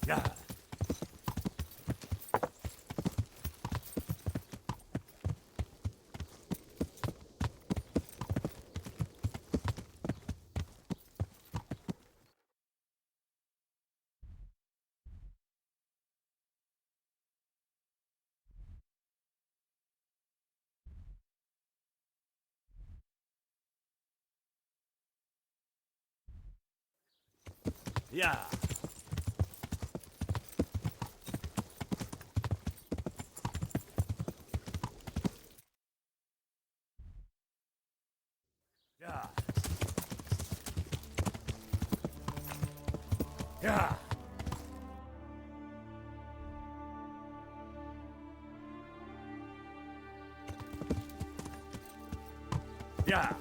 Yeah. Yeah. Yeah. Yeah. Yeah.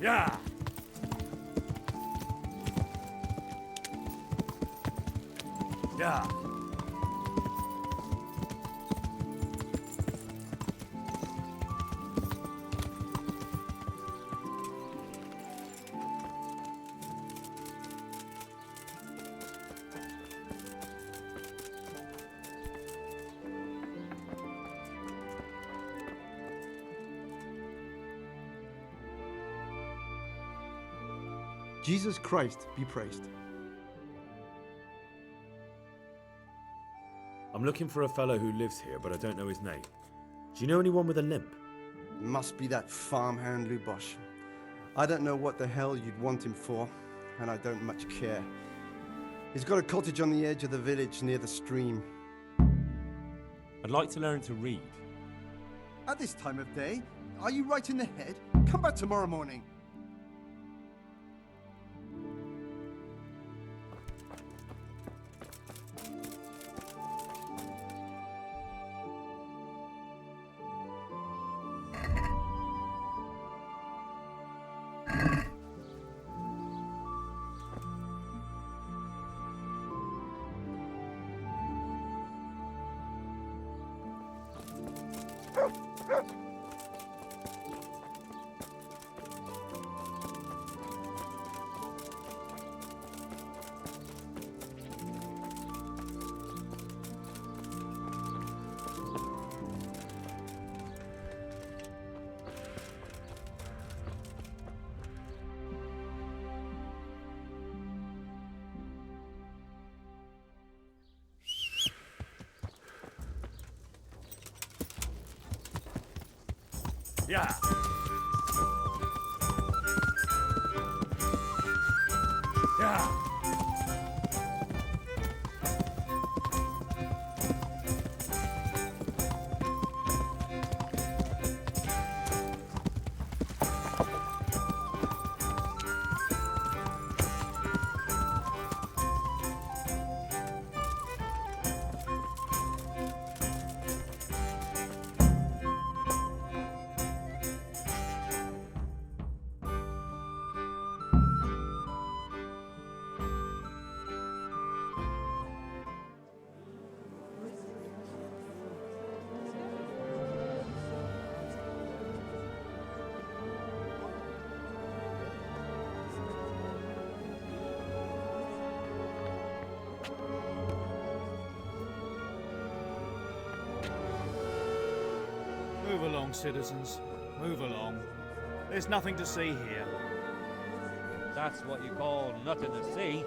Yeah. Yeah. Jesus Christ be praised. I'm looking for a fellow who lives here, but I don't know his name. Do you know anyone with a limp? Must be that farmhand Lubosh. I don't know what the hell you'd want him for, and I don't much care. He's got a cottage on the edge of the village near the stream. I'd like to learn to read. At this time of day? Are you right in the head? Come back tomorrow morning. Yeah. Yeah. Move along, citizens. Move along. There's nothing to see here. That's what you call nothing to see.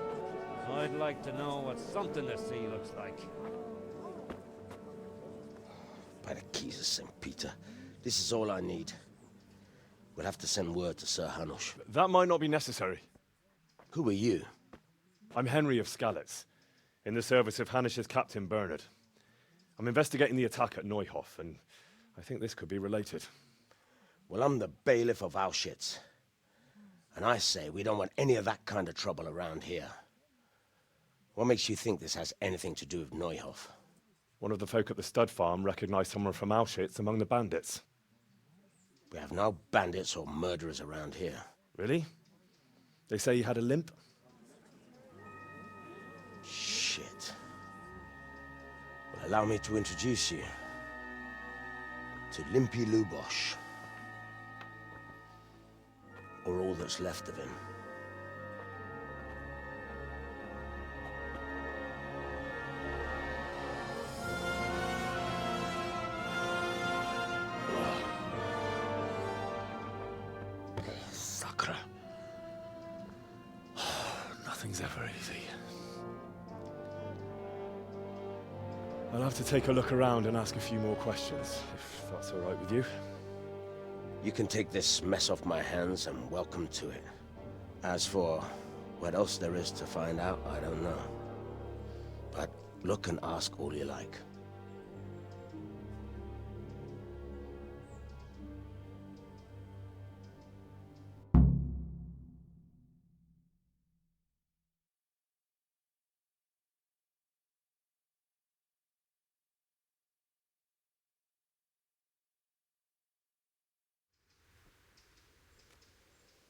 I'd like to know what something to see looks like. By the keys of St. Peter, this is all I need. We'll have to send word to Sir Hanush. That might not be necessary. Who are you? I'm Henry of Skalitz, in the service of Hanush's captain Bernard. I'm investigating the attack at Neuhof, and I think this could be related. Well, I'm the bailiff of Auschwitz. And I say we don't want any of that kind of trouble around here. What makes you think this has anything to do with Neuhoff? One of the folk at the stud farm recognized someone from Auschwitz among the bandits. We have no bandits or murderers around here. Really? They say he had a limp? Shit. Well, allow me to introduce you to Limpy Lubosh. Or all that's left of him. Sakra. Nothing's ever easy. I'll have to take a look around and ask a few more questions, if that's all right with you. You can take this mess off my hands and welcome to it. As for what else there is to find out, I don't know. But look and ask all you like.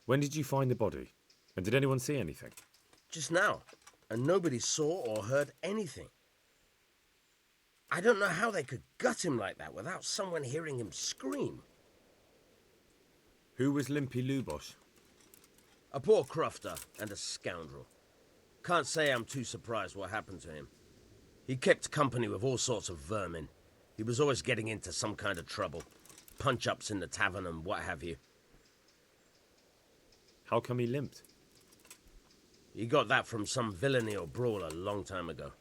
When did you find the body? And did anyone see anything? Just now, and nobody saw or heard anything. I don't know how they could gut him like that without someone hearing him scream. Who was Limpy Lubosh? A poor crofter and a scoundrel. Can't say I'm too surprised what happened to him. He kept company with all sorts of vermin. He was always getting into some kind of trouble. Punch-ups in the tavern and what have you. How come he limped? He got that from some villainy or brawl a long time ago.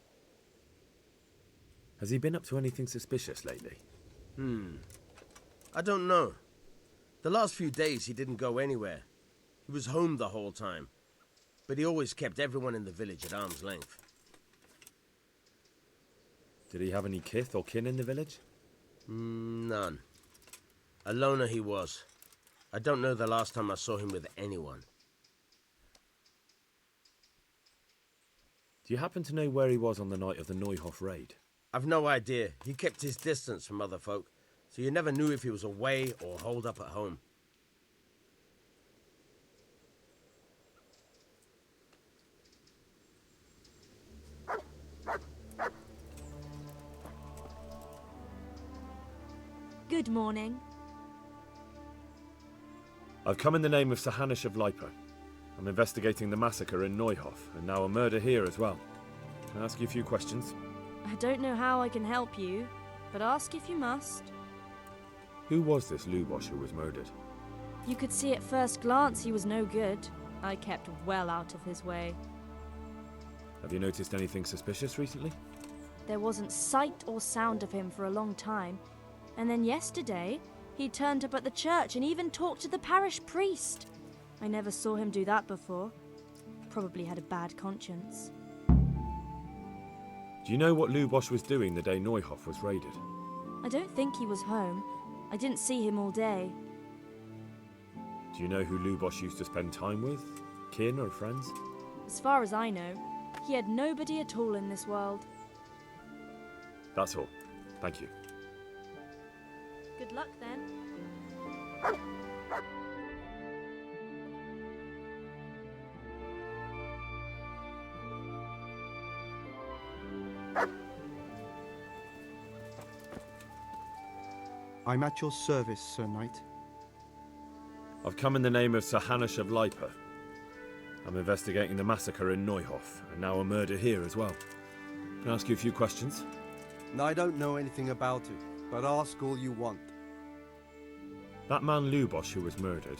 Has he been up to anything suspicious lately? I don't know. The last few days he didn't go anywhere. He was home the whole time. But he always kept everyone in the village at arm's length. Did he have any kith or kin in the village? None. A loner he was. I don't know the last time I saw him with anyone. Do you happen to know where he was on the night of the Neuhoff raid? I've no idea. He kept his distance from other folk, so you never knew if he was away or holed up at home. Good morning. I've come in the name of Sahanish of Lipa. I'm investigating the massacre in Neuhoff, and now a murder here as well. Can I ask you a few questions? I don't know how I can help you, but ask if you must. Who was this Lubosh who was murdered? You could see at first glance he was no good. I kept well out of his way. Have you noticed anything suspicious recently? There wasn't sight or sound of him for a long time, and then yesterday, he turned up at the church and even talked to the parish priest. I never saw him do that before. Probably had a bad conscience. Do you know what Lubosh was doing the day Neuhoff was raided? I don't think he was home. I didn't see him all day. Do you know who Lubosh used to spend time with? Kin or friends? As far as I know, he had nobody at all in this world. That's all. Thank you. Good luck then. I'm at your service, Sir Knight. I've come in the name of Sahanish of Lipa. I'm investigating the massacre in Neuhoff, and now a murder here as well. Can I ask you a few questions? I don't know anything about it, but ask all you want. That man Lubosh who was murdered,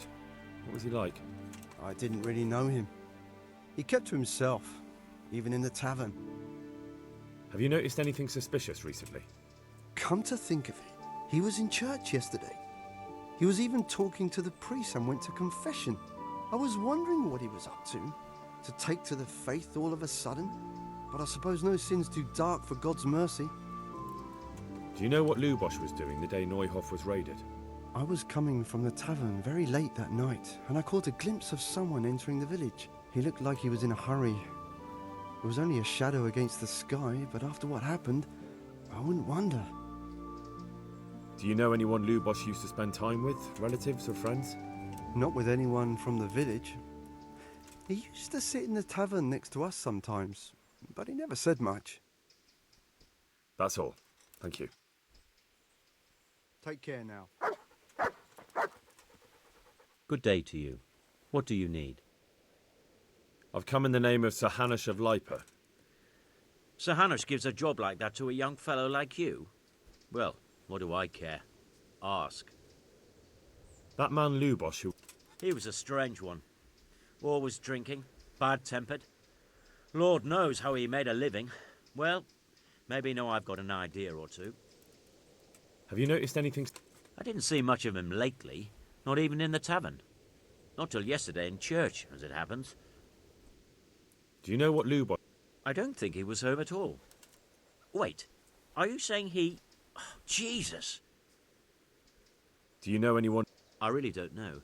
what was he like? I didn't really know him. He kept to himself, even in the tavern. Have you noticed anything suspicious recently? Come to think of it, he was in church yesterday. He was even talking to the priest and went to confession. I was wondering what he was up to take to the faith all of a sudden. But I suppose no sin's too dark for God's mercy. Do you know what Lubosh was doing the day Neuhoff was raided? I was coming from the tavern very late that night, and I caught a glimpse of someone entering the village. He looked like he was in a hurry. It was only a shadow against the sky, but after what happened, I wouldn't wonder. Do you know anyone Lubos used to spend time with? Relatives or friends? Not with anyone from the village. He used to sit in the tavern next to us sometimes, but he never said much. That's all. Thank you. Take care now. Good day to you. What do you need? I've come in the name of Sir Hanush of Lipa. Sir Hanush gives a job like that to a young fellow like you? Well, what do I care? Ask. That man Lubos who... He was a strange one. Always drinking, bad-tempered. Lord knows how he made a living. Well, maybe now I've got an idea or two. Have you noticed anything... I didn't see much of him lately, not even in the tavern. Not till yesterday in church, as it happens. Do you know what Lubos... I don't think he was home at all. Wait, are you saying he... Oh, Jesus! Do you know anyone... I really don't know.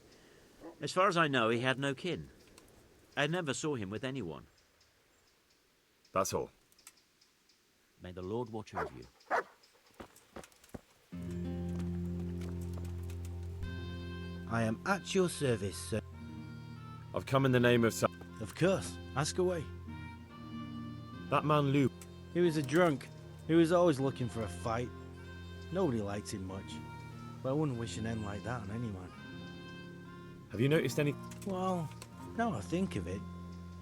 As far as I know, he had no kin. I never saw him with anyone. That's all. May the Lord watch over you. I am at your service, sir. I've come in the name of Sir... Of course. Ask away. That man Lub... He was a drunk. He was always looking for a fight. Nobody liked him much. But I wouldn't wish an end like that on anyone. Have you noticed any... Well, now I think of it,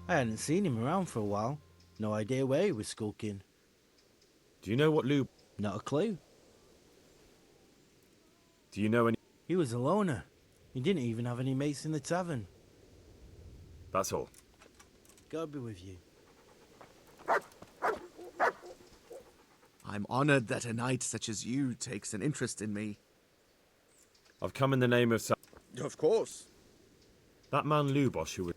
I hadn't seen him around for a while. No idea where he was skulking. Do you know what Lub... Not a clue. Do you know any... He was a loner. He didn't even have any mates in the tavern. That's all. God be with you. I'm honored that a knight such as you takes an interest in me. I've come in the name of Sir... Of course. That man Lubos who was...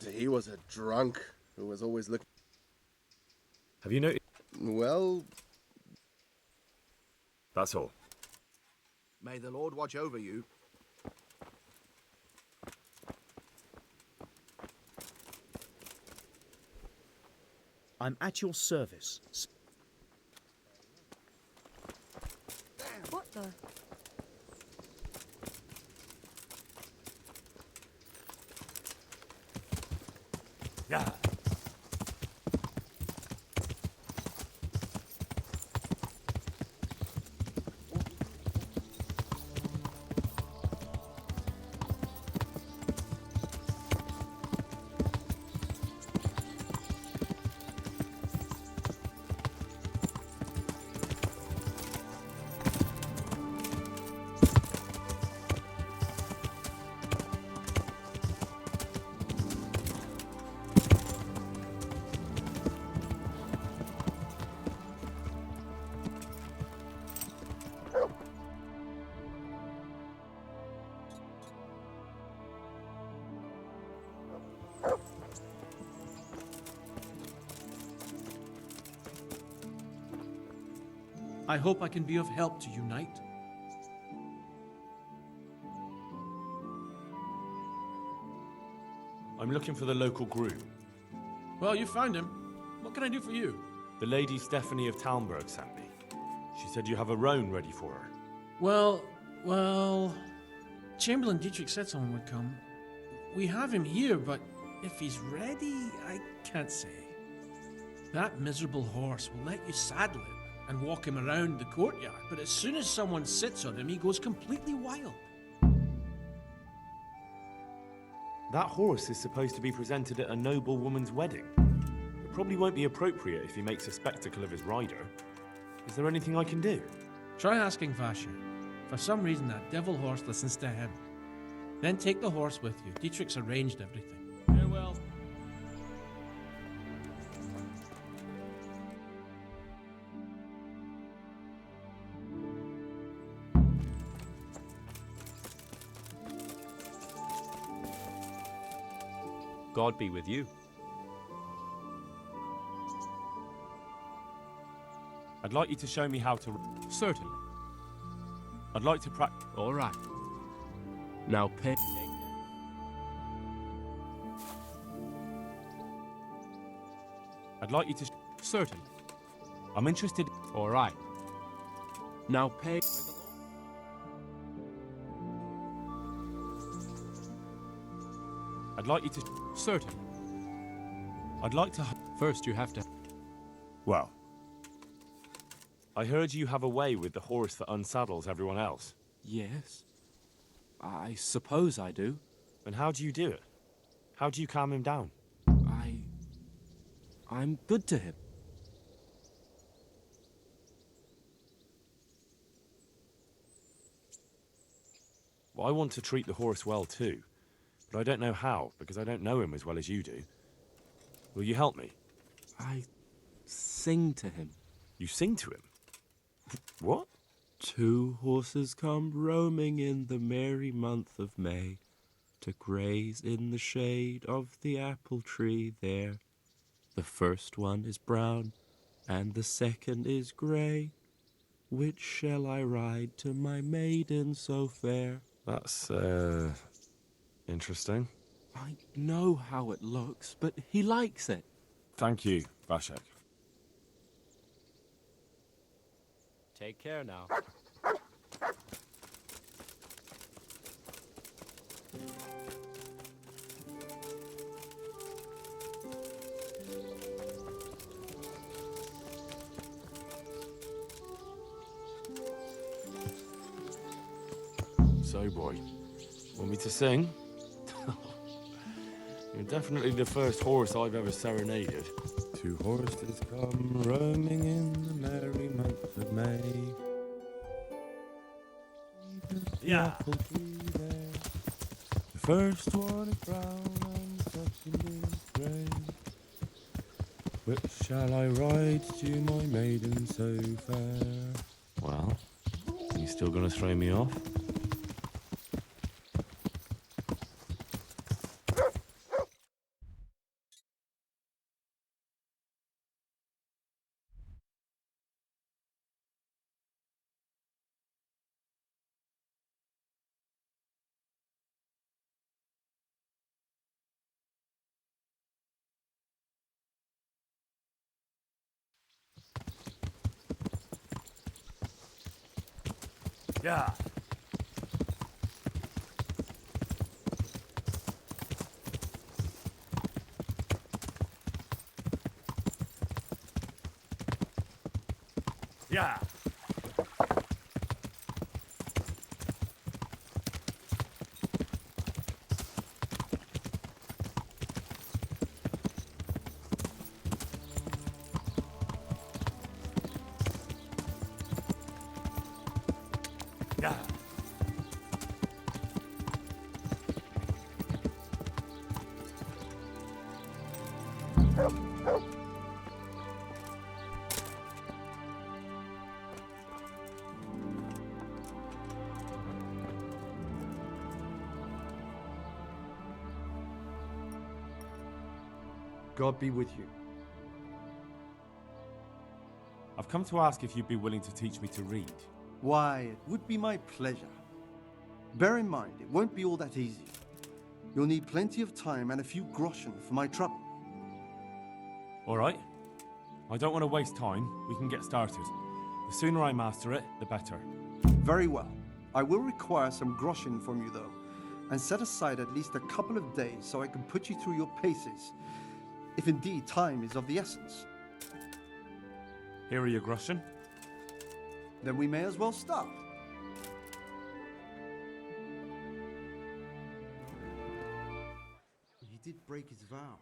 He was a drunk who was always looking... Have you noticed... Well... That's all. May the Lord watch over you. I'm at your service. What the? Yeah. I hope I can be of help to you, knight. I'm looking for the local groom. Well, you found him. What can I do for you? The Lady Stephanie of Talmberg sent me. She said you have a roan ready for her. Well, Chamberlain Dietrich said someone would come. We have him here, but if he's ready, I can't say. That miserable horse will let you saddle him and walk him around the courtyard, but as soon as someone sits on him, he goes completely wild. That horse is supposed to be presented at a noble woman's wedding. It probably won't be appropriate if he makes a spectacle of his rider. Is there anything I can do? Try asking Vasha. For some reason, that devil horse listens to him. Then take the horse with you. Dietrich's arranged everything. Farewell. God be with you. I'd like you to show me how to... Certainly. I'd like to practice... All right. Now pay... I'd like you to... Certain. I'm interested... All right. Now pay... I'd like you to... Certain. I'd like to... First you have to... Well, I heard you have a way with the horse that unsaddles everyone else. Yes. I suppose I do. And how do you do it? How do you calm him down? I'm good to him. Well, I want to treat the horse well too, but I don't know how, because I don't know him as well as you do. Will you help me? I sing to him. You sing to him? What? 2 horses come roaming in the merry month of May, to graze in the shade of the apple tree there. The first one is brown, and the second is grey. Which shall I ride to my maiden so fair? That's, interesting. I know how it looks, but he likes it. Thank you, Vashek. Take care now. So, boy, want me to sing? You're definitely the first horse I've ever serenaded. 2 horses come roaming in the merry month of May. Yeah. The first one is brown and the second is grey. Which shall I ride to my maiden so fair? Well, you still gonna throw me off? Yeah. Yeah. Yeah. God be with you. I've come to ask if you'd be willing to teach me to read. Why, it would be my pleasure. Bear in mind, it won't be all that easy. You'll need plenty of time and a few groschen for my trouble. All right. I don't want to waste time. We can get started. The sooner I master it, the better. Very well. I will require some groschen from you, though, and set aside at least a couple of days so I can put you through your paces, if indeed time is of the essence. Here are your groschen. Then we may as well start. He did break his vow,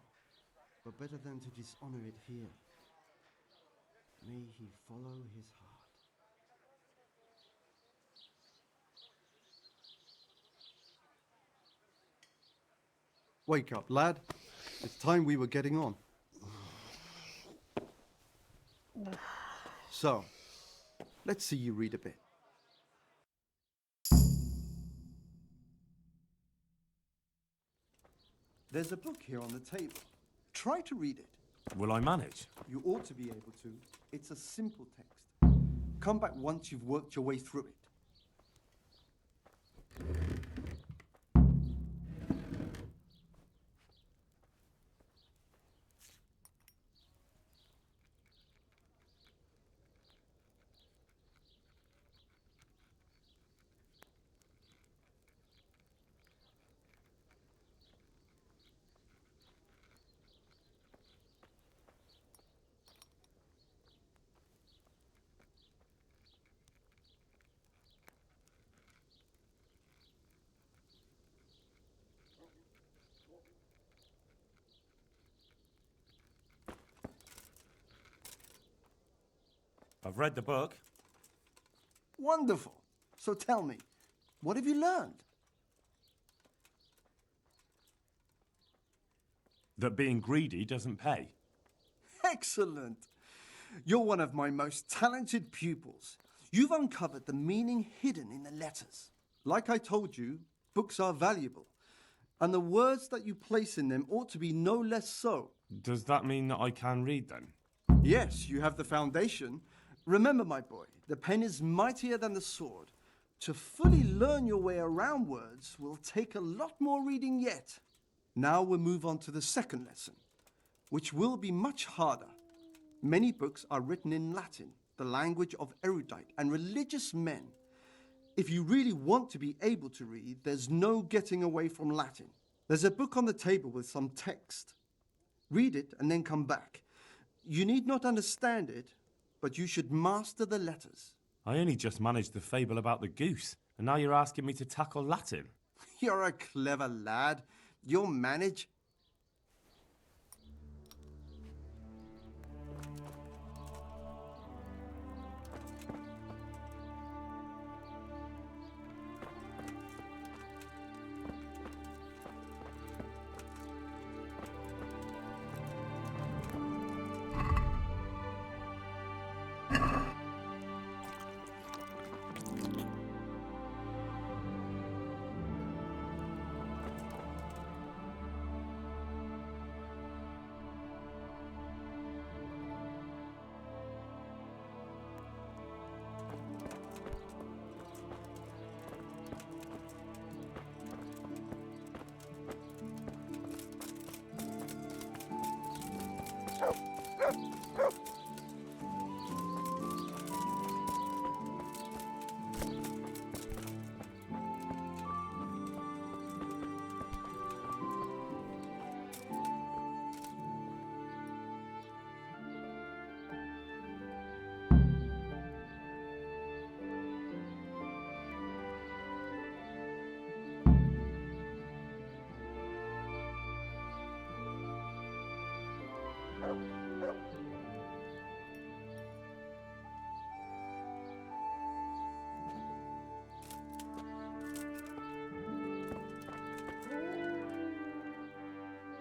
but better than to dishonor it here. May he follow his heart. Wake up, lad. It's time we were getting on. So, let's see you read a bit. There's a book here on the table. Try to read it. Will I manage? You ought to be able to. It's a simple text. Come back once you've worked your way through it. I've read the book. Wonderful. So tell me, what have you learned? That being greedy doesn't pay. Excellent. You're one of my most talented pupils. You've uncovered the meaning hidden in the letters. Like I told you, books are valuable, and the words that you place in them ought to be no less so. Does that mean that I can read then? Yes, you have the foundation. Remember, my boy, the pen is mightier than the sword. To fully learn your way around words will take a lot more reading yet. Now we'll move on to the second lesson, which will be much harder. Many books are written in Latin, the language of erudite and religious men. If you really want to be able to read, there's no getting away from Latin. There's a book on the table with some text. Read it and then come back. You need not understand it, but you should master the letters. I only just managed the fable about the goose, and now you're asking me to tackle Latin. You're a clever lad. You'll manage.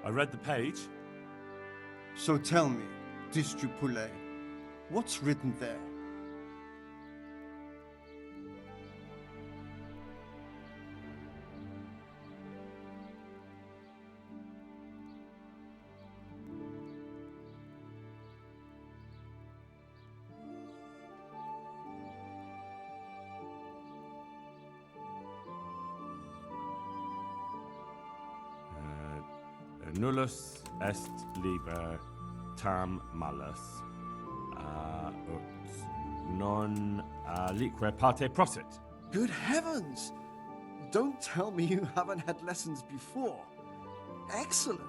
I read the page. So tell me, Distupule, what's written there? Nullus est liber tam malus, ut non alique parte prosit. Good heavens! Don't tell me you haven't had lessons before. Excellent.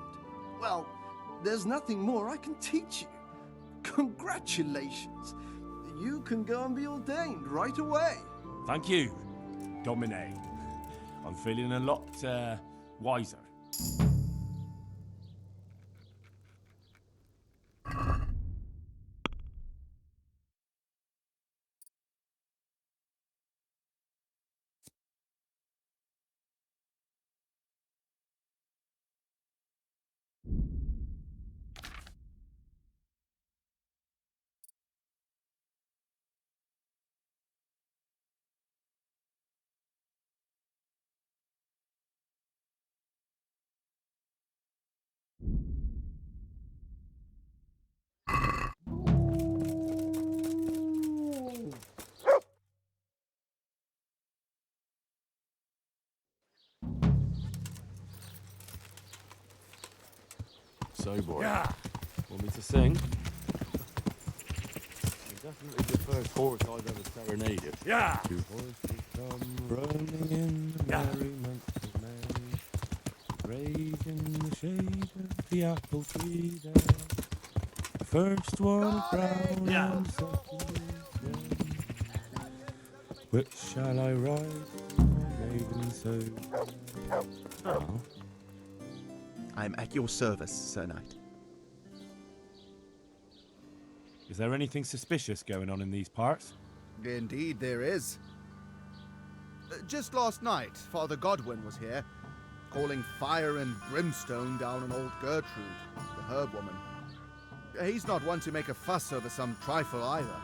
Well, there's nothing more I can teach you. Congratulations. You can go and be ordained right away. Thank you, Domine. I'm feeling a lot wiser. So, boy, want me to sing? You're definitely the first horse I've ever serenaded. Yeah! Two horses come roaming in the merry month of May, graze in the shade of the apple tree there. The first one is brown and the second is grey. Which shall I ride, my maiden so fair? Oh. I'm at your service, Sir Knight. Is there anything suspicious going on in these parts? Indeed, there is. Just last night, Father Godwin was here, calling fire and brimstone down on old Gertrude, the herb woman. He's not one to make a fuss over some trifle either.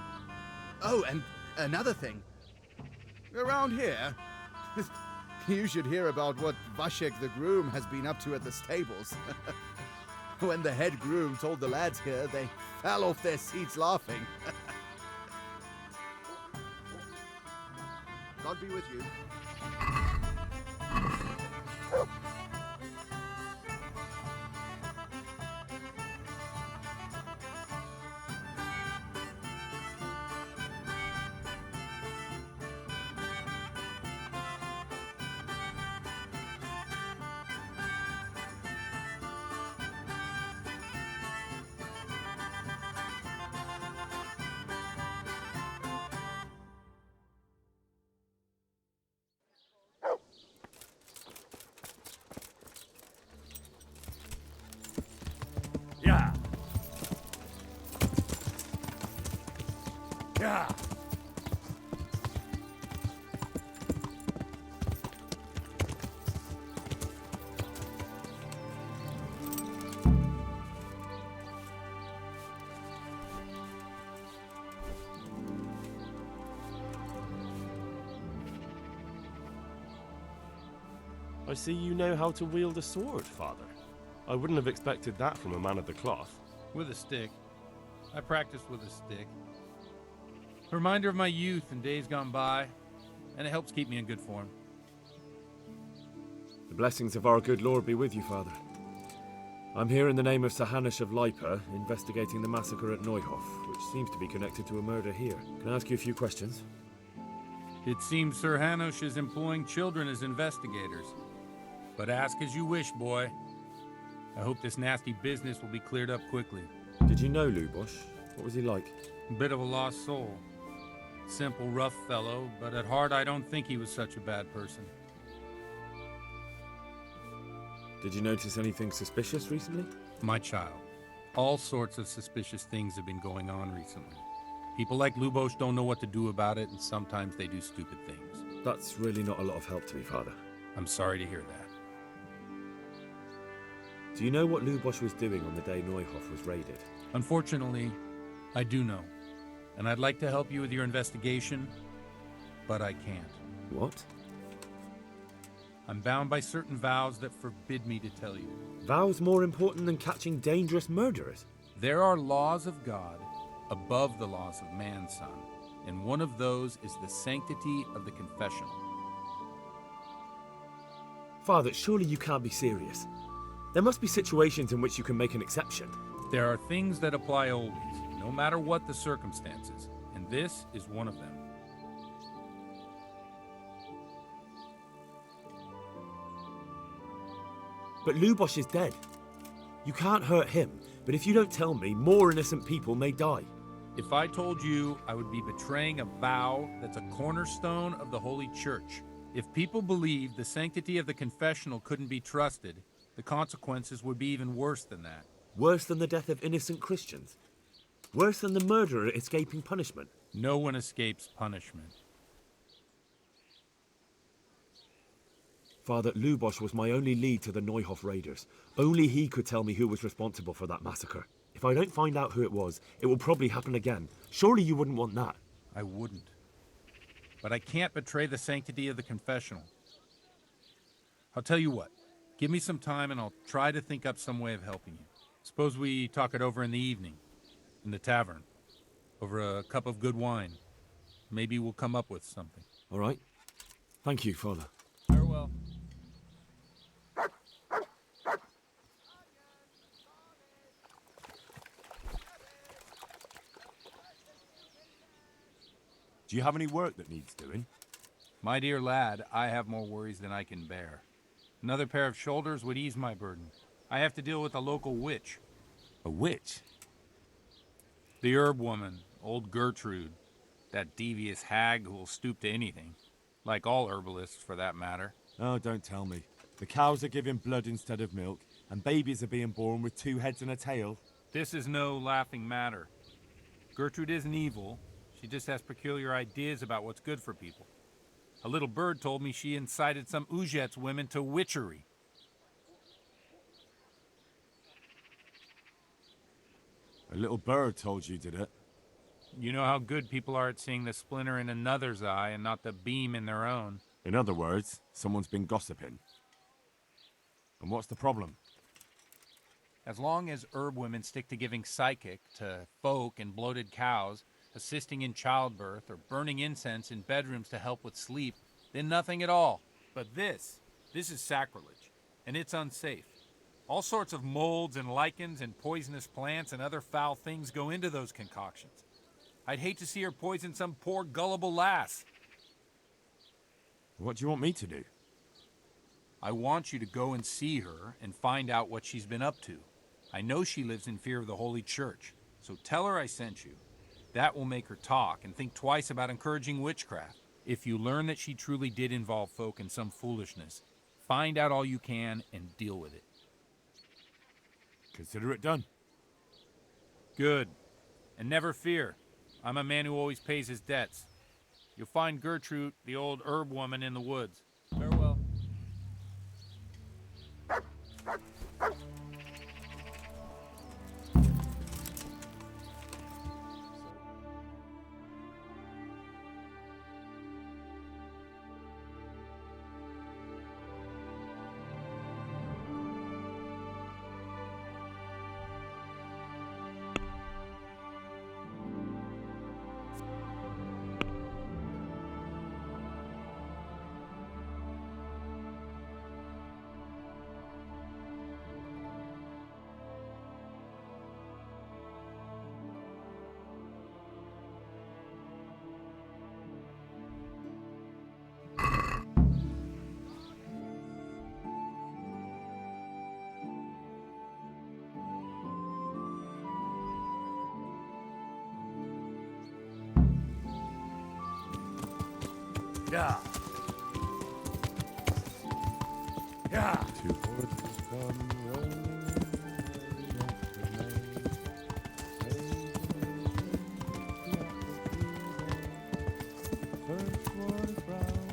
Oh, and another thing. Around here, you should hear about what Vashek the groom has been up to at the stables. When the head groom told the lads here, they fell off their seats laughing. God be with you. Yeah. Yeah. I see you know how to wield a sword, Father. I wouldn't have expected that from a man of the cloth. With a stick. I practice with a stick. A reminder of my youth and days gone by, and it helps keep me in good form. The blessings of our good Lord be with you, Father. I'm here in the name of Sir Hanish of Lipa, investigating the massacre at Neuhof, which seems to be connected to a murder here. Can I ask you a few questions? It seems Sir Hanosh is employing children as investigators. But ask as you wish, boy. I hope this nasty business will be cleared up quickly. Did you know Lubosh? What was he like? A bit of a lost soul. Simple, rough fellow, but at heart I don't think he was such a bad person. Did you notice anything suspicious recently? My child. All sorts of suspicious things have been going on recently. People like Lubosh don't know what to do about it, and sometimes they do stupid things. That's really not a lot of help to me, Father. I'm sorry to hear that. Do you know what Lubosh was doing on the day Neuhof was raided? Unfortunately, I do know. And I'd like to help you with your investigation, but I can't. What? I'm bound by certain vows that forbid me to tell you. Vows more important than catching dangerous murderers? There are laws of God above the laws of man, son, and one of those is the sanctity of the confessional. Father, surely you can't be serious. There must be situations in which you can make an exception. There are things that apply always, no matter what the circumstances, and this is one of them. But Lubosh is dead. You can't hurt him, but if you don't tell me, more innocent people may die. If I told you, I would be betraying a vow that's a cornerstone of the Holy Church. If people believed the sanctity of the confessional couldn't be trusted, the consequences would be even worse than that. Worse than the death of innocent Christians? Worse than the murderer escaping punishment? No one escapes punishment. Father, Lubosh was my only lead to the Neuhof raiders. Only he could tell me who was responsible for that massacre. If I don't find out who it was, it will probably happen again. Surely you wouldn't want that. I wouldn't. But I can't betray the sanctity of the confessional. I'll tell you what. Give me some time and I'll try to think up some way of helping you. Suppose we talk it over in the evening, in the tavern, over a cup of good wine. Maybe we'll come up with something. All right. Thank you, Father. Farewell. Do you have any work that needs doing? My dear lad, I have more worries than I can bear. Another pair of shoulders would ease my burden. I have to deal with a local witch. A witch? The herb woman, old Gertrude. That devious hag who will stoop to anything. Like all herbalists, for that matter. Oh, don't tell me. The cows are giving blood instead of milk, and babies are being born with 2 heads and a tail. This is no laughing matter. Gertrude isn't evil. She just has peculiar ideas about what's good for people. A little bird told me she incited some Ujet's women to witchery. A little bird told you, did it? You know how good people are at seeing the splinter in another's eye and not the beam in their own. In other words, someone's been gossiping. And what's the problem? As long as herb women stick to giving psychic to folk and bloated cows, assisting in childbirth, or burning incense in bedrooms to help with sleep, then nothing at all. But this is sacrilege, and it's unsafe. All sorts of molds and lichens and poisonous plants and other foul things go into those concoctions. I'd hate to see her poison some poor gullible lass. What do you want me to do? I want you to go and see her and find out what she's been up to. I know she lives in fear of the Holy Church, so tell her I sent you. That will make her talk and think twice about encouraging witchcraft. If you learn that she truly did involve folk in some foolishness, find out all you can and deal with it. Consider it done. Good. And never fear. I'm a man who always pays his debts. You'll find Gertrude, the old herb woman, in the woods. Farewell. Yeah. Yeah. Two horses come rolling first one is brown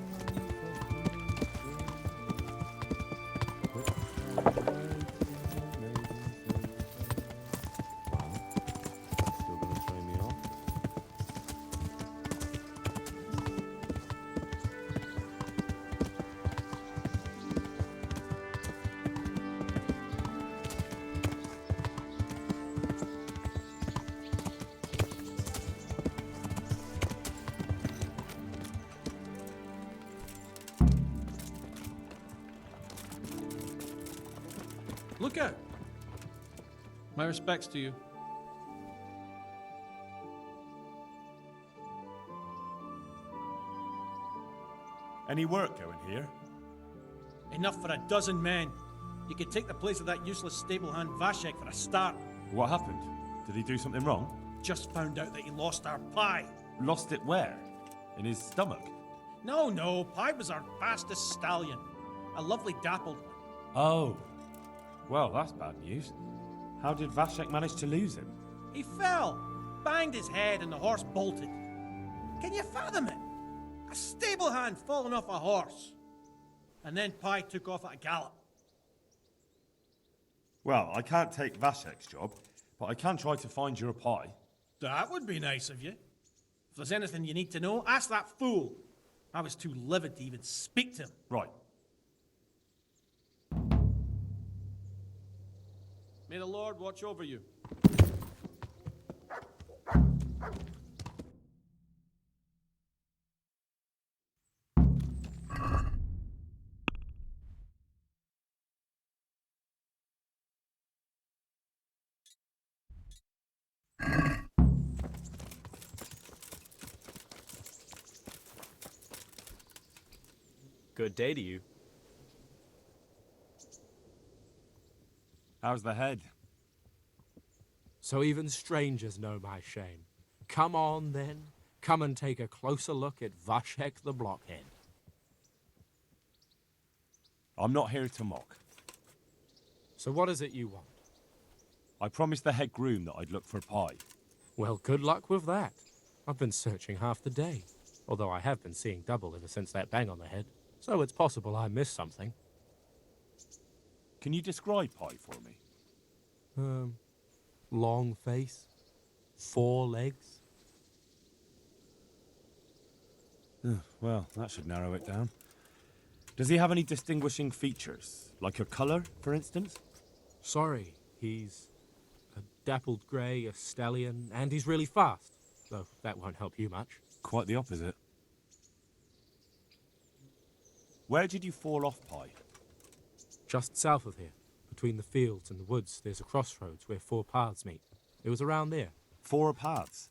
still gonna throw me off? Look out! My respects to you. Any work going here? Enough for a dozen men. You could take the place of that useless stable hand Vashek for a start. What happened? Did he do something wrong? Just found out that he lost our pie. Lost it where? In his stomach? No, Pie was our fastest stallion. A lovely dappled one. Oh. Well, that's bad news. How did Vashek manage to lose him? He fell, banged his head, and the horse bolted. Can you fathom it? A stable hand falling off a horse. And then Pie took off at a gallop. Well, I can't take Vashek's job, but I can try to find your pie. That would be nice of you. If there's anything you need to know, ask that fool. I was too livid to even speak to him. Right. May the Lord watch over you. Good day to you. How's the head? So even strangers know my shame. Come on, then. Come and take a closer look at Vashek the Blockhead. I'm not here to mock. So what is it you want? I promised the head groom that I'd look for pie. Well, good luck with that. I've been searching half the day, although I have been seeing double ever since that bang on the head, so it's possible I missed something. Can you describe Pi for me? Long face, 4 legs. Well, that should narrow it down. Does he have any distinguishing features? Like a colour, for instance? Sorry, he's a dappled grey, a stallion, and he's really fast, though that won't help you much. Quite the opposite. Where did you fall off, Pi? Just south of here, between the fields and the woods, there's a crossroads where 4 paths meet. It was around there. 4 paths?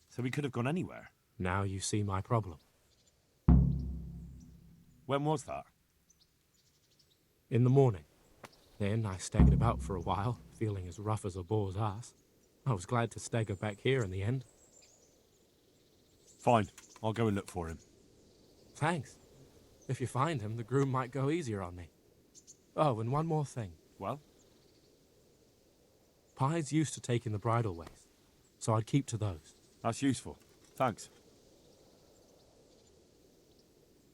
So we could have gone anywhere. Now you see my problem. When was that? In the morning. Then I staggered about for a while, feeling as rough as a boar's ass. I was glad to stagger back here in the end. Fine, I'll go and look for him. Thanks. If you find him, the groom might go easier on me. Oh, and one more thing. Well? Pi's used to taking the bridal ways, so I'd keep to those. That's useful. Thanks.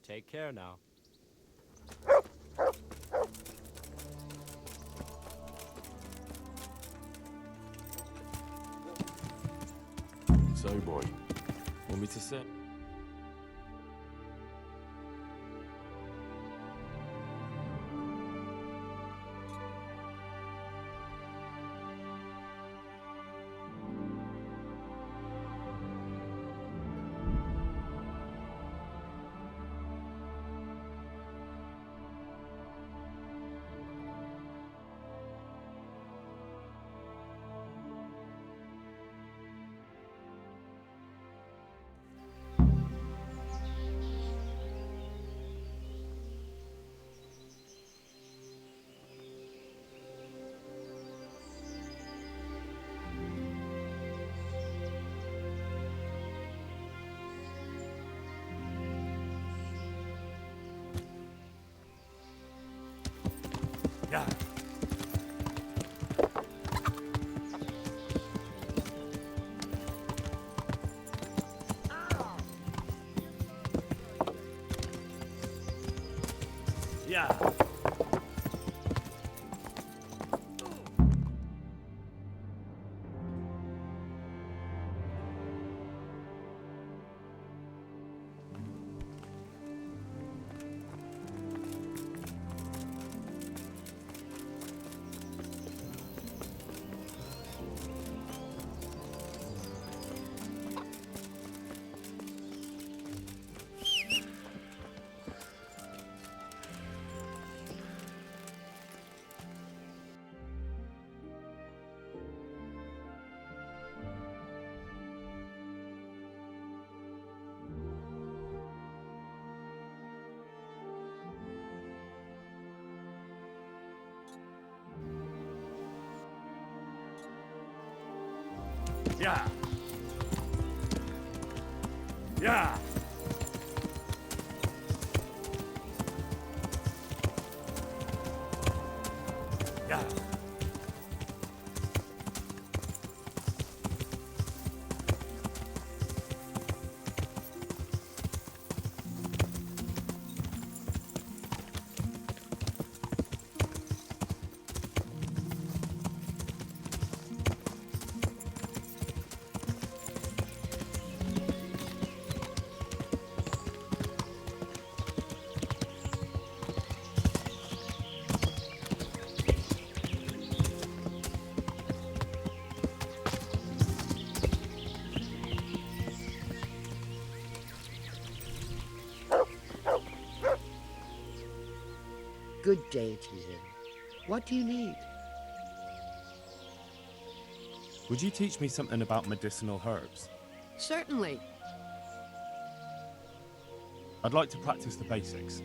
Take care now. So, boy, want me to sit? Yeah. Yeah. Yeah. Yeah. Yeah. Good day to you. What do you need? Would you teach me something about medicinal herbs? Certainly. I'd like to practice the basics.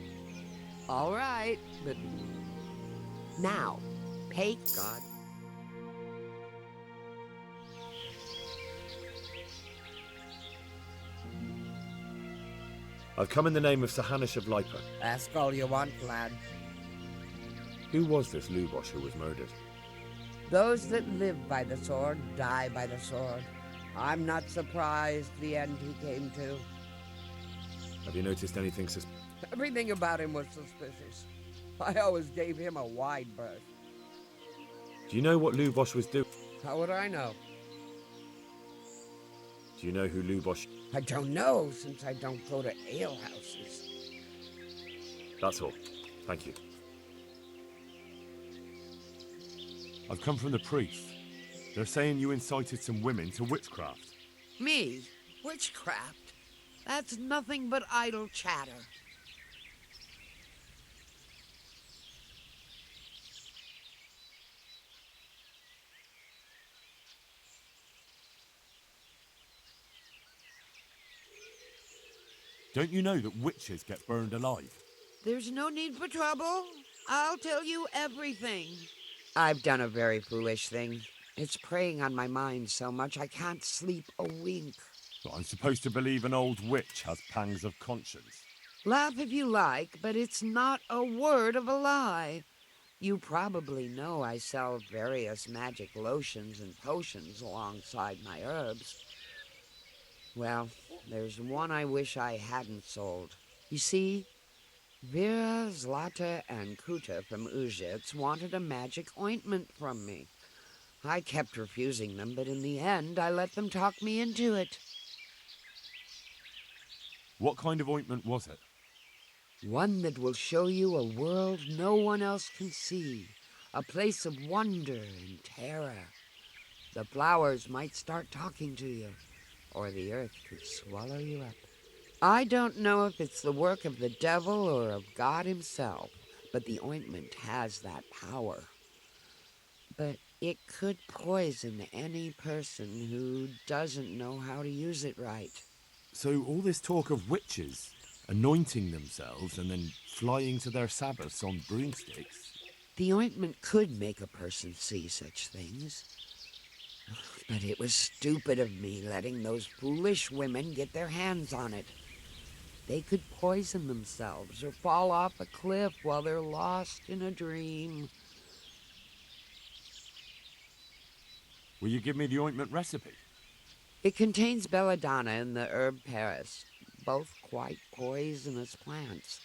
All right, but now, pay God. I've come in the name of Sahanish of Lipa. Ask all you want, lad. Who was this Lubosh who was murdered? Those that live by the sword die by the sword. I'm not surprised the end he came to. Have you noticed anything Everything about him was suspicious. I always gave him a wide berth. Do you know what Lubosh was doing? How would I know? Do you know who Lubosh... I don't know, since I don't go to alehouses. That's all. Thank you. I've come from the priest. They're saying you incited some women to witchcraft. Me? Witchcraft? That's nothing but idle chatter. Don't you know that witches get burned alive? There's no need for trouble. I'll tell you everything. I've done a very foolish thing. It's preying on my mind so much I can't sleep a wink. Well, I'm supposed to believe an old witch has pangs of conscience. Laugh if you like, but it's not a word of a lie. You probably know I sell various magic lotions and potions alongside my herbs. Well, there's one I wish I hadn't sold. You see, Vera, Zlata, and Kuta from Uzhitz wanted a magic ointment from me. I kept refusing them, but in the end, I let them talk me into it. What kind of ointment was it? One that will show you a world no one else can see, a place of wonder and terror. The flowers might start talking to you, or the earth could swallow you up. I don't know if it's the work of the devil or of God himself, but the ointment has that power. But it could poison any person who doesn't know how to use it right. So all this talk of witches anointing themselves and then flying to their sabbaths on broomsticks. The ointment could make a person see such things. But it was stupid of me letting those foolish women get their hands on it. They could poison themselves or fall off a cliff while they're lost in a dream. Will you give me the ointment recipe? It contains belladonna and the herb Paris, both quite poisonous plants.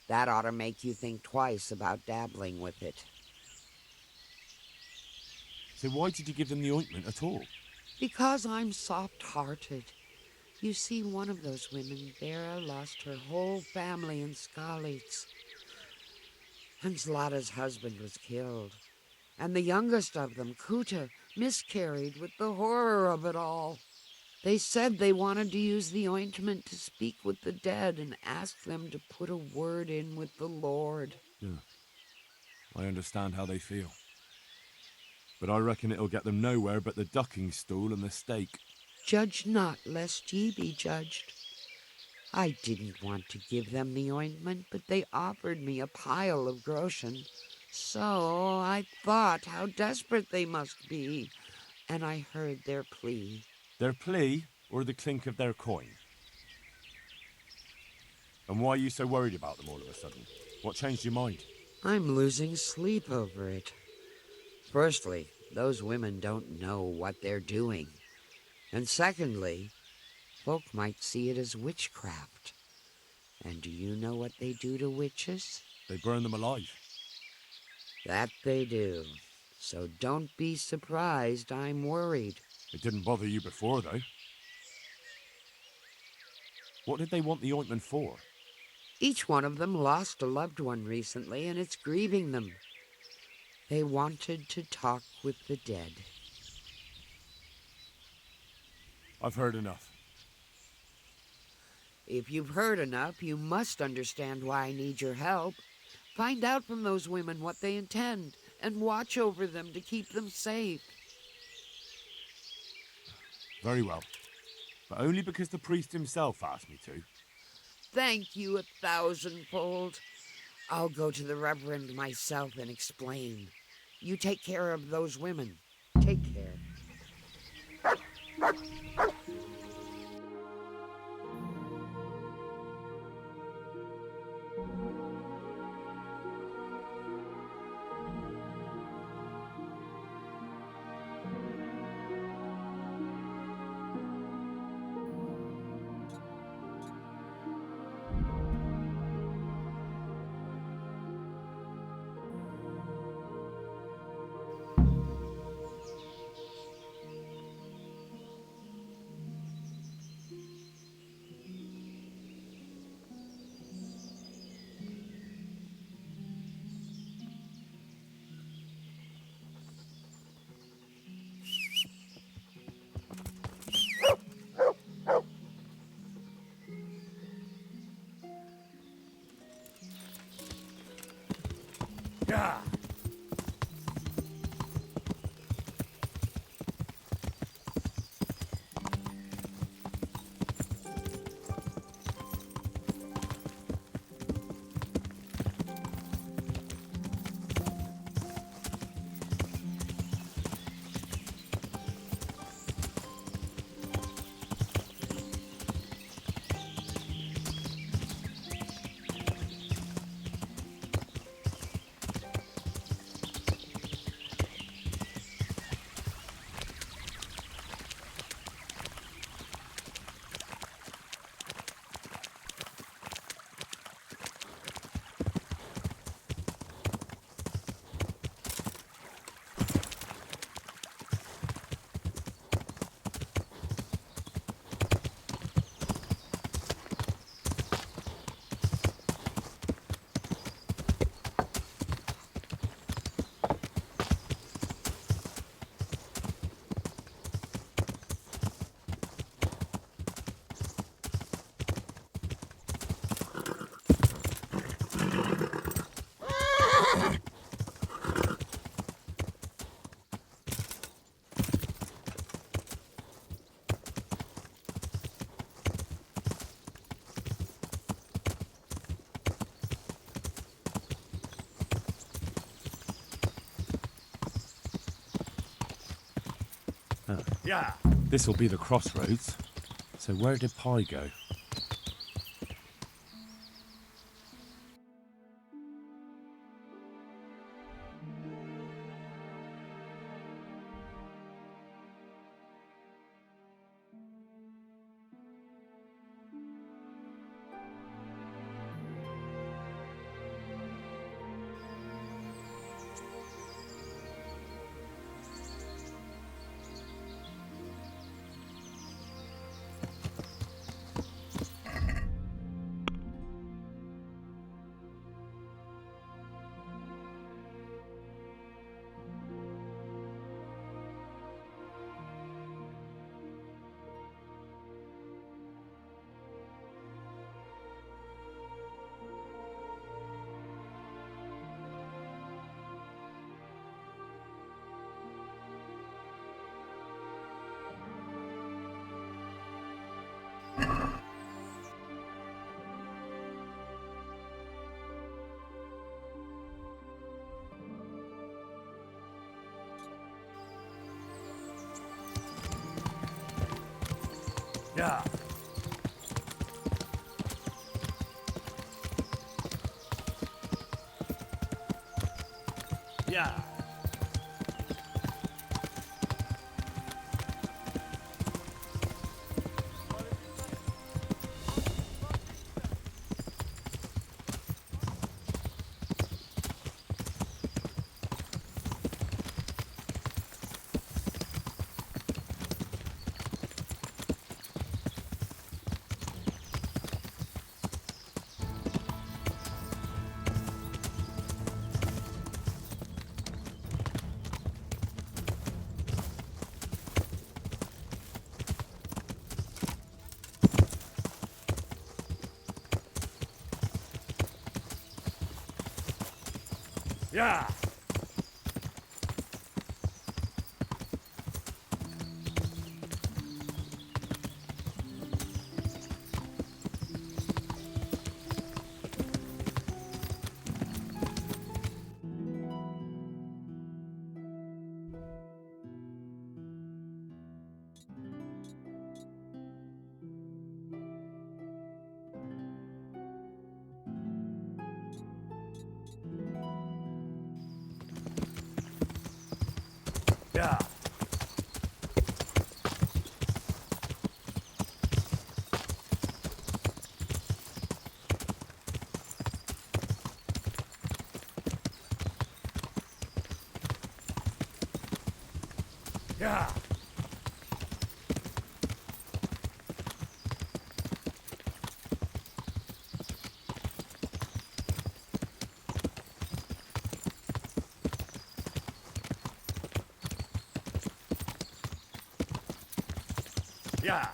That ought to make you think twice about dabbling with it. So why did you give them the ointment at all? Because I'm soft-hearted. You see, one of those women, Vera, lost her whole family in Skalitz. And Zlata's husband was killed. And the youngest of them, Kuta, miscarried with the horror of it all. They said they wanted to use the ointment to speak with the dead and ask them to put a word in with the Lord. Yeah. I understand how they feel. But I reckon it'll get them nowhere but the ducking stool and the stake. Judge not, lest ye be judged. I didn't want to give them the ointment, but they offered me a pile of groschen. So I thought how desperate they must be, and I heard their plea. Their plea or the clink of their coin? And why are you so worried about them all of a sudden? What changed your mind? I'm losing sleep over it. Firstly, those women don't know what they're doing. And secondly, folk might see it as witchcraft. And do you know what they do to witches? They burn them alive. That they do. So don't be surprised I'm worried. It didn't bother you before, though. What did they want the ointment for? Each one of them lost a loved one recently, and it's grieving them. They wanted to talk with the dead. I've heard enough. If you've heard enough, you must understand why I need your help. Find out from those women what they intend, and watch over them to keep them safe. Very well. But only because the priest himself asked me to. Thank you 1,000-fold. I'll go to the Reverend myself and explain. You take care of those women. Take care. Yeah. Yeah. This'll be the crossroads. So where did Pi go? Yeah. Yeah. Yeah. Yeah. Yeah. Yeah.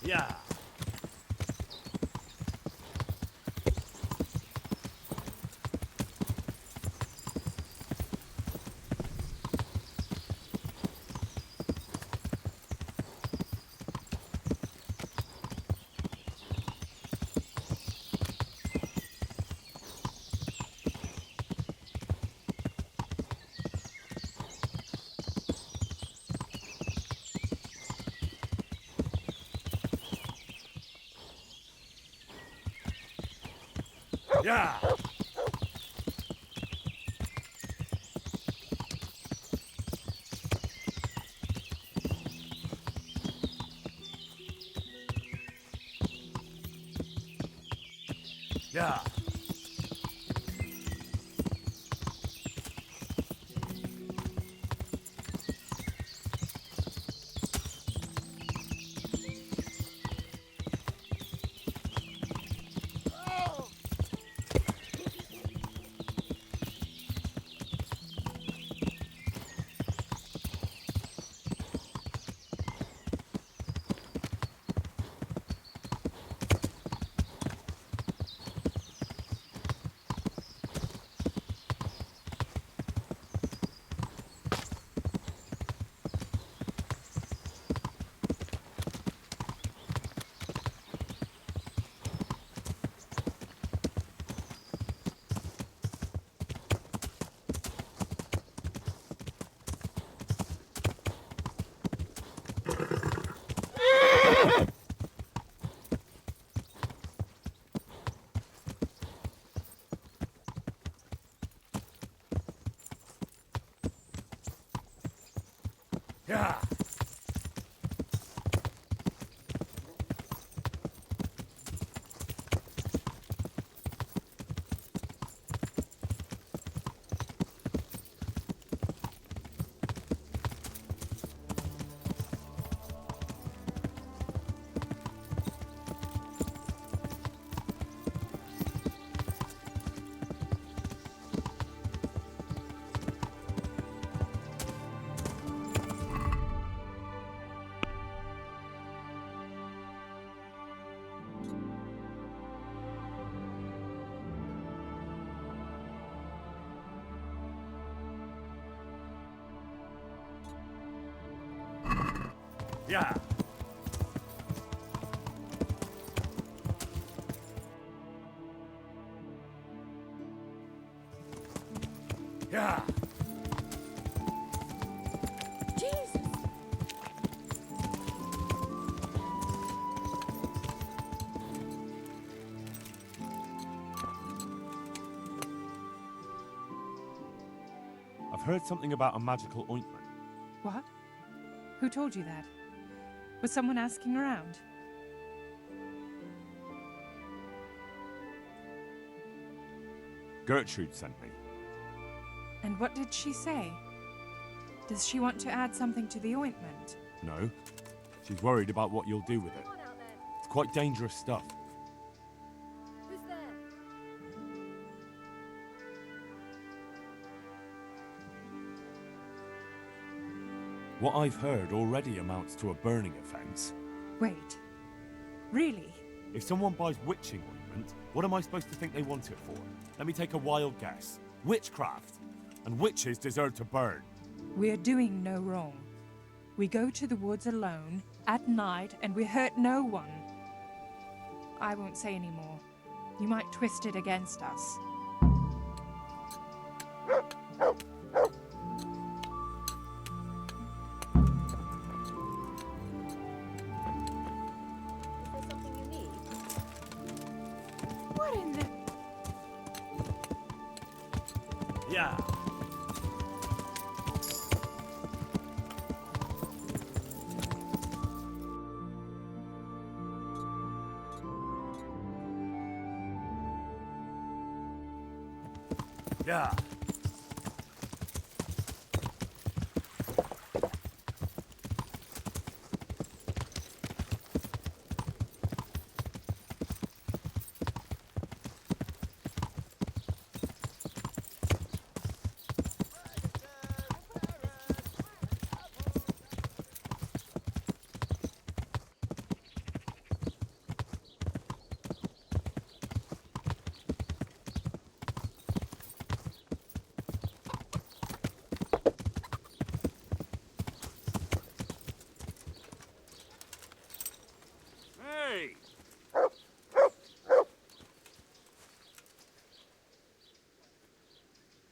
Yeah. Yeah. Yeah. Yeah. Yeah. Yeah. Jesus! I've heard something about a magical ointment. What? Who told you that? Was someone asking around? Gertrude sent me. And what did she say? Does she want to add something to the ointment? No. She's worried about what you'll do with it. It's quite dangerous stuff. Who's there? What I've heard already amounts to a burning offence. Wait. Really? If someone buys witching ointment, what am I supposed to think they want it for? Let me take a wild guess. Witchcraft. And witches deserve to burn. We're doing no wrong. We go to the woods alone, at night, and we hurt no one. I won't say any more. You might twist it against us. What in the... Yeah. Yeah.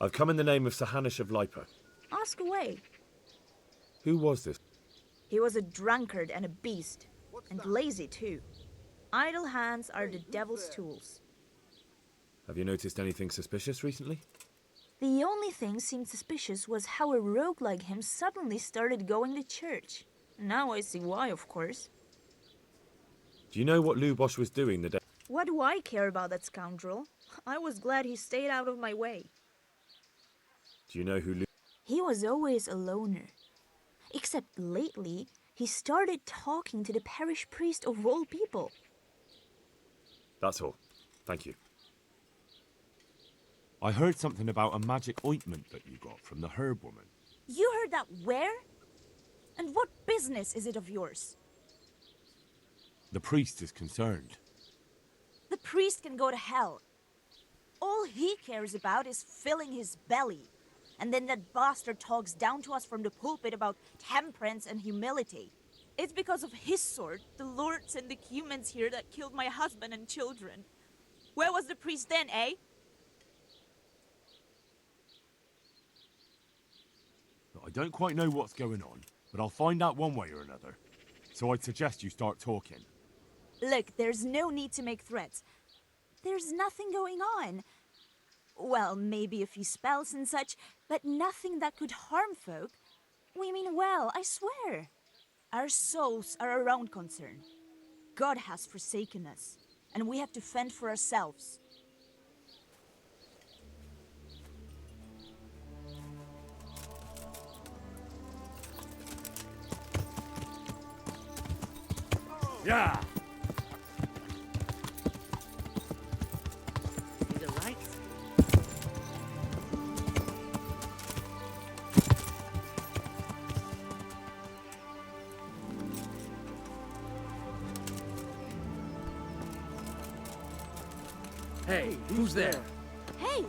I've come in the name of Hanish of Lipa. Ask away. Who was this? He was a drunkard and a beast. And lazy, too. Idle hands are the devil's tools. Have you noticed anything suspicious recently? The only thing seemed suspicious was how a rogue like him suddenly started going to church. Now I see why, of course. Do you know what Lubosh was doing the day? What do I care about that scoundrel? I was glad he stayed out of my way. Do you know who He was always a loner. Except lately, he started talking to the parish priest of all people. That's all. Thank you. I heard something about a magic ointment that you got from the herb woman. You heard that where? And what business is it of yours? The priest is concerned. The priest can go to hell. All he cares about is filling his belly. And then that bastard talks down to us from the pulpit about temperance and humility. It's because of his sort, the lords and the humans here, that killed my husband and children. Where was the priest then, eh? I don't quite know what's going on, but I'll find out one way or another. So I'd suggest you start talking. Look, there's no need to make threats. There's nothing going on. Well, maybe a few spells and such, but nothing that could harm folk. We mean well, I swear. Our souls are our own concern. God has forsaken us, and we have to fend for ourselves. Yeah! See the lights? Hey, who's there? Hey!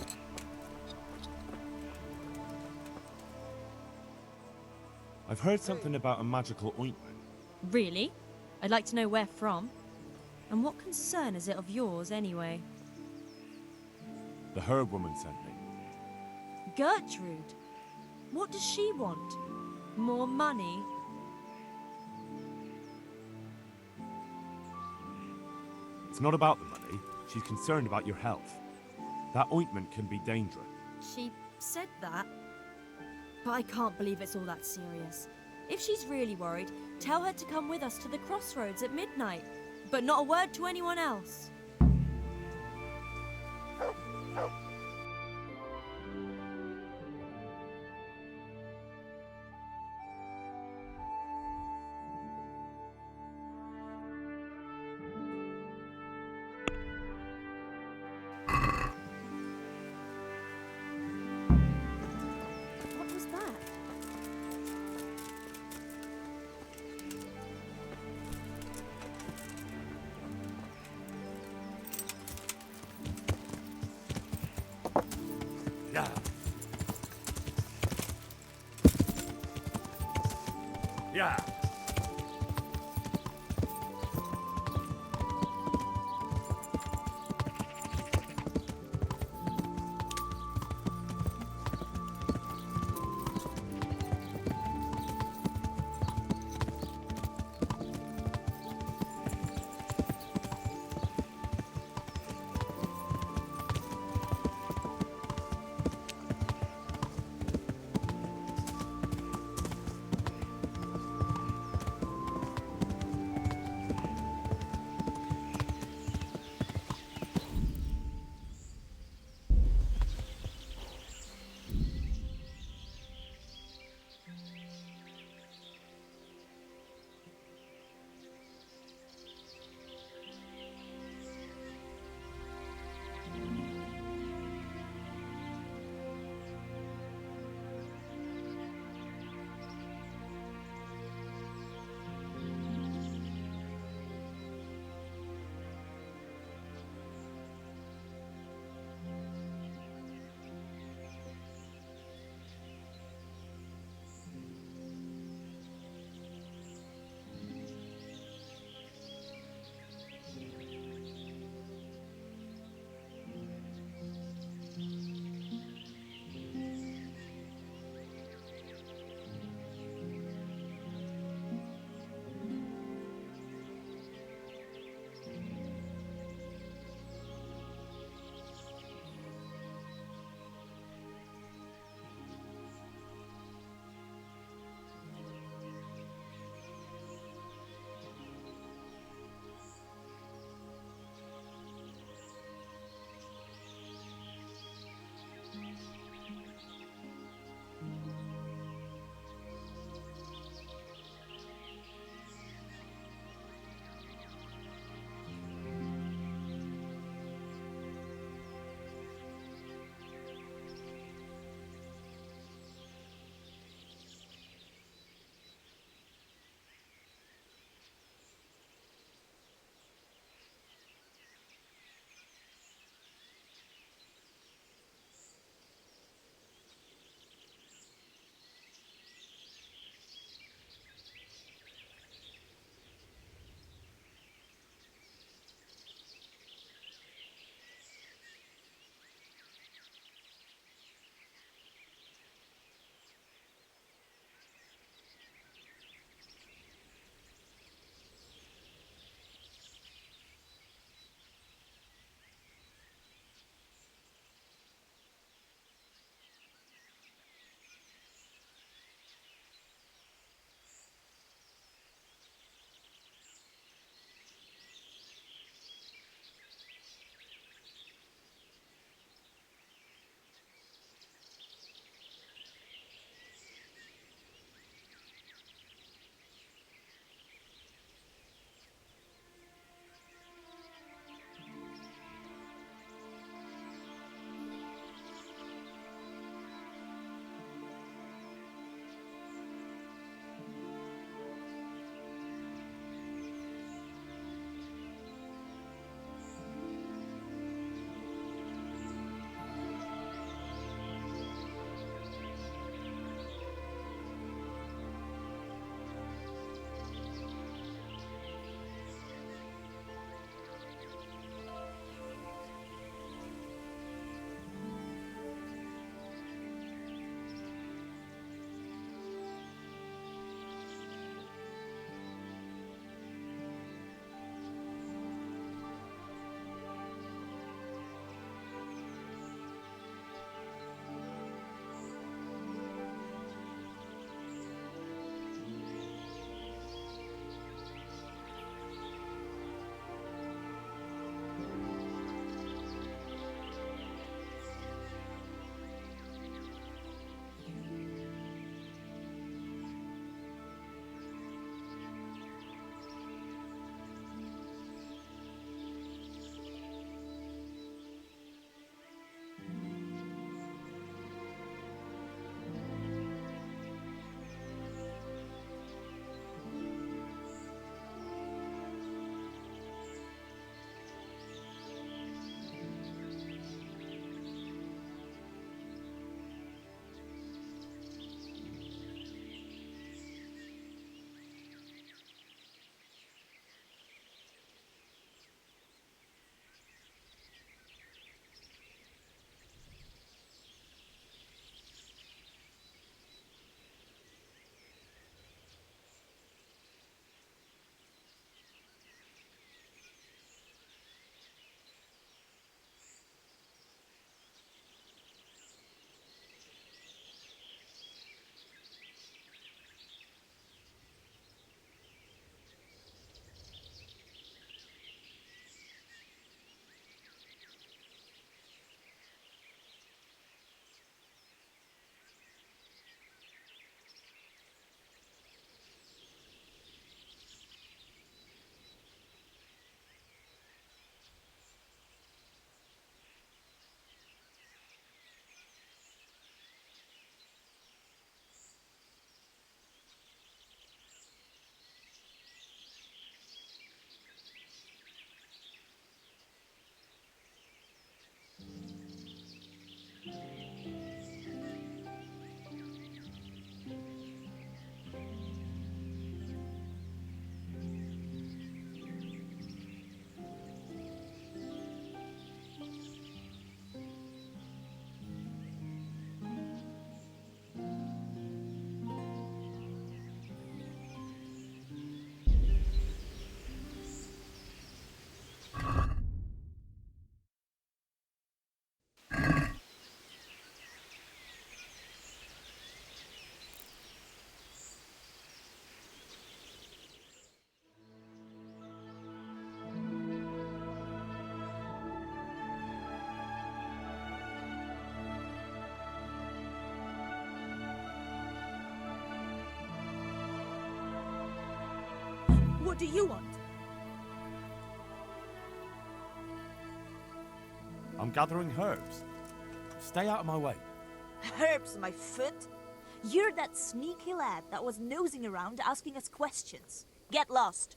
I've heard something about a magical ointment. Really? I'd like to know where from. And what concern is it of yours, anyway? The herb woman sent me. Gertrude? What does she want? More money? It's not about the money. She's concerned about your health. That ointment can be dangerous. She said that? But I can't believe it's all that serious. If she's really worried, tell her to come with us to the crossroads at midnight. But not a word to anyone else. What was that? Yeah! Yeah! What do you want? I'm gathering herbs. Stay out of my way. Herbs, my foot? You're that sneaky lad that was nosing around asking us questions. Get lost.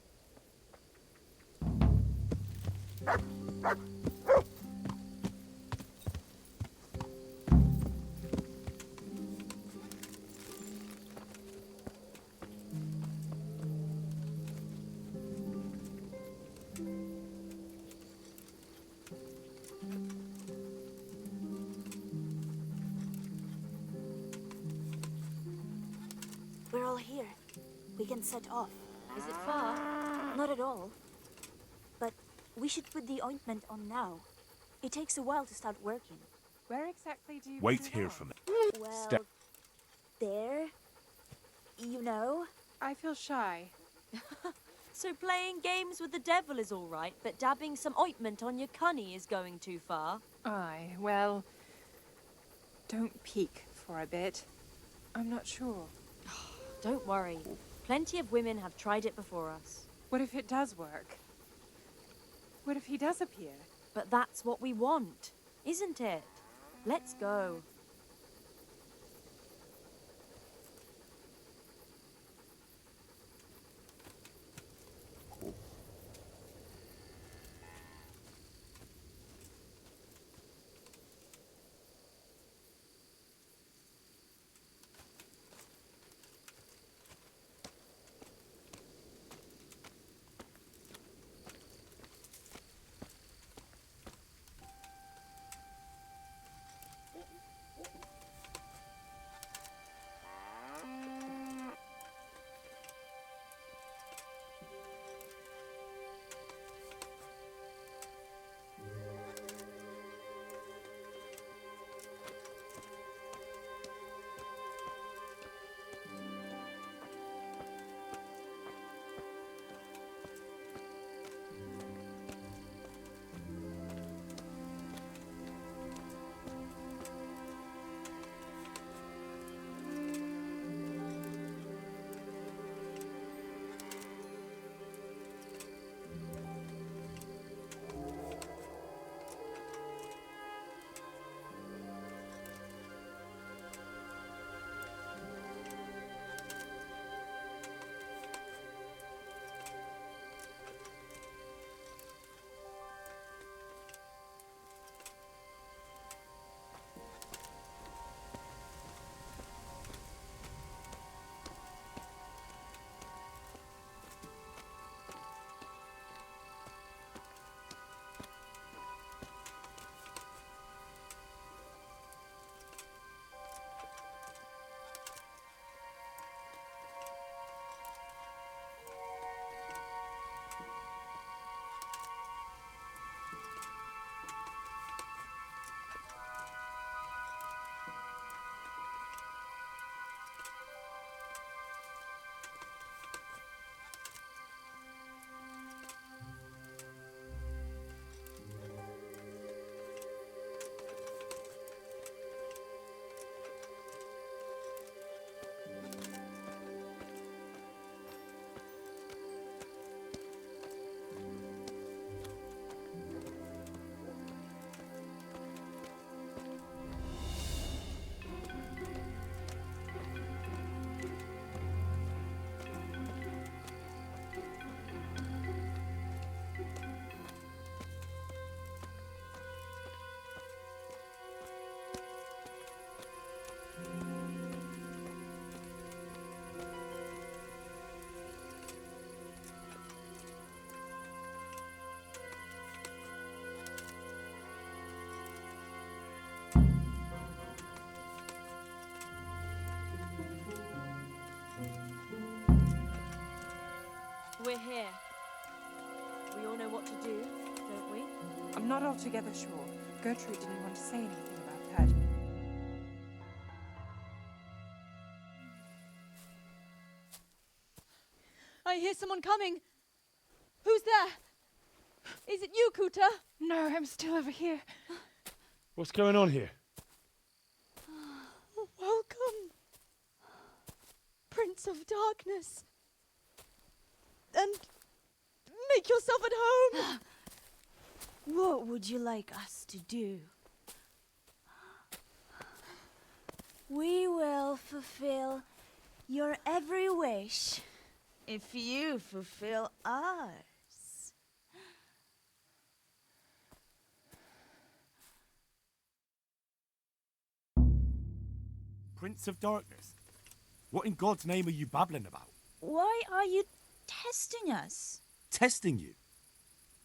We're all here. We can set off. Is it far? Not at all. But we should put the ointment on now. It takes a while to start working. Where exactly do you Wait put it here on? for me. Well, there. You know? I feel shy. So playing games with the devil is all right, but dabbing some ointment on your cunny is going too far. Aye, well, don't peek for a bit. I'm not sure. Don't worry. Plenty of women have tried it before us. What if it does work? What if he does appear? But that's what we want, isn't it? Let's go. We're here. We all know what to do, don't we? I'm not altogether sure. Gertrude didn't want to say anything about that. I hear someone coming. Who's there? Is it you, Kuta? No, I'm still over here. What's going on here? Welcome, Prince of Darkness. And Make yourself at home! What would you like us to do? We will fulfill your every wish if you fulfill ours. Prince of Darkness? What in God's name are you babbling about? Why are you testing us? Testing you?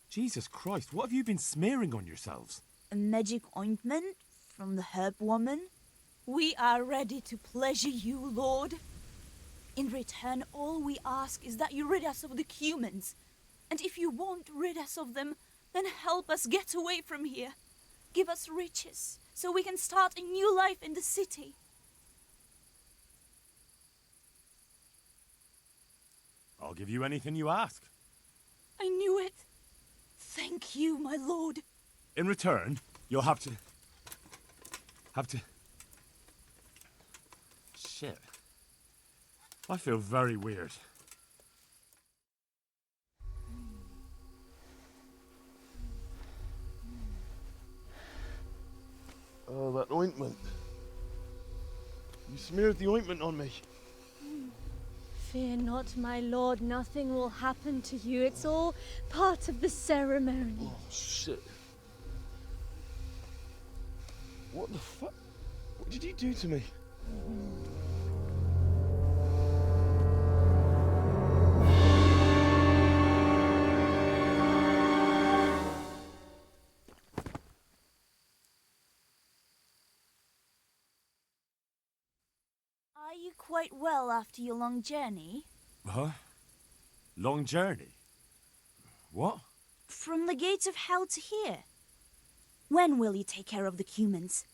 Jesus Christ, what have you been smearing on yourselves? A magic ointment from the herb woman? We are ready to pleasure you, Lord. In return, all we ask is that you rid us of the humans. And if you won't rid us of them, then help us get away from here. Give us riches, so we can start a new life in the city. I'll give you anything you ask. I knew it. Thank you, my lord. In return, you'll have to... Shit. I feel very weird. Oh, that ointment. You smeared the ointment on me. Fear not, my lord. Nothing will happen to you. It's all part of the ceremony. Oh, shit. What the fuck? What did you do to me? Are you quite well after your long journey? Huh? Long journey? What? From the gates of hell to here. When will you take care of the humans?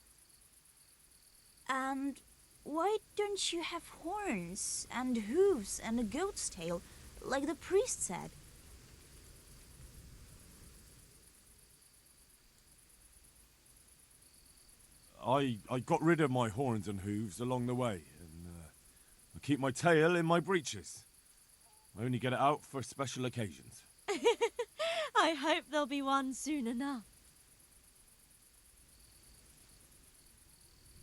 And why don't you have horns and hooves and a goat's tail, like the priest said? I got rid of my horns and hooves along the way, and I keep my tail in my breeches. I only get it out for special occasions. I hope there'll be one soon enough.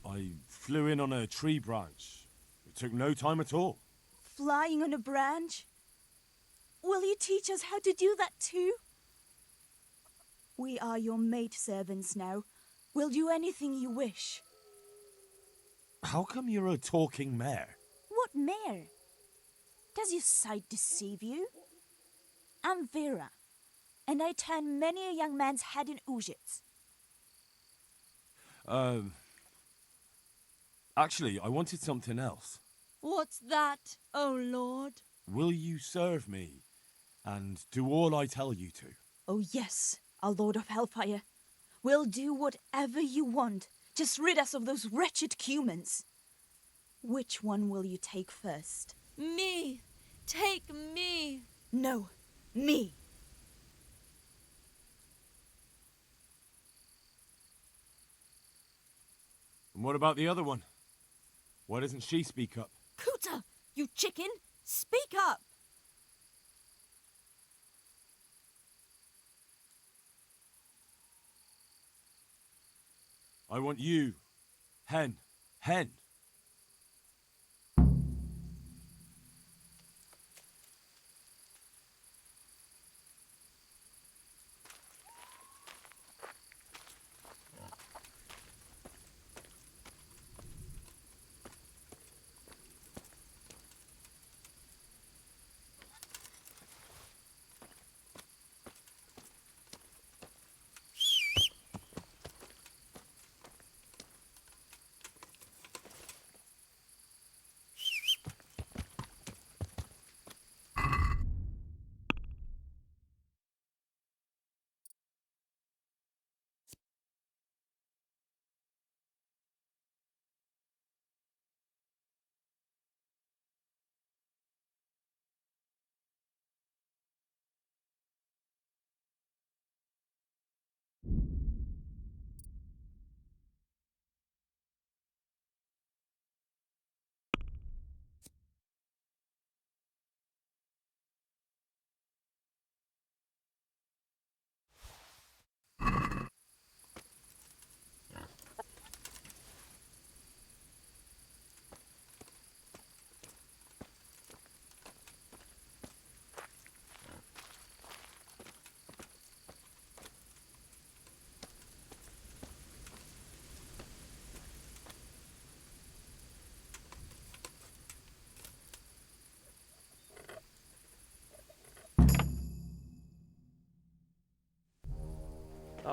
I flew in on a tree branch. It took no time at all. Flying on a branch? Will you teach us how to do that too? We are your maidservants now. We'll do anything you wish. How come you're a talking mare? What mare? Does your sight deceive you? I'm Vera, and I turn many a young man's head in Ujits. Actually, I wanted something else. What's that, oh lord? Will you serve me and do all I tell you to? Oh yes, our Lord of Hellfire. We'll do whatever you want. Just rid us of those wretched humans. Which one will you take first? Me! Take me! No, me. And what about the other one? Why doesn't she speak up? Kuta, you chicken! Speak up! I want you. Hen. Hen.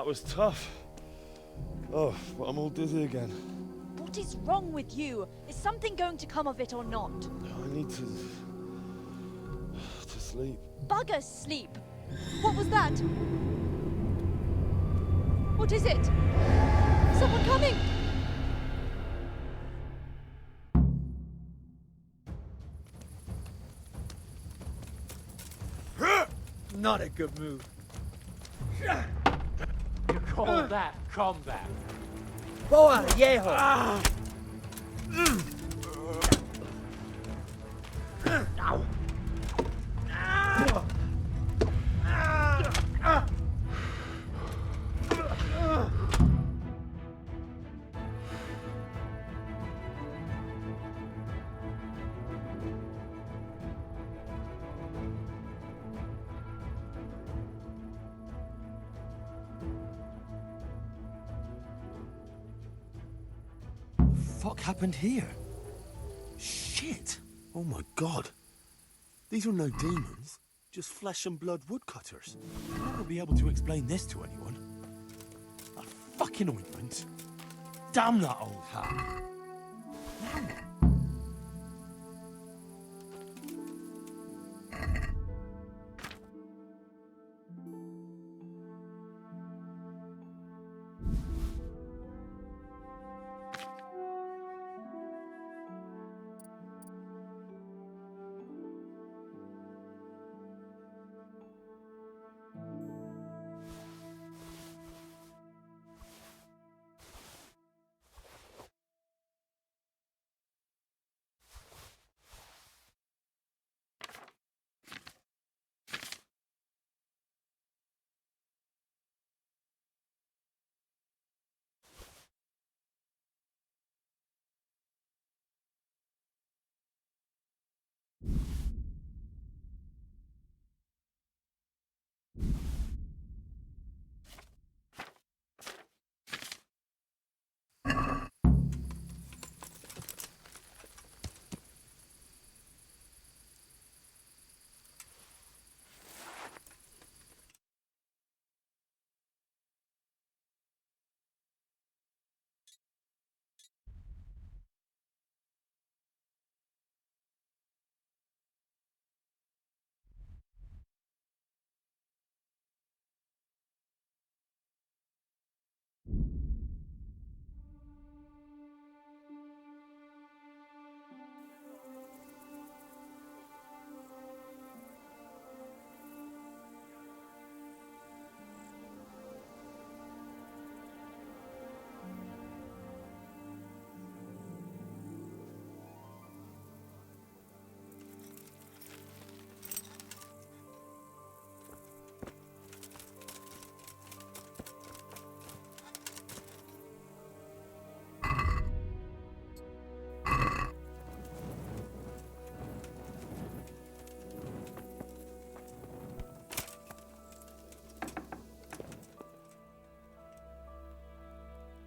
That was tough. Oh, but I'm all dizzy again. What is wrong with you? Is something going to come of it or not? I need to sleep. Bugger sleep! What was that? What is it? Someone coming! Not a good move. You call that combat? Boa, viejo! Fuck happened here? Shit! Oh my god. These are no demons, just flesh and blood woodcutters. I'll never be able to explain this to anyone. That fucking ointment. Damn that old hat.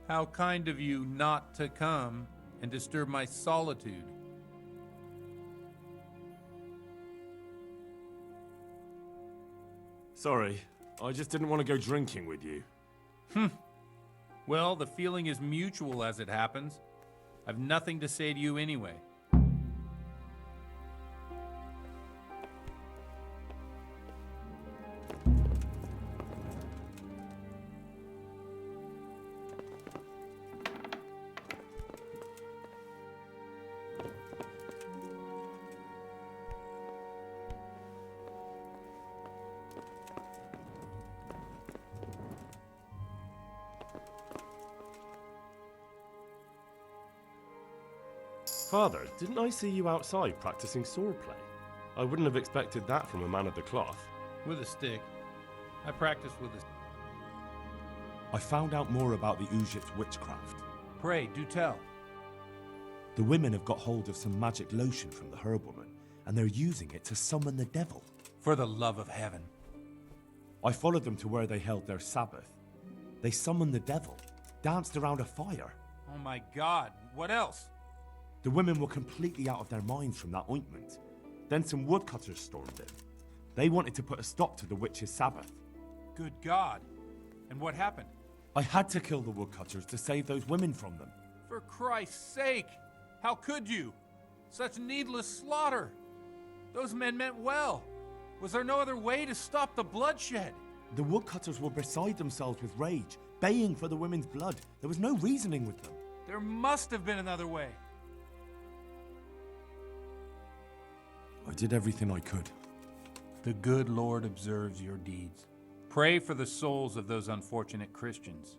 How kind of you not to come and disturb my solitude. Sorry, I just didn't want to go drinking with you. Well, the feeling is mutual as it happens. I've nothing to say to you anyway. Father, didn't I see you outside practicing swordplay? I wouldn't have expected that from a man of the cloth. With a stick. I practice with a stick. I found out more about the Egypt witchcraft. Pray, do tell. The women have got hold of some magic lotion from the herb woman, and they're using it to summon the devil. For the love of heaven. I followed them to where they held their Sabbath. They summoned the devil, danced around a fire. Oh my God, what else? The women were completely out of their minds from that ointment. Then some woodcutters stormed in. They wanted to put a stop to the witch's Sabbath. Good God. And what happened? I had to kill the woodcutters to save those women from them. For Christ's sake! How could you? Such needless slaughter! Those men meant well. Was there no other way to stop the bloodshed? The woodcutters were beside themselves with rage, baying for the women's blood. There was no reasoning with them. There must have been another way. I did everything I could. The good Lord observes your deeds. Pray for the souls of those unfortunate Christians.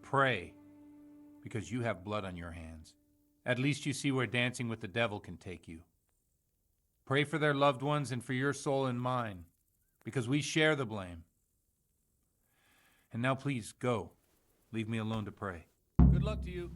Pray, because you have blood on your hands. At least you see where dancing with the devil can take you. Pray for their loved ones and for your soul and mine, because we share the blame. And now please, go. Leave me alone to pray. Good luck to you.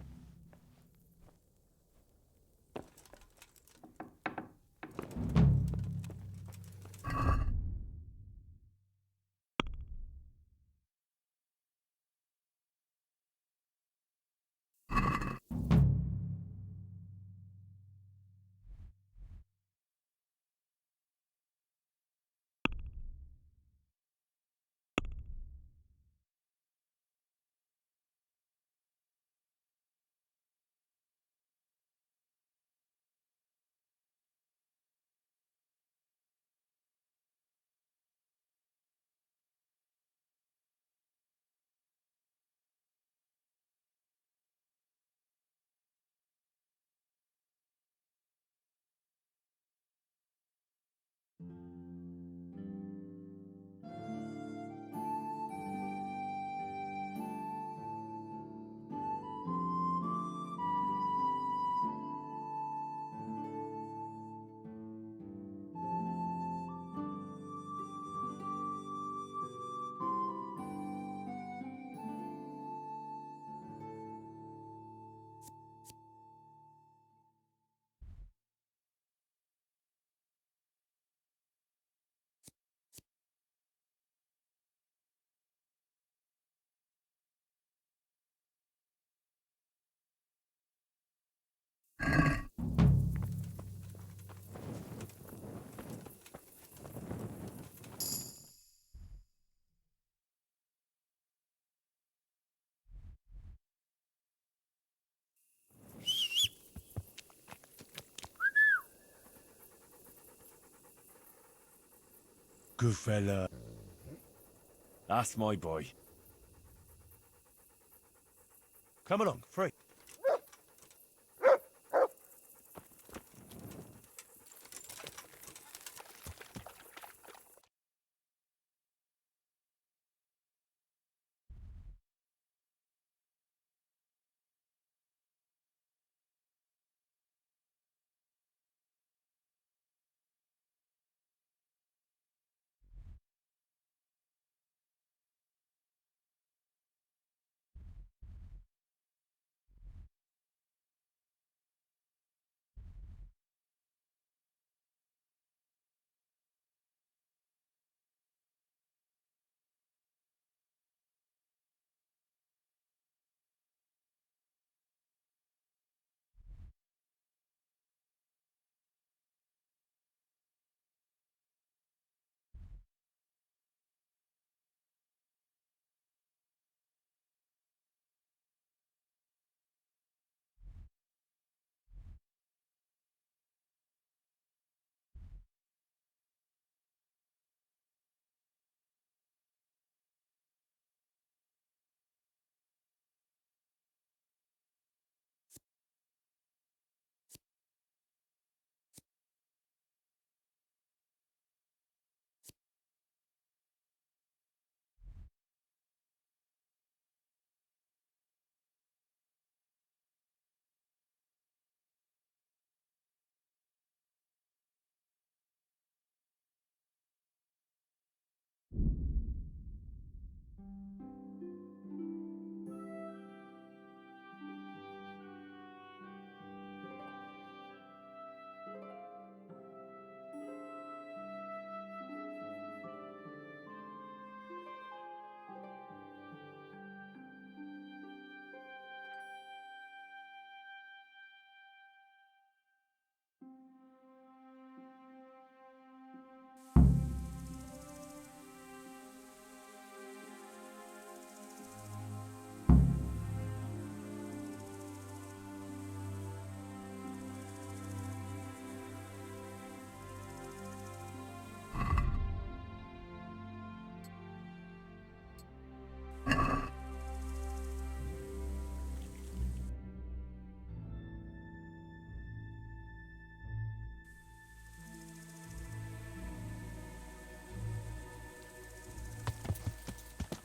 Good fella. That's my boy. Come along, free.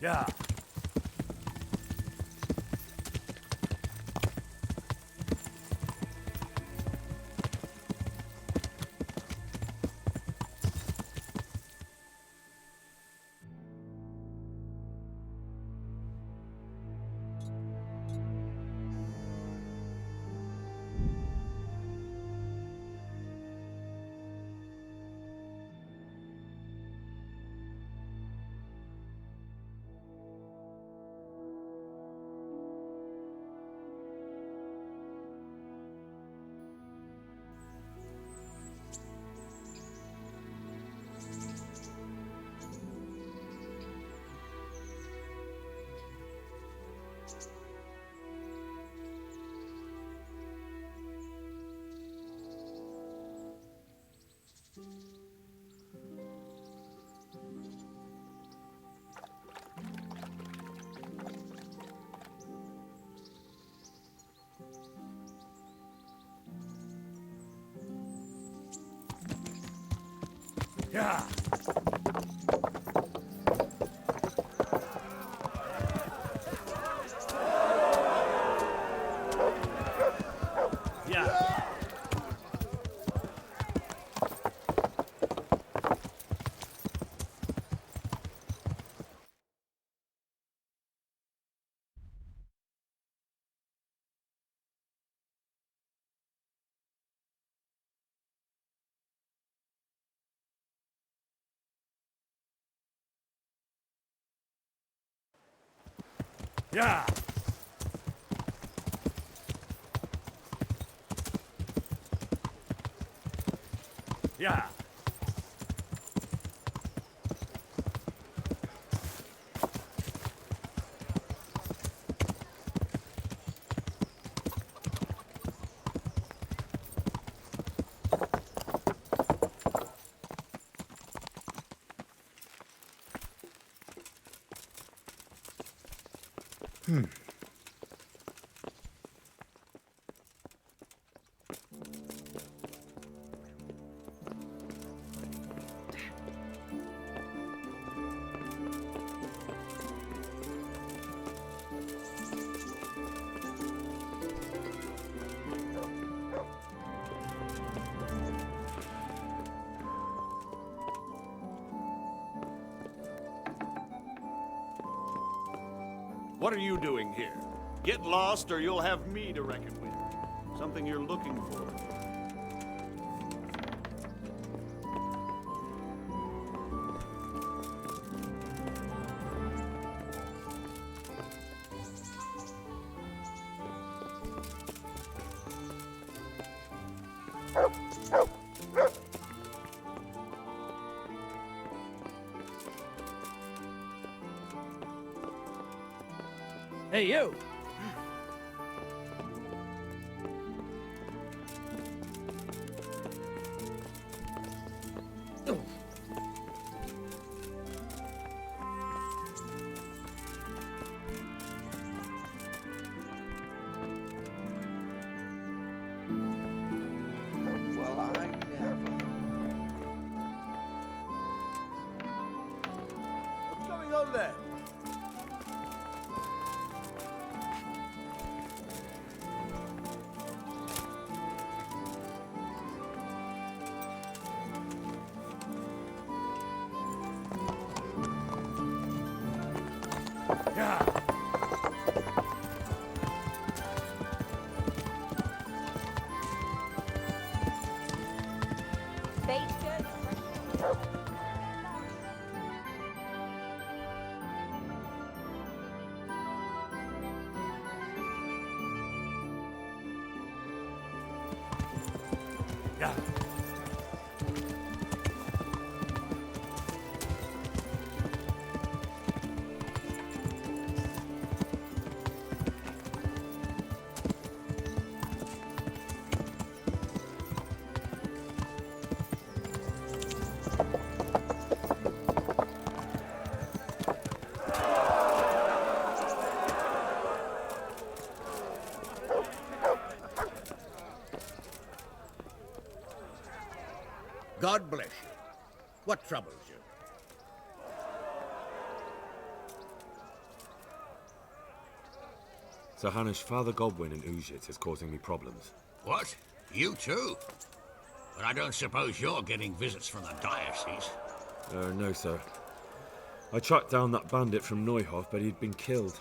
Yeah. Yeah. Yeah. Yeah. Yeah. What are you doing here? Get lost or you'll have me to reckon with. Something you're looking for. Hey, you! Well, I never. What's going on there? Yeah. Baked goods. Yeah. God bless you. What troubles you? Sir Hanish, Father Godwin in Ujit is causing me problems. What? You too? But I don't suppose you're getting visits from the diocese. No, sir. I tracked down that bandit from Neuhof, but he'd been killed.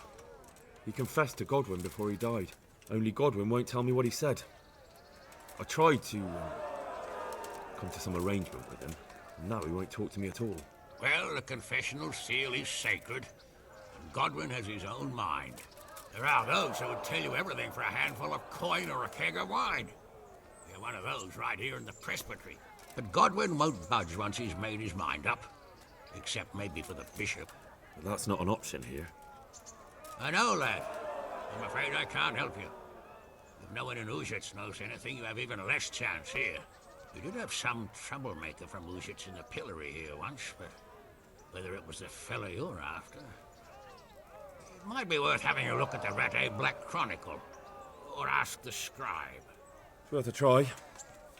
He confessed to Godwin before he died. Only Godwin won't tell me what he said. I tried to come to some arrangement with him, and now he won't talk to me at all. Well, the confessional seal is sacred, and Godwin has his own mind. There are those who would tell you everything for a handful of coin or a keg of wine. We're one of those right here in the presbytery. But Godwin won't budge once he's made his mind up. Except maybe for the bishop. But that's not an option here. I know, lad. I'm afraid I can't help you. If no one in Ujits knows anything, you have even less chance here. We did have some troublemaker from Ujits in the pillory here once, but whether it was the fellow you're after... It might be worth having a look at the Rate Black Chronicle. Or ask the scribe. It's worth a try.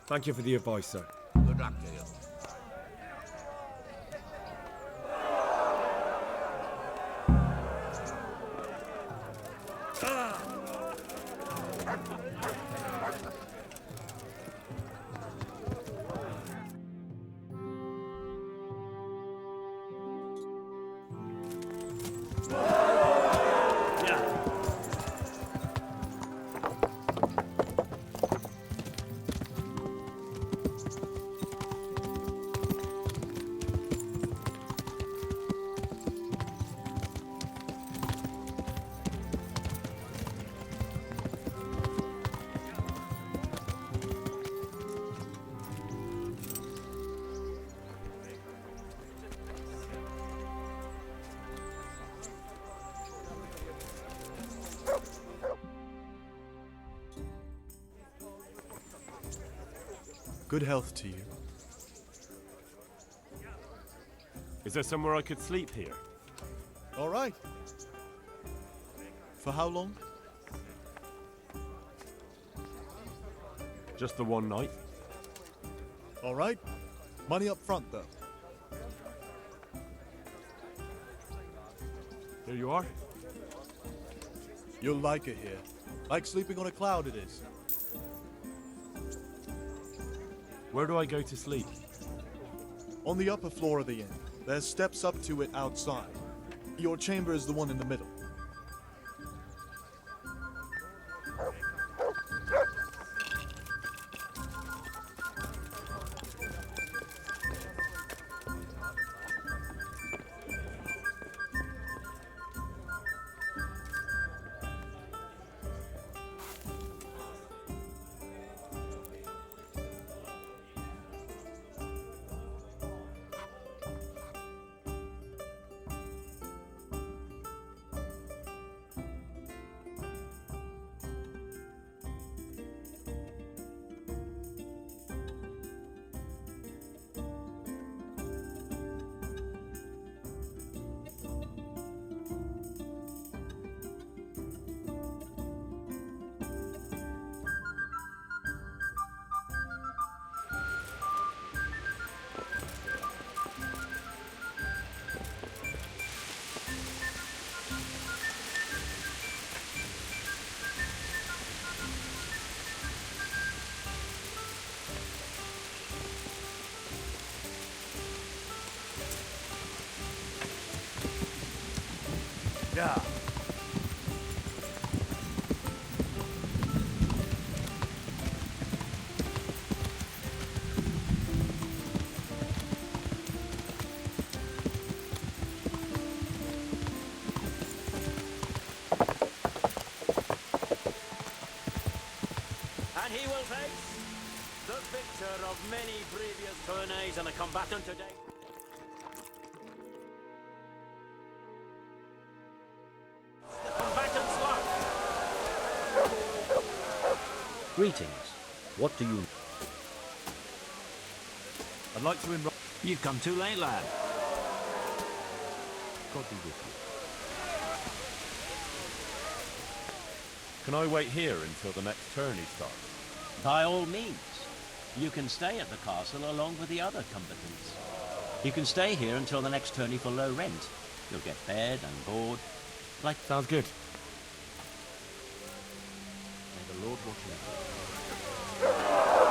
Thank you for the advice, sir. Good luck to you. Good health to you. Is there somewhere I could sleep here? All right. For how long? Just the one night. All right. Money up front, though. Here you are. You'll like it here. Like sleeping on a cloud it is. Where do I go to sleep? On the upper floor of the inn. There's steps up to it outside. Your chamber is the one in the middle. Yeah. And he will face the victor of many previous tourneys and a combatant today. Greetings. What do you... I'd like to enroll... You've come too late, lad. God be with you. Can I wait here until the next tourney starts? By all means. You can stay at the castle along with the other combatants. You can stay here until the next tourney for low rent. You'll get bed and board. Sounds good. Lord watching over you.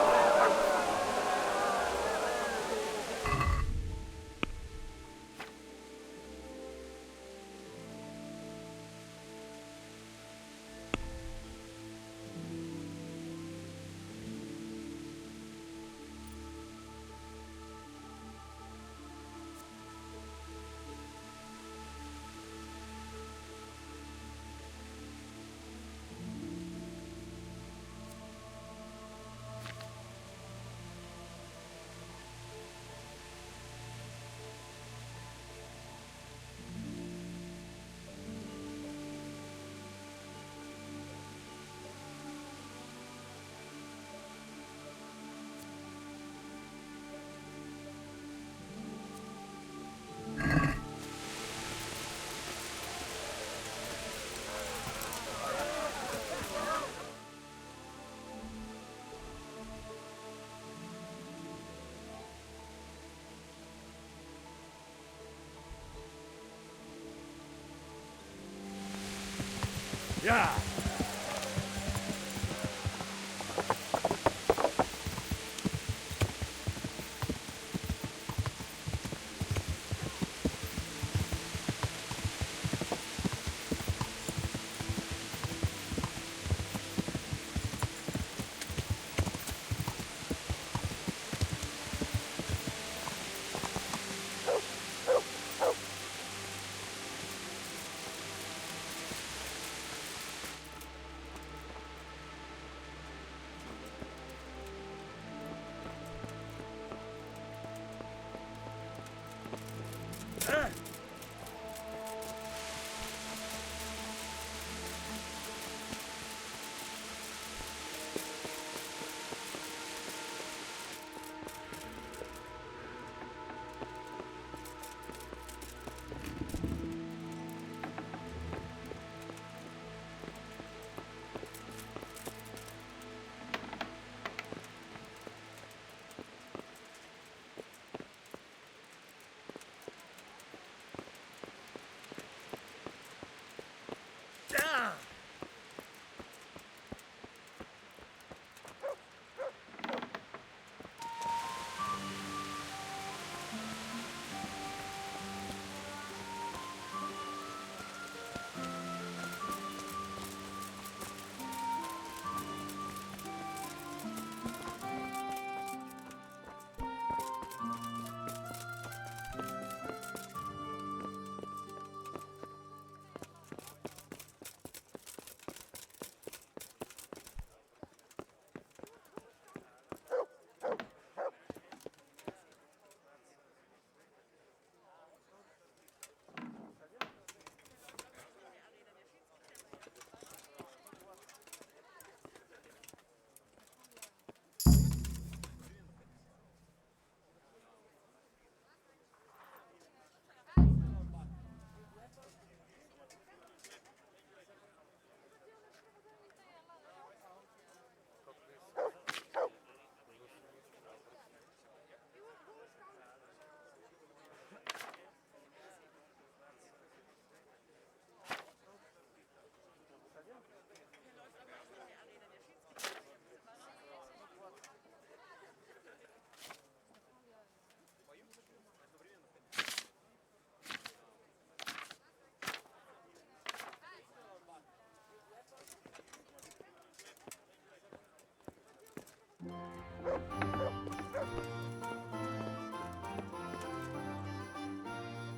Yeah!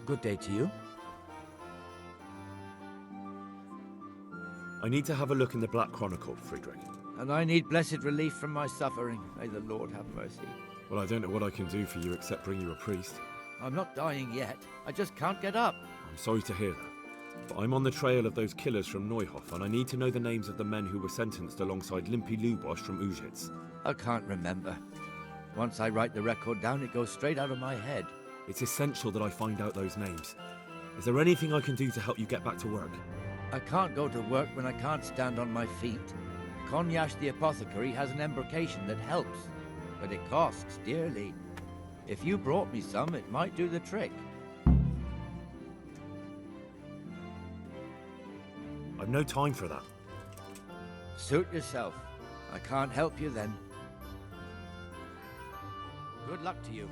Good day to you. I need to have a look in the Black Chronicle, Friedrich. And I need blessed relief from my suffering. May the Lord have mercy. Well, I don't know what I can do for you except bring you a priest. I'm not dying yet. I just can't get up. I'm sorry to hear that. But I'm on the trail of those killers from Neuhof, and I need to know the names of the men who were sentenced alongside Limpy Lubosch from Ujitz. I can't remember. Once I write the record down, it goes straight out of my head. It's essential that I find out those names. Is there anything I can do to help you get back to work? I can't go to work when I can't stand on my feet. Konyash the apothecary has an embrocation that helps, but it costs dearly. If you brought me some, it might do the trick. I've no time for that. Suit yourself. I can't help you then. Good luck to you.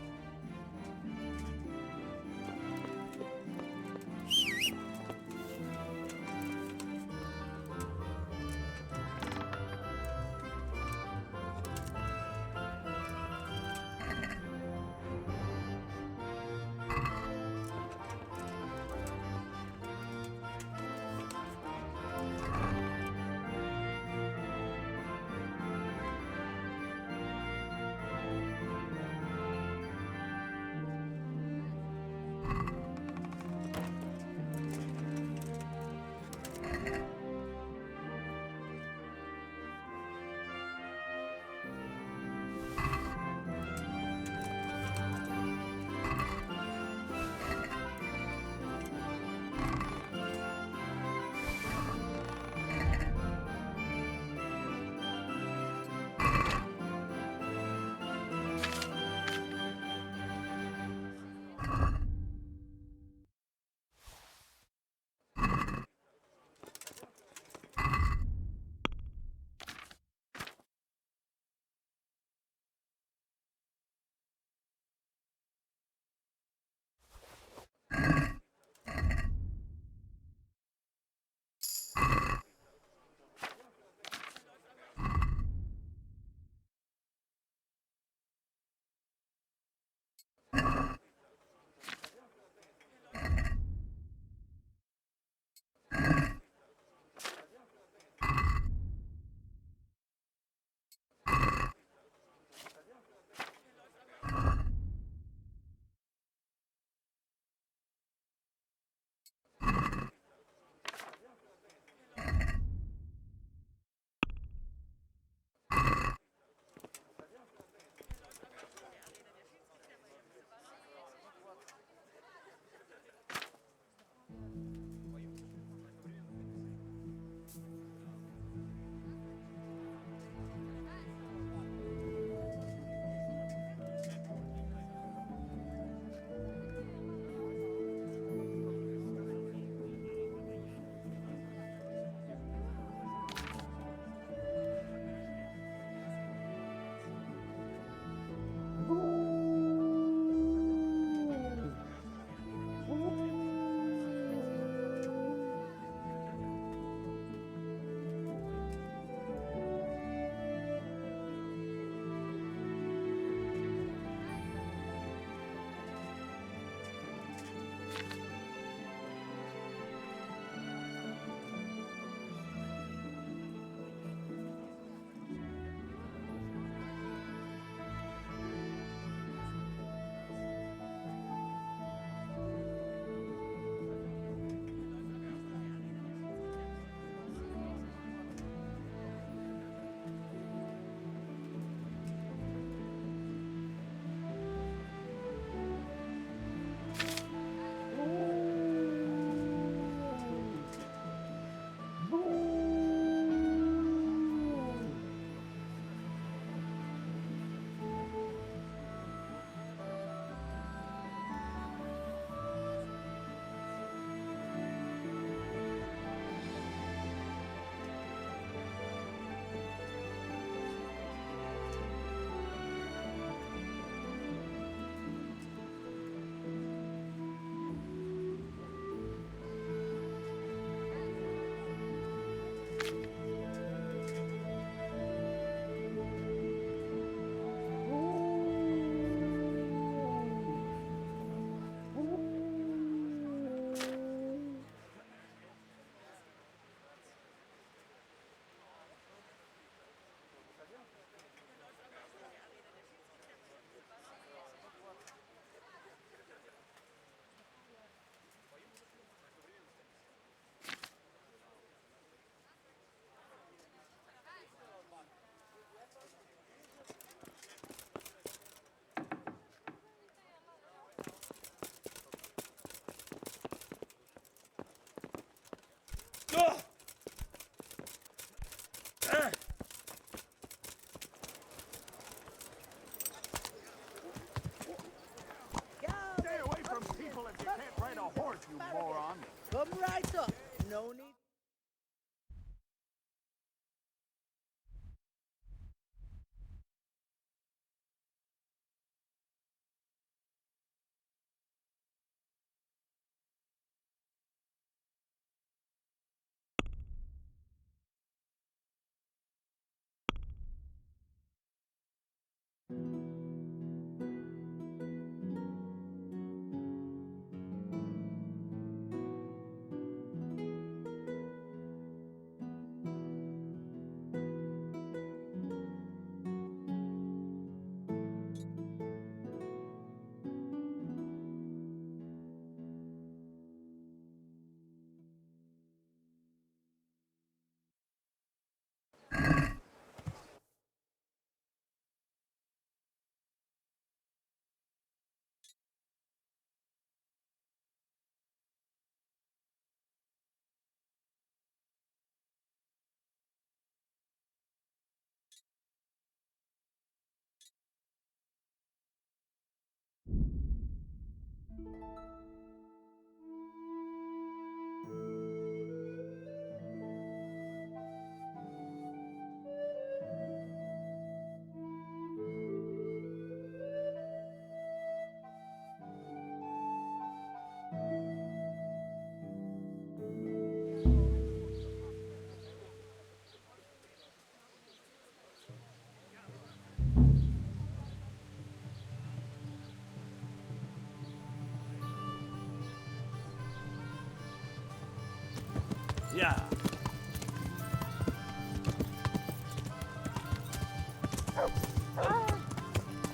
Yeah.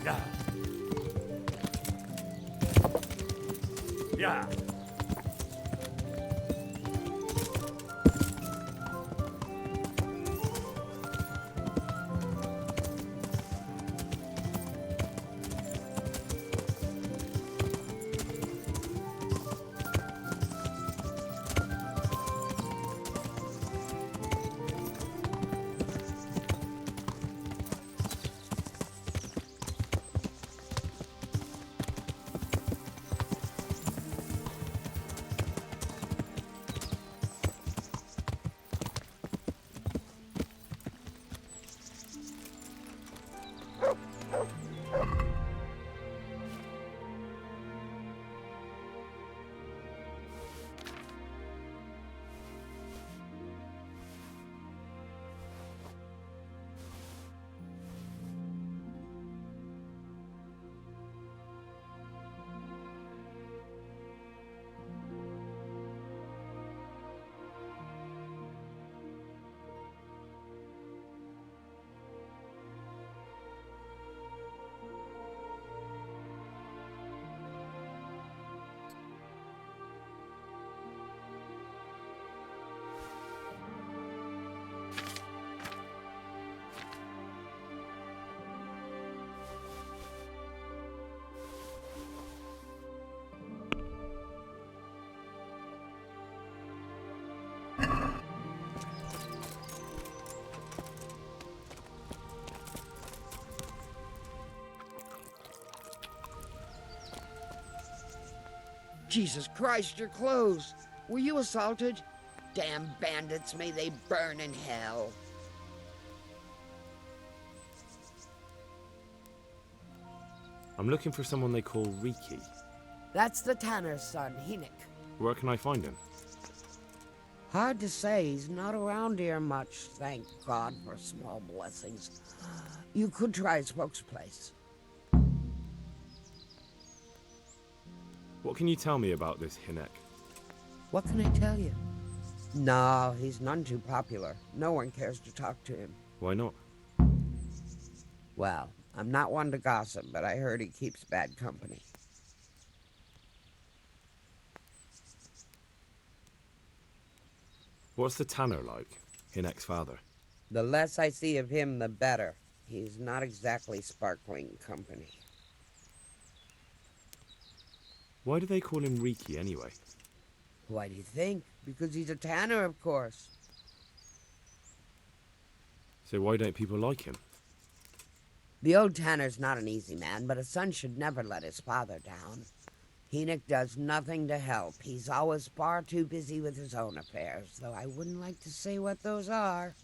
Yeah. Yeah. Jesus Christ, your clothes! Were you assaulted? Damn bandits, may they burn in hell. I'm looking for someone they call Riki. That's the tanner's son, Enoch. Where can I find him? Hard to say, he's not around here much, thank God for small blessings. You could try Spoke's place. What can you tell me about this Hinek? What can I tell you? No, he's none too popular. No one cares to talk to him. Why not? Well, I'm not one to gossip, but I heard he keeps bad company. What's the tanner like? Hinek's father. The less I see of him, the better. He's not exactly sparkling company. Why do they call him Riki anyway? Why do you think? Because he's a tanner, of course. So why don't people like him? The old tanner's not an easy man, but a son should never let his father down. Enoch does nothing to help. He's always far too busy with his own affairs, though I wouldn't like to say what those are.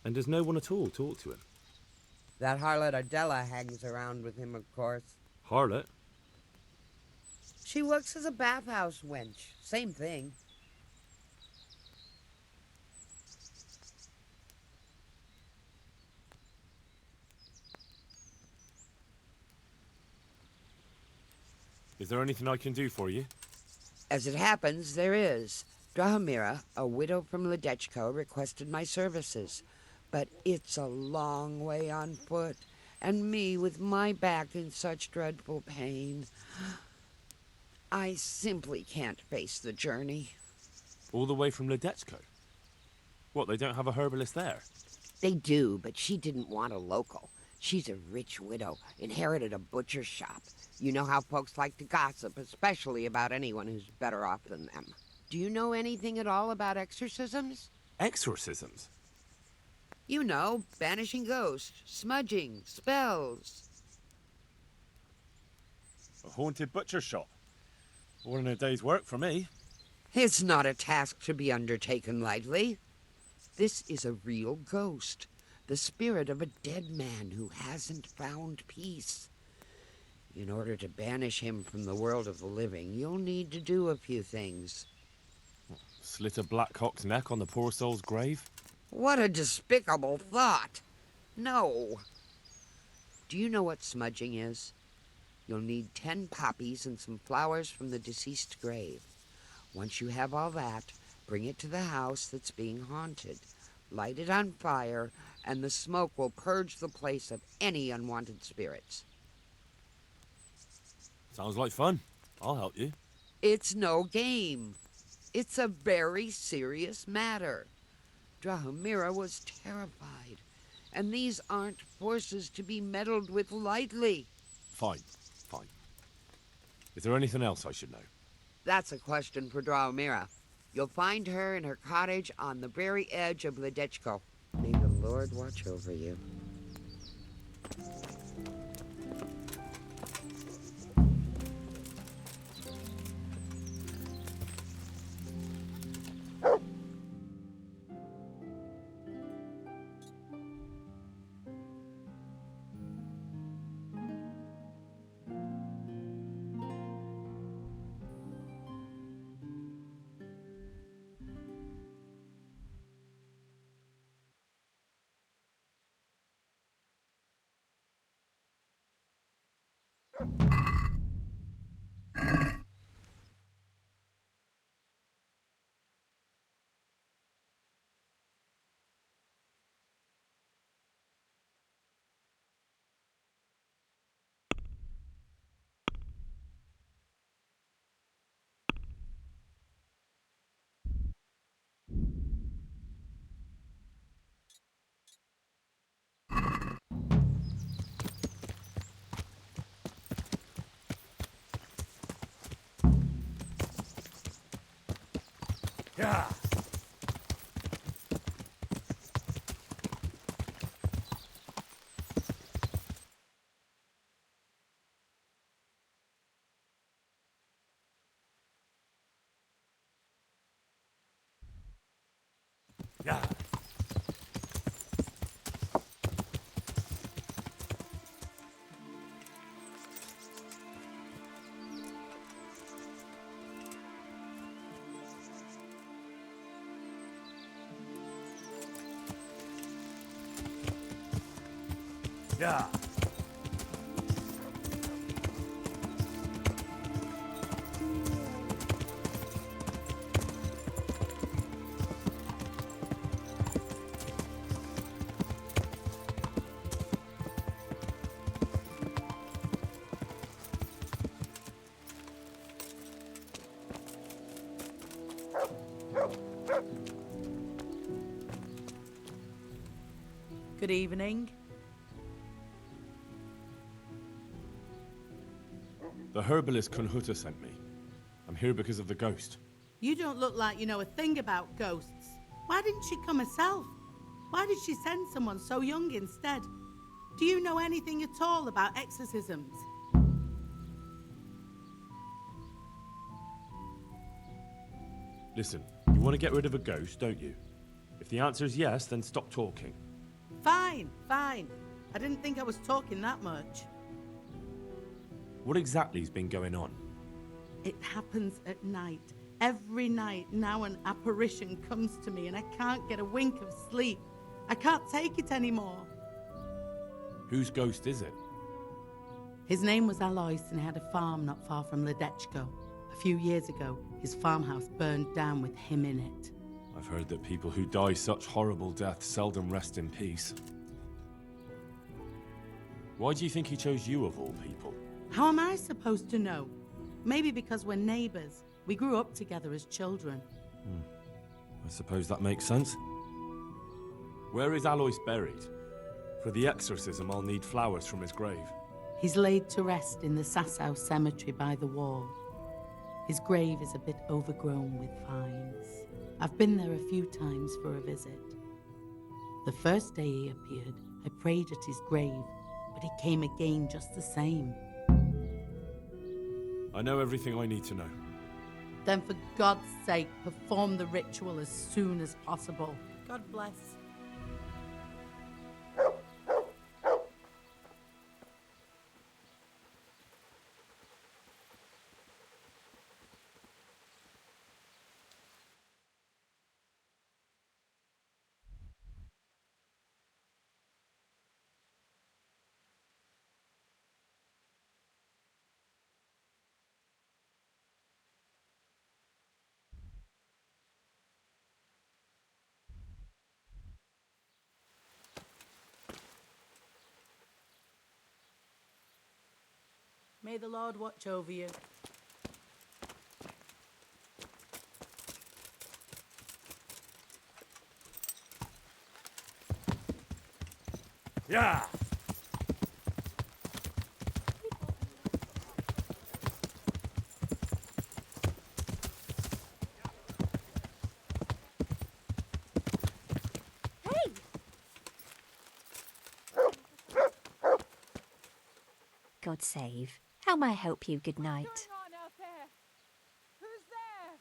And does no one at all talk to him? That harlot Adela hangs around with him, of course. Harlot? She works as a bathhouse wench. Same thing. Is there anything I can do for you? As it happens, there is. Drahomira, a widow from Ledechko, requested my services. But it's a long way on foot, and me with my back in such dreadful pain. I simply can't face the journey. All the way from Ledechko? What, they don't have a herbalist there? They do, but she didn't want a local. She's a rich widow, inherited a butcher's shop. You know how folks like to gossip, especially about anyone who's better off than them. Do you know anything at all about exorcisms? Exorcisms? You know, banishing ghosts, smudging, spells. A haunted butcher shop? More than a day's work for me. It's not a task to be undertaken lightly. This is a real ghost, the spirit of a dead man who hasn't found peace. In order to banish him from the world of the living, you'll need to do a few things. Slit a black cock's neck on the poor soul's grave? What a despicable thought! No. Do you know what smudging is? You'll need 10 poppies and some flowers from the deceased grave. Once you have all that, bring it to the house that's being haunted. Light it on fire, and the smoke will purge the place of any unwanted spirits. Sounds like fun. I'll help you. It's no game. It's a very serious matter. Drahomira was terrified, and these aren't forces to be meddled with lightly. Fine. Is there anything else I should know? That's a question for Drahomira. You'll find her in her cottage on the very edge of Ledechko. May the Lord watch over you. Yeah. Yeah. Yeah. Good evening. The herbalist Kunhuta sent me. I'm here because of the ghost. You don't look like you know a thing about ghosts. Why didn't she come herself? Why did she send someone so young instead? Do you know anything at all about exorcisms? Listen, you want to get rid of a ghost, don't you? If the answer is yes, then stop talking. Fine. I didn't think I was talking that much. What exactly's been going on? It happens at night. Every night now an apparition comes to me and I can't get a wink of sleep. I can't take it anymore. Whose ghost is it? His name was Alois and he had a farm not far from Ledechko. A few years ago, his farmhouse burned down with him in it. I've heard that people who die such horrible deaths seldom rest in peace. Why do you think he chose you of all people? How am I supposed to know? Maybe because we're neighbors. We grew up together as children. I suppose that makes sense. Where is Alois buried? For the exorcism, I'll need flowers from his grave. He's laid to rest in the Sasau cemetery by the wall. His grave is a bit overgrown with vines. I've been there a few times for a visit. The first day he appeared, I prayed at his grave, but he came again just the same. I know everything I need to know. Then for God's sake, perform the ritual as soon as possible. God bless. May the Lord watch over you. Yeah! God save. How may I help you? Good night. What's going on out there? Who's there?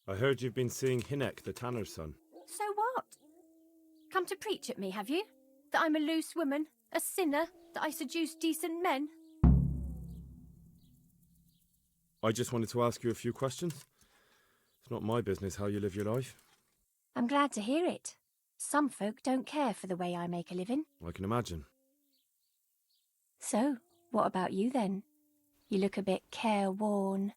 I heard you've been seeing Hinek, the tanner's son. So what? Come to preach at me, have you? That I'm a loose woman, a sinner, that I seduce decent men? I just wanted to ask you a few questions. It's not my business how you live your life. I'm glad to hear it. Some folk don't care for the way I make a living. I can imagine. So, what about you then? You look a bit careworn.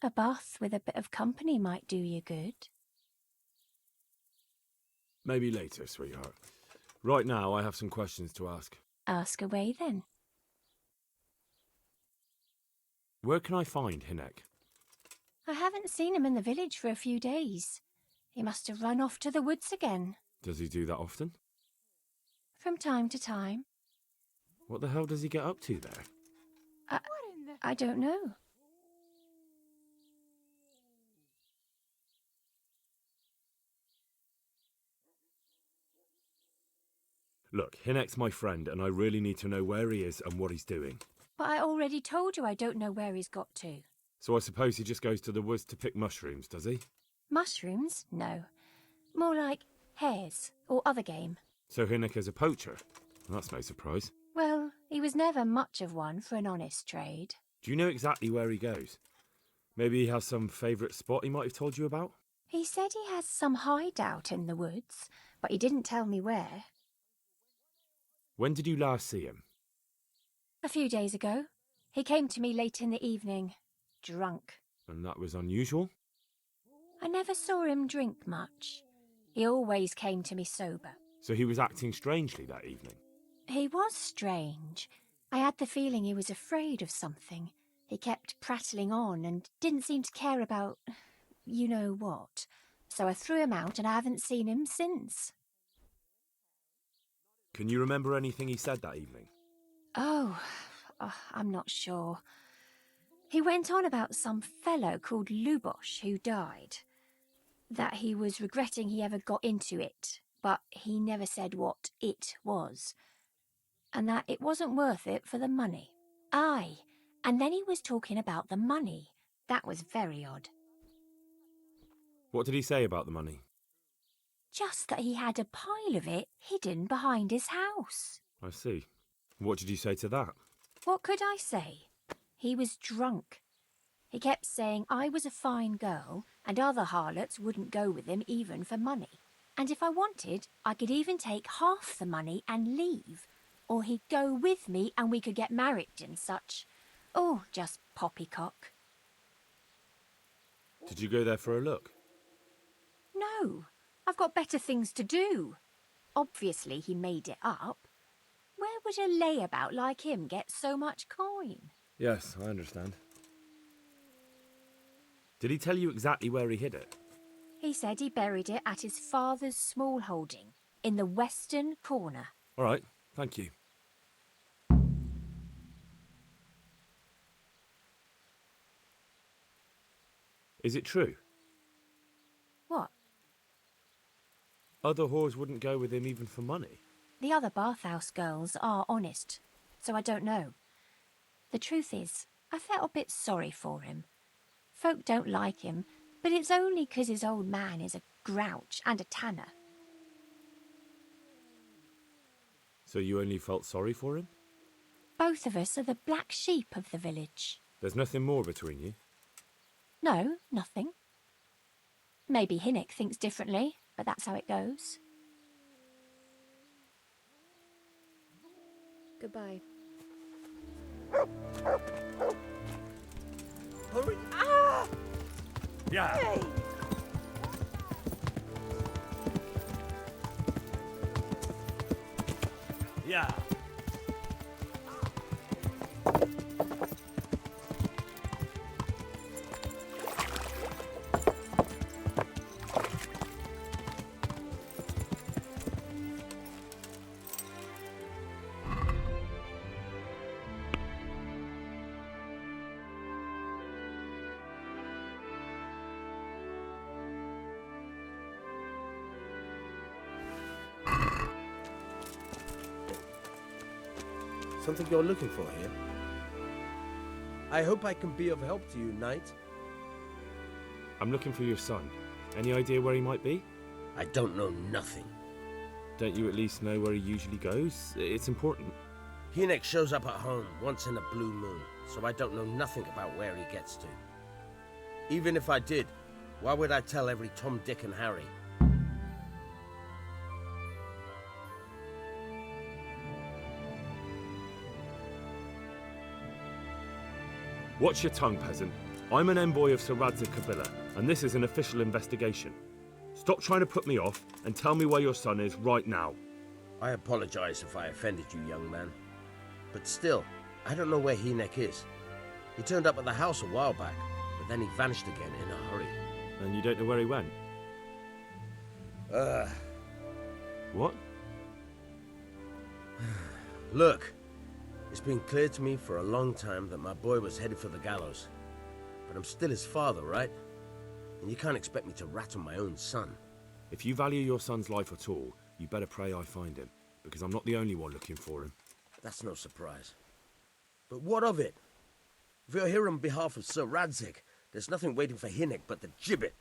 A bath with a bit of company might do you good. Maybe later, sweetheart. Right now, I have some questions to ask. Ask away then. Where can I find Hinek? I haven't seen him in the village for a few days. He must have run off to the woods again. Does he do that often? From time to time. What the hell does he get up to there? I don't know. Look, Hinek's my friend, and I really need to know where he is and what he's doing. But I already told you I don't know where he's got to. So I suppose he just goes to the woods to pick mushrooms, does he? Mushrooms? No. More like hares or other game. So Hinek is a poacher? That's no surprise. Well, he was never much of one for an honest trade. Do you know exactly where he goes? Maybe he has some favourite spot he might have told you about? He said he has some hideout in the woods, but he didn't tell me where. When did you last see him? A few days ago. He came to me late in the evening, drunk. And that was unusual? I never saw him drink much. He always came to me sober. So he was acting strangely that evening? He was strange. I had the feeling he was afraid of something. He kept prattling on and didn't seem to care about you know what. So I threw him out and I haven't seen him since. Can you remember anything he said that evening? Oh, I'm not sure. He went on about some fellow called Lubosh who died. That he was regretting he ever got into it, but he never said what it was. And that it wasn't worth it for the money. Aye, and then he was talking about the money. That was very odd. What did he say about the money? Just that he had a pile of it hidden behind his house. I see. What did you say to that? What could I say? He was drunk. He kept saying I was a fine girl and other harlots wouldn't go with him even for money. And if I wanted, I could even take half the money and leave. Or he'd go with me and we could get married and such. Oh, just poppycock. Did you go there for a look? No, I've got better things to do. Obviously he made it up. Where would a layabout like him get so much coin? Yes, I understand. Did he tell you exactly where he hid it? He said he buried it at his father's small holding, in the western corner. All right, thank you. Is it true? What? Other whores wouldn't go with him even for money? The other bathhouse girls are honest, so I don't know. The truth is, I felt a bit sorry for him. Folk don't like him, but it's only 'cause his old man is a grouch and a tanner. So you only felt sorry for him? Both of us are the black sheep of the village. There's nothing more between you? No, nothing. Maybe Hinek thinks differently, but that's how it goes. Goodbye. Hurry! Ah! Yeah. Hey! Yeah. Something you're looking for here? I hope I can be of help to you, knight. I'm looking for your son. Any idea where he might be? I don't know nothing. Don't you at least know where he usually goes? It's important. Hinek shows up at home once in a blue moon, so I don't know nothing about where he gets to. Even if I did, why would I tell every Tom, Dick and Harry? Watch your tongue, peasant. I'm an envoy of Sir Radzig Kobyla, and this is an official investigation. Stop trying to put me off and tell me where your son is right now. I apologize if I offended you, young man. But still, I don't know where Hinek is. He turned up at the house a while back, but then he vanished again in a hurry. And you don't know where he went? What? Look, it's been clear to me for a long time that my boy was headed for the gallows. But I'm still his father, right? And you can't expect me to rat on my own son. If you value your son's life at all, you better pray I find him, because I'm not the only one looking for him. That's no surprise. But what of it? If you're here on behalf of Sir Radzig, there's nothing waiting for Hinek but the gibbet.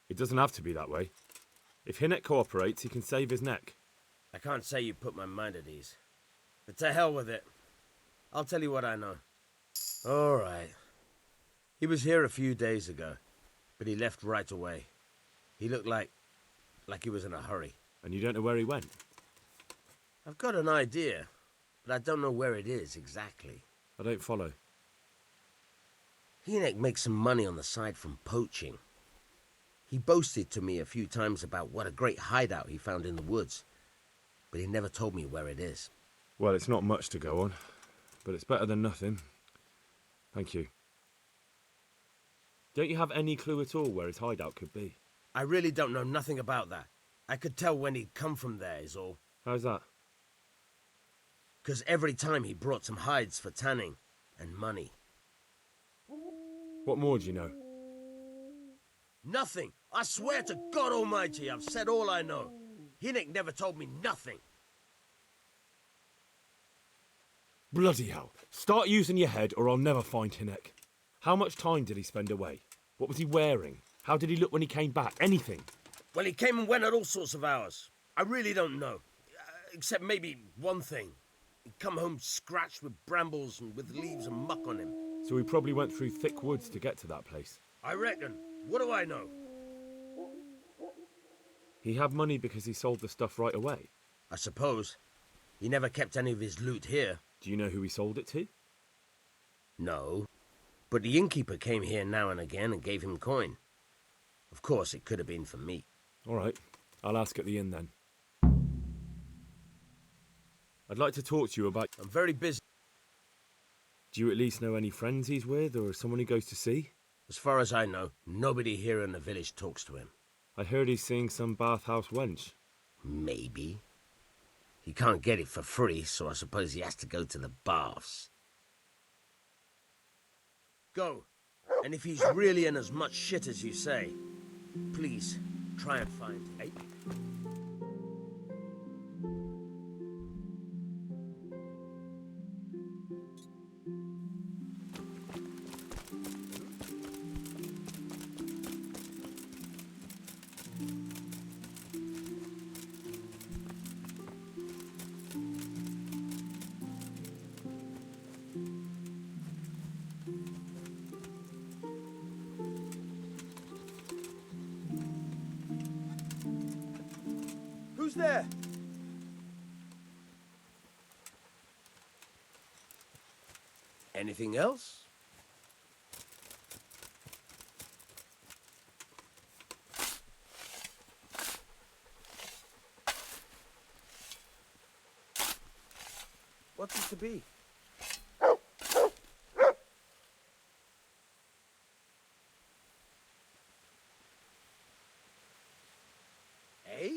It doesn't have to be that way. If Hinek cooperates, he can save his neck. I can't say you put my mind at ease. But to hell with it. I'll tell you what I know. All right. He was here a few days ago, but he left right away. He looked like he was in a hurry. And you don't know where he went? I've got an idea, but I don't know where it is exactly. I don't follow. Hinek makes some money on the side from poaching. He boasted to me a few times about what a great hideout he found in the woods, but he never told me where it is. Well, it's not much to go on, but it's better than nothing. Thank you. Don't you have any clue at all where his hideout could be? I really don't know nothing about that. I could tell when he'd come from there, is all. How's that? 'Cause every time he brought some hides for tanning and money. What more do you know? Nothing. I swear to God Almighty, I've said all I know. Hinek never told me nothing. Bloody hell. Start using your head or I'll never find Hinek. How much time did he spend away? What was he wearing? How did he look when he came back? Anything? Well, he came and went at all sorts of hours. I really don't know. Except maybe one thing. He'd come home scratched with brambles and with leaves and muck on him. So he probably went through thick woods to get to that place. I reckon. What do I know? He had money because he sold the stuff right away. I suppose. He never kept any of his loot here. Do you know who he sold it to? No. But the innkeeper came here now and again and gave him coin. Of course, it could have been for me. All right. I'll ask at the inn then. I'd like to talk to you about... I'm very busy. Do you at least know any friends he's with or someone he goes to see? As far as I know, nobody here in the village talks to him. I heard he's seeing some bathhouse wench. Maybe. He can't get it for free, so I suppose he has to go to the baths. Go. And if he's really in as much shit as you say, please, try and find him. Who's there? Anything else? What's it to be? Eh?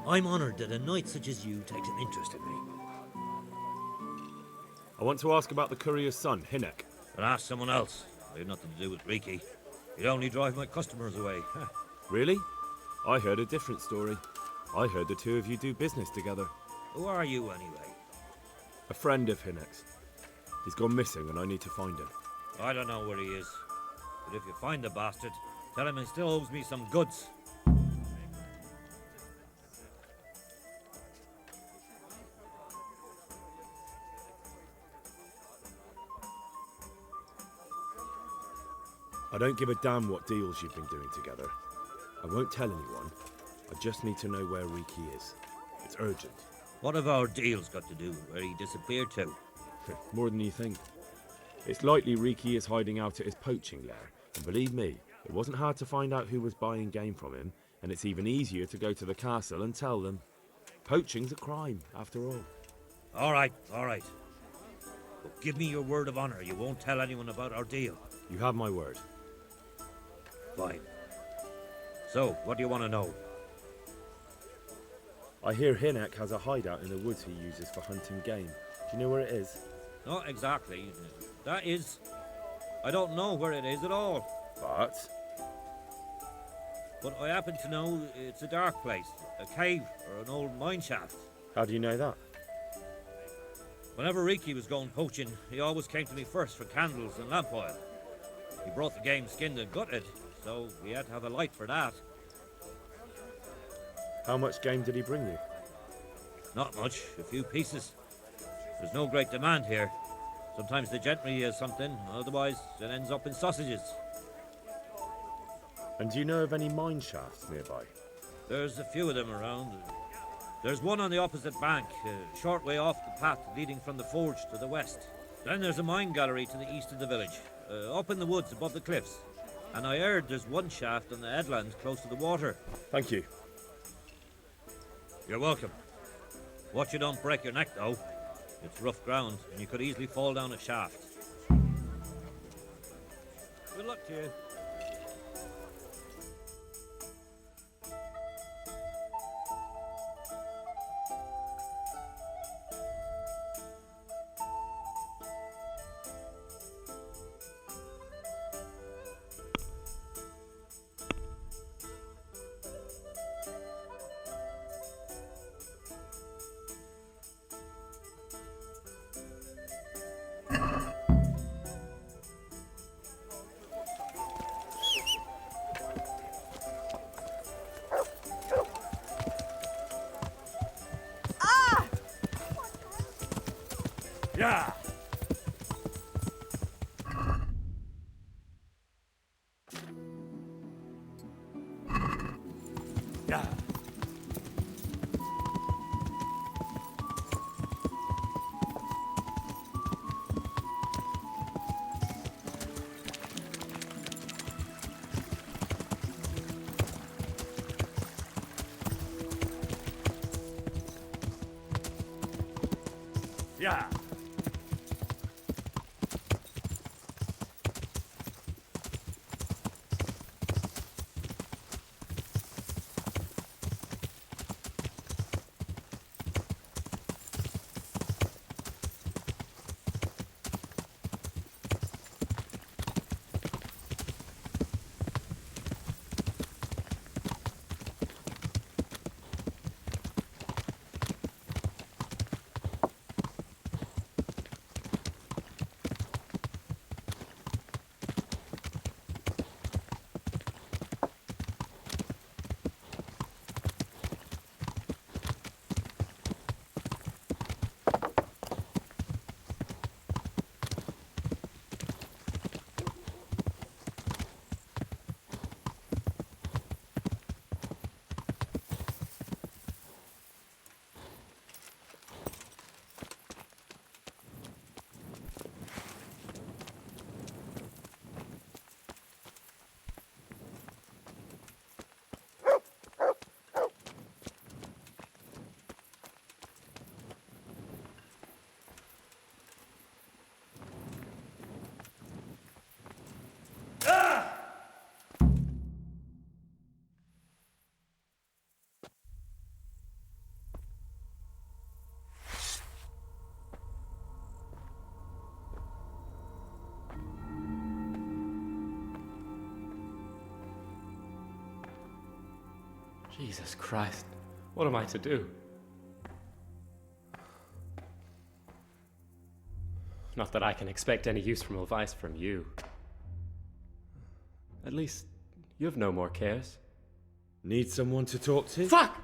I'm honoured that a knight such as you takes an interest in me. I want to ask about the courier's son, Hinnock. But ask someone else. I have nothing to do with Riki. He'd only drive my customers away. Really? I heard a different story. I heard the two of you do business together. Who are you, anyway? A friend of Hinnock's. He's gone missing and I need to find him. I don't know where he is. But if you find the bastard, tell him he still owes me some goods. I don't give a damn what deals you've been doing together. I won't tell anyone. I just need to know where Riki is. It's urgent. What have our deals got to do with where he disappeared to? More than you think. It's likely Riki is hiding out at his poaching lair. And believe me, it wasn't hard to find out who was buying game from him, and it's even easier to go to the castle and tell them. Poaching's a crime, after all. All right. But give me your word of honor you won't tell anyone about our deal. You have my word. Fine. So, what do you want to know? I hear Hinnock has a hideout in the woods he uses for hunting game. Do you know where it is? Not exactly. That is... I don't know where it is at all. But I happen to know it's a dark place. A cave or an old mine shaft. How do you know that? Whenever Riki was going poaching, he always came to me first for candles and lamp oil. He brought the game skinned and gutted, so we had to have a light for that. How much game did he bring you? Not much, a few pieces. There's no great demand here. Sometimes the gentry has something, otherwise it ends up in sausages. And do you know of any mine shafts nearby? There's a few of them around. There's one on the opposite bank, a short way off the path leading from the forge to the west. Then there's a mine gallery to the east of the village, up in the woods above the cliffs. And I heard there's one shaft on the headland close to the water. Thank you. You're welcome. Watch you don't break your neck, though. It's rough ground, and you could easily fall down a shaft. Good luck to you. Yeah! Yeah! Yeah! Jesus Christ, what am I to do? Not that I can expect any useful advice from you. At least, you've no more cares. Need someone to talk to? Fuck!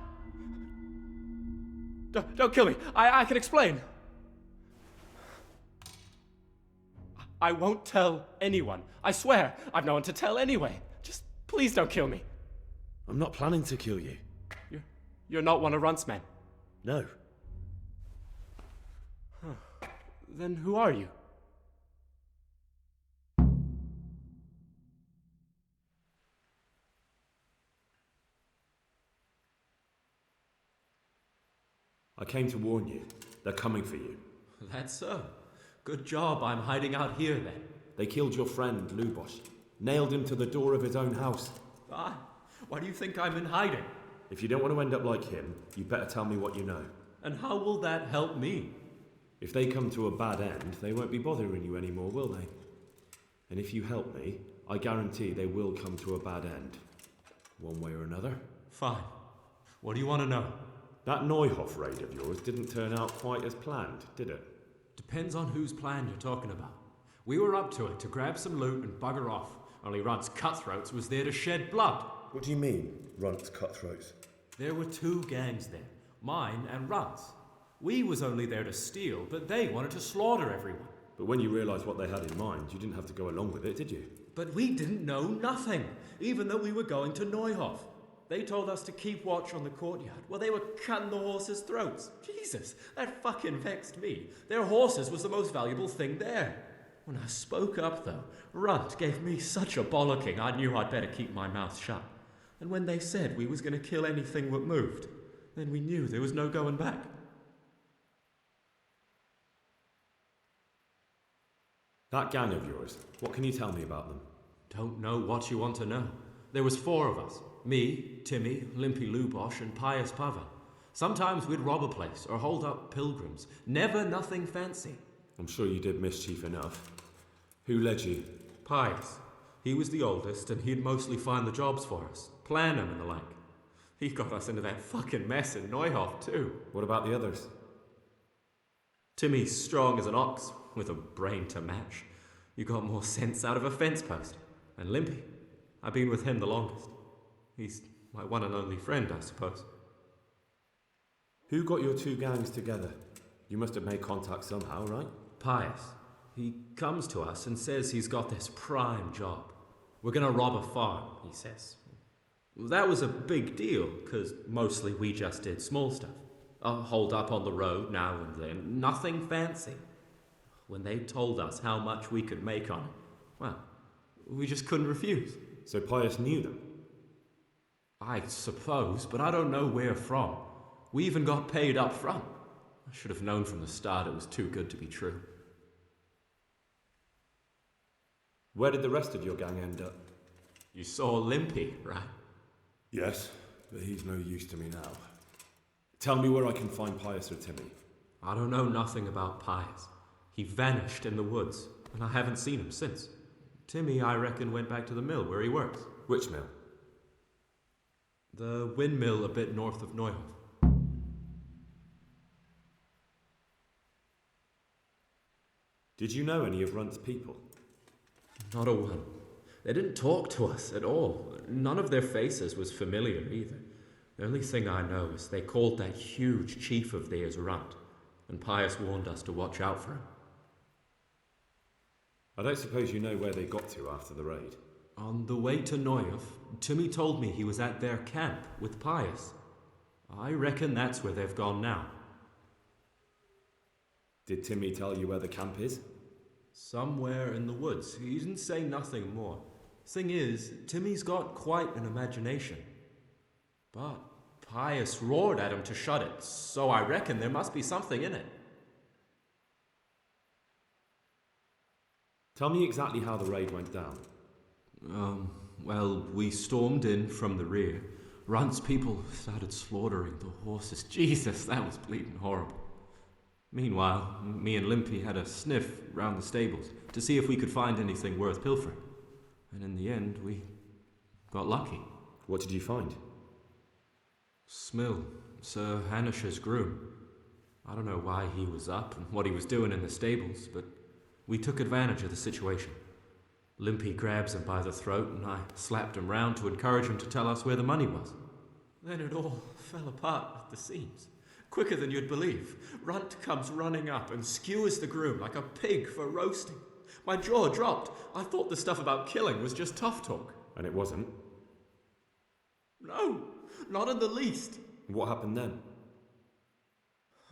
Don't kill me. I can explain. I won't tell anyone. I swear, I've no one to tell anyway. Just please don't kill me. I'm not planning to kill you. You're not one of Runt's men? No. Huh. Then who are you? I came to warn you. They're coming for you. That's so. Good job I'm hiding out here then. They killed your friend, Lubosh. Nailed him to the door of his own house. Why do you think I'm in hiding? If you don't want to end up like him, you better tell me what you know. And how will that help me? If they come to a bad end, they won't be bothering you anymore, will they? And if you help me, I guarantee they will come to a bad end. One way or another. Fine. What do you want to know? That Neuhoff raid of yours didn't turn out quite as planned, did it? Depends on whose plan you're talking about. We were up to it to grab some loot and bugger off. Only Runt's cutthroats was there to shed blood. What do you mean, Runt's cutthroats? There were two gangs there, mine and Runt's. We was only there to steal, but they wanted to slaughter everyone. But when you realised what they had in mind, you didn't have to go along with it, did you? But we didn't know nothing, even though we were going to Neuhoff. They told us to keep watch on the courtyard while they were cutting the horses' throats. Jesus, that fucking vexed me. Their horses was the most valuable thing there. When I spoke up, though, Runt gave me such a bollocking I knew I'd better keep my mouth shut. And when they said we was going to kill anything that moved, then we knew there was no going back. That gang of yours, what can you tell me about them? Don't know what you want to know. There was 4 of us. Me, Timmy, Limpy Lubosh, and Pius Pavel. Sometimes we'd rob a place or hold up pilgrims. Never nothing fancy. I'm sure you did mischief enough. Who led you? Pius. He was the oldest, and he'd mostly find the jobs for us, plan them and the like. He got us into that fucking mess in Neuhoff, too. What about the others? Timmy's strong as an ox, with a brain to match. You got more sense out of a fence post. And Limpy, I've been with him the longest. He's my one and only friend, I suppose. Who got your 2 gangs together? You must have made contact somehow, right? Pius. He comes to us and says he's got this prime job. We're gonna rob a farm, he says. That was a big deal, because mostly we just did small stuff. Hold up on the road now and then, nothing fancy. When they told us how much we could make on it, well, we just couldn't refuse. So Pius knew them? I suppose, but I don't know where from. We even got paid up front. I should have known from the start it was too good to be true. Where did the rest of your gang end up? You saw Limpy, right? Yes, but he's no use to me now. Tell me where I can find Pius or Timmy. I don't know nothing about Pius. He vanished in the woods, and I haven't seen him since. Timmy, I reckon, went back to the mill where he works. Which mill? The windmill a bit north of Neuhoff. Did you know any of Runt's people? Not a one. They didn't talk to us at all. None of their faces was familiar either. The only thing I know is they called that huge chief of theirs Runt, and Pius warned us to watch out for him. I don't suppose you know where they got to after the raid? On the way to Neuhoff, Timmy told me he was at their camp with Pius. I reckon that's where they've gone now. Did Timmy tell you where the camp is? Somewhere in the woods. He didn't say nothing more. Thing is, Timmy's got quite an imagination. But Pius roared at him to shut it, so I reckon there must be something in it. Tell me exactly how the raid went down. Well, we stormed in from the rear. Runt's people started slaughtering the horses. Jesus, that was bleeding horrible. Meanwhile, me and Limpy had a sniff round the stables to see if we could find anything worth pilfering. And in the end, we got lucky. What did you find? Smill, Sir Hanish's groom. I don't know why he was up and what he was doing in the stables, but we took advantage of the situation. Limpy grabs him by the throat and I slapped him round to encourage him to tell us where the money was. Then it all fell apart at the seams. Quicker than you'd believe. Runt comes running up and skewers the groom like a pig for roasting. My jaw dropped. I thought the stuff about killing was just tough talk. And it wasn't? No, not in the least. What happened then?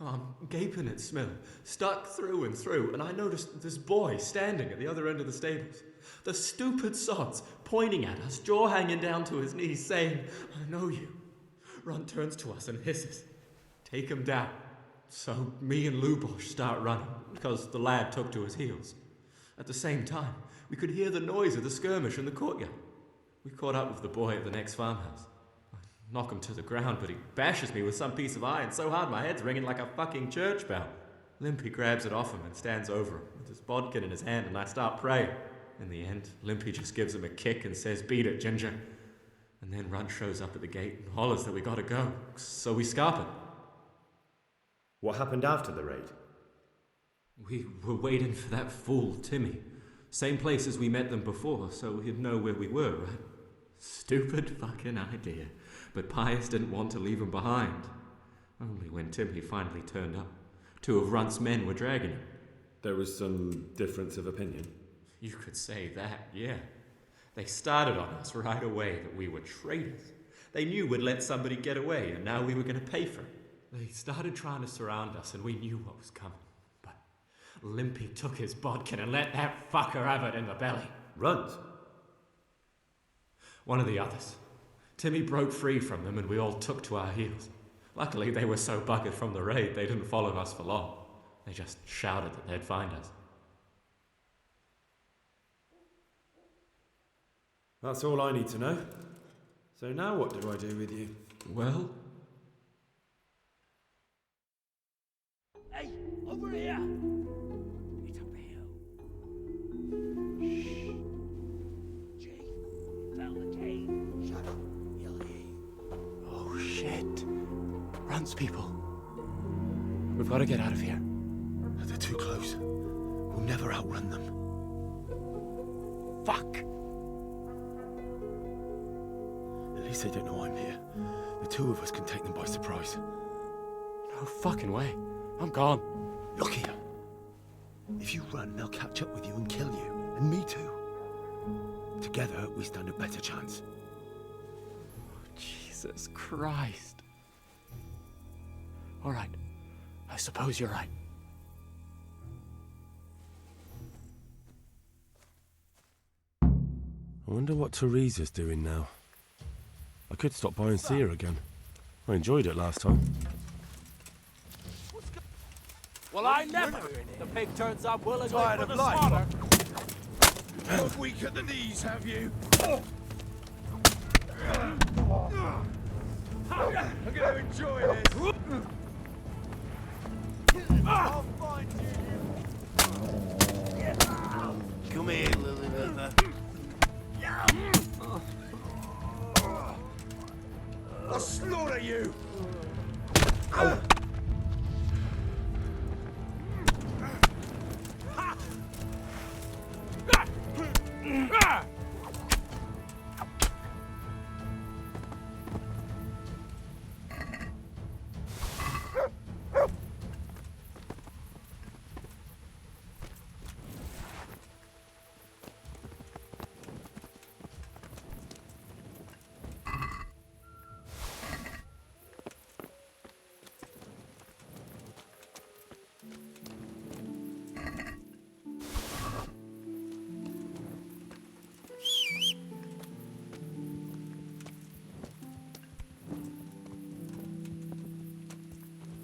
I'm gaping at Smill, stuck through and through, and I noticed this boy standing at the other end of the stables. The stupid sods pointing at us, jaw hanging down to his knees, saying, "I know you." Runt turns to us and hisses, "Take him down." So me and Lubosh start running, because the lad took to his heels. At the same time, we could hear the noise of the skirmish in the courtyard. We caught up with the boy at the next farmhouse. I knock him to the ground, but he bashes me with some piece of iron so hard my head's ringing like a fucking church bell. Limpy grabs it off him and stands over him with his bodkin in his hand, and I start praying. In the end, Limpy just gives him a kick and says, "Beat it, Ginger." And then Runt shows up at the gate and hollers that we gotta go, so we scarp it. What happened after the raid? We were waiting for that fool, Timmy. Same place as we met them before, so he'd know where we were, right? Stupid fucking idea. But Pius didn't want to leave him behind. Only when Timmy finally turned up, 2 of Runt's men were dragging him. There was some difference of opinion? You could say that, yeah. They started on us right away that we were traitors. They knew we'd let somebody get away, and now we were going to pay for it. They started trying to surround us, and we knew what was coming. But Limpy took his bodkin and let that fucker have it in the belly. Runt? One of the others. Timmy broke free from them, and we all took to our heels. Luckily, they were so buggered from the raid, they didn't follow us for long. They just shouted that they'd find us. That's all I need to know. So now what do I do with you? Well? Hey, over here! It's up the hill. Shh. Jay, found the cave. Shut up. He'll hear you. Oh, shit. Runt's people. We've got to get out of here. They're too close. We'll never outrun them. Fuck! At least they don't know I'm here. The 2 of us can take them by surprise. No fucking way. I'm gone. Look here. If you run, they'll catch up with you and kill you. And me too. Together, we stand a better chance. Jesus Christ. All right. I suppose you're right. I wonder what Teresa's doing now. I could stop by and see her again. I enjoyed it last time. Well, I never. The pig turns up willingly Tired for of the life. slaughter. Got weak at the knees, have you? I'm gonna enjoy this. I'll find you. Come here, Lily Liver. I'll slaughter you.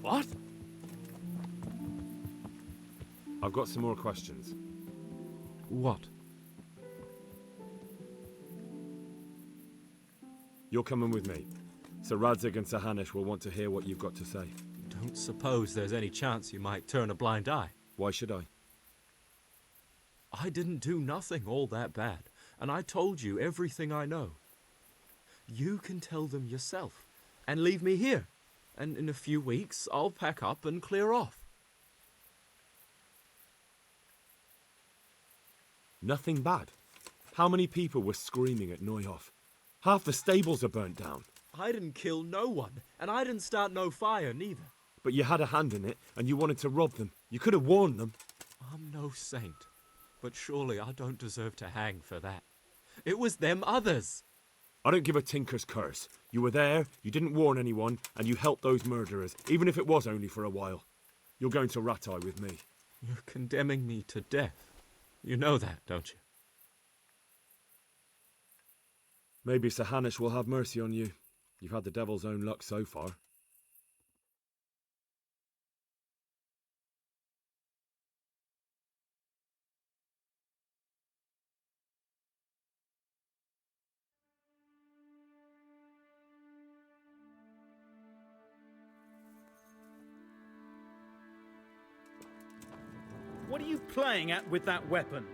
What? I've got some more questions. What? You're coming with me. Sir Radzig and Sir Hanish will want to hear what you've got to say. Don't suppose there's any chance you might turn a blind eye. Why should I? I didn't do nothing all that bad, and I told you everything I know. You can tell them yourself. and leave me here. And in a few weeks, I'll pack up and clear off. Nothing bad. How many people were screaming at Neuhof? Half the stables are burnt down. I didn't kill no one, and I didn't start no fire neither. But you had a hand in it, and you wanted to rob them. You could have warned them. I'm no saint, but surely I don't deserve to hang for that. It was them others. I don't give a tinker's curse. You were there, you didn't warn anyone, and you helped those murderers, even if it was only for a while. You're going to Rattay with me. You're condemning me to death. You know that, don't you? Maybe Sir Hanush will have mercy on you. You've had the devil's own luck so far. What are you playing at with that weapon?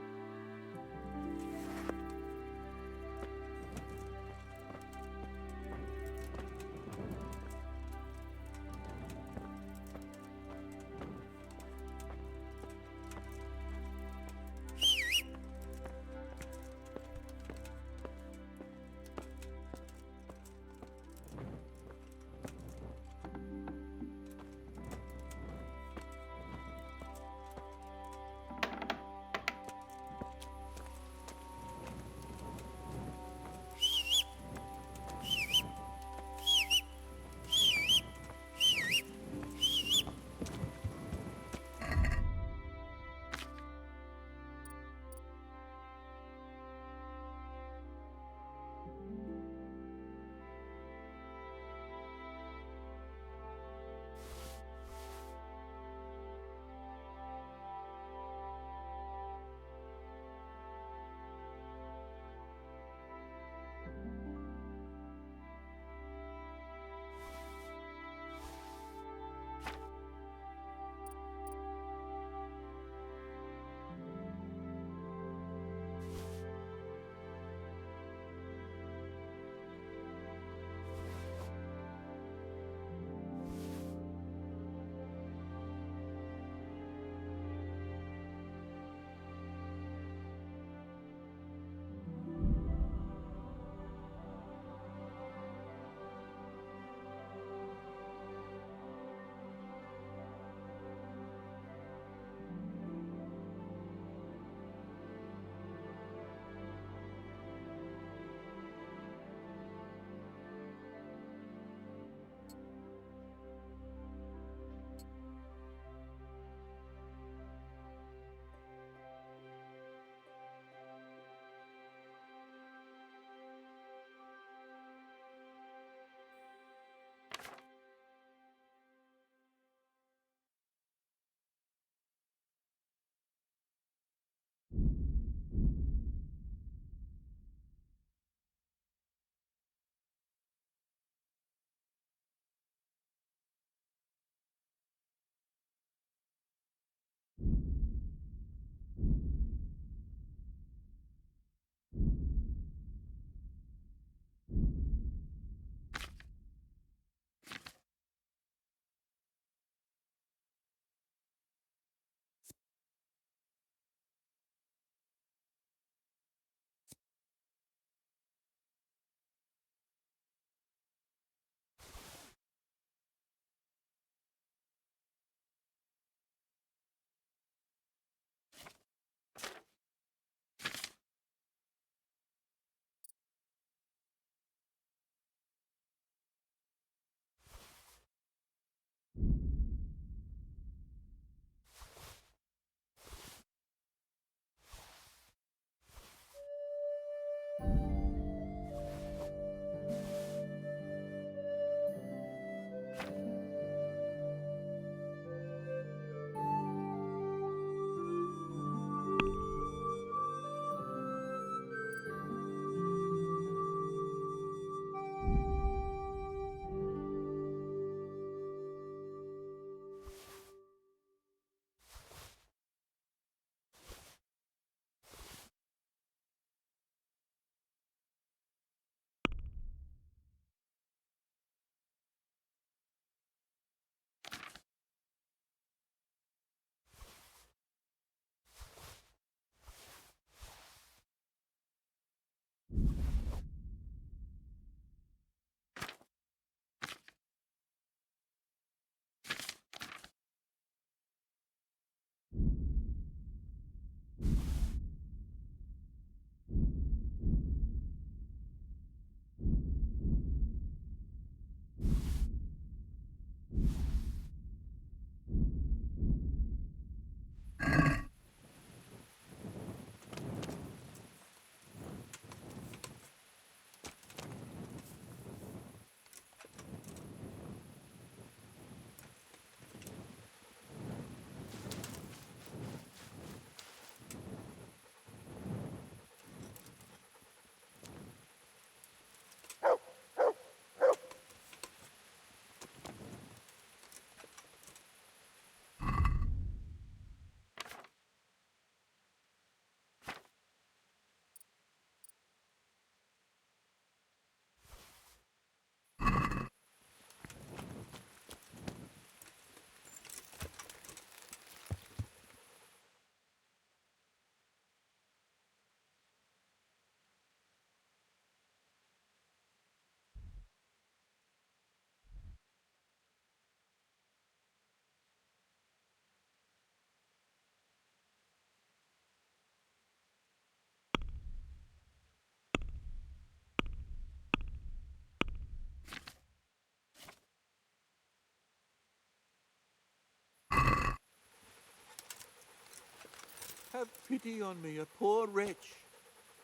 Have pity on me, a poor wretch.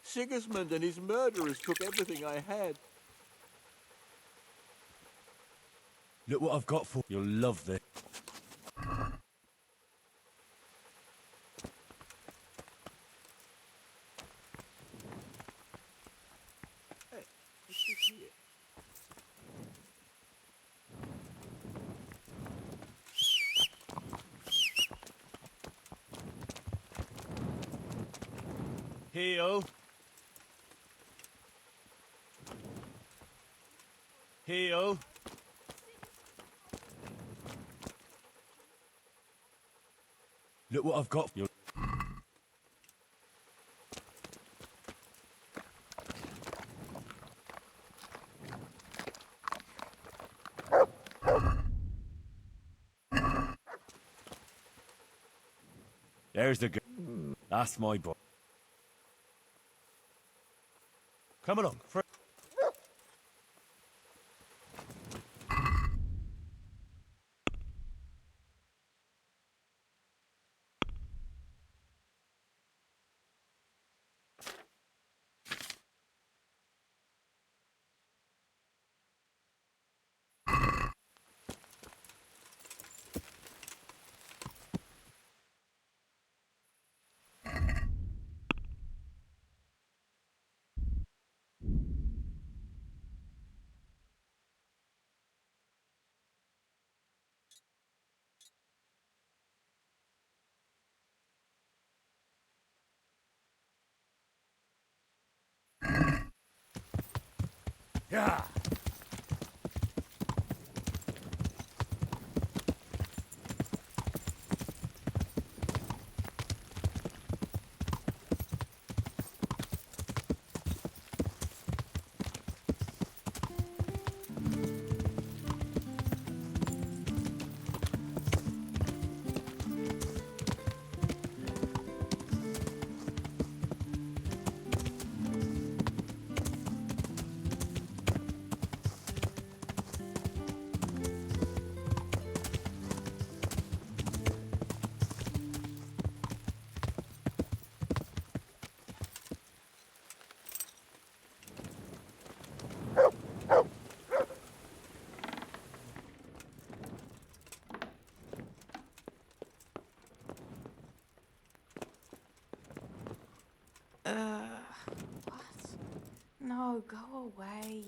Sigismund and his murderers took everything I had. Look what I've got for you. You'll love this. Hey, what's this here? Heel. Heel. Look what I've got for you. There's the girl. That's my boy. Come along. Yeah. What? No, go away.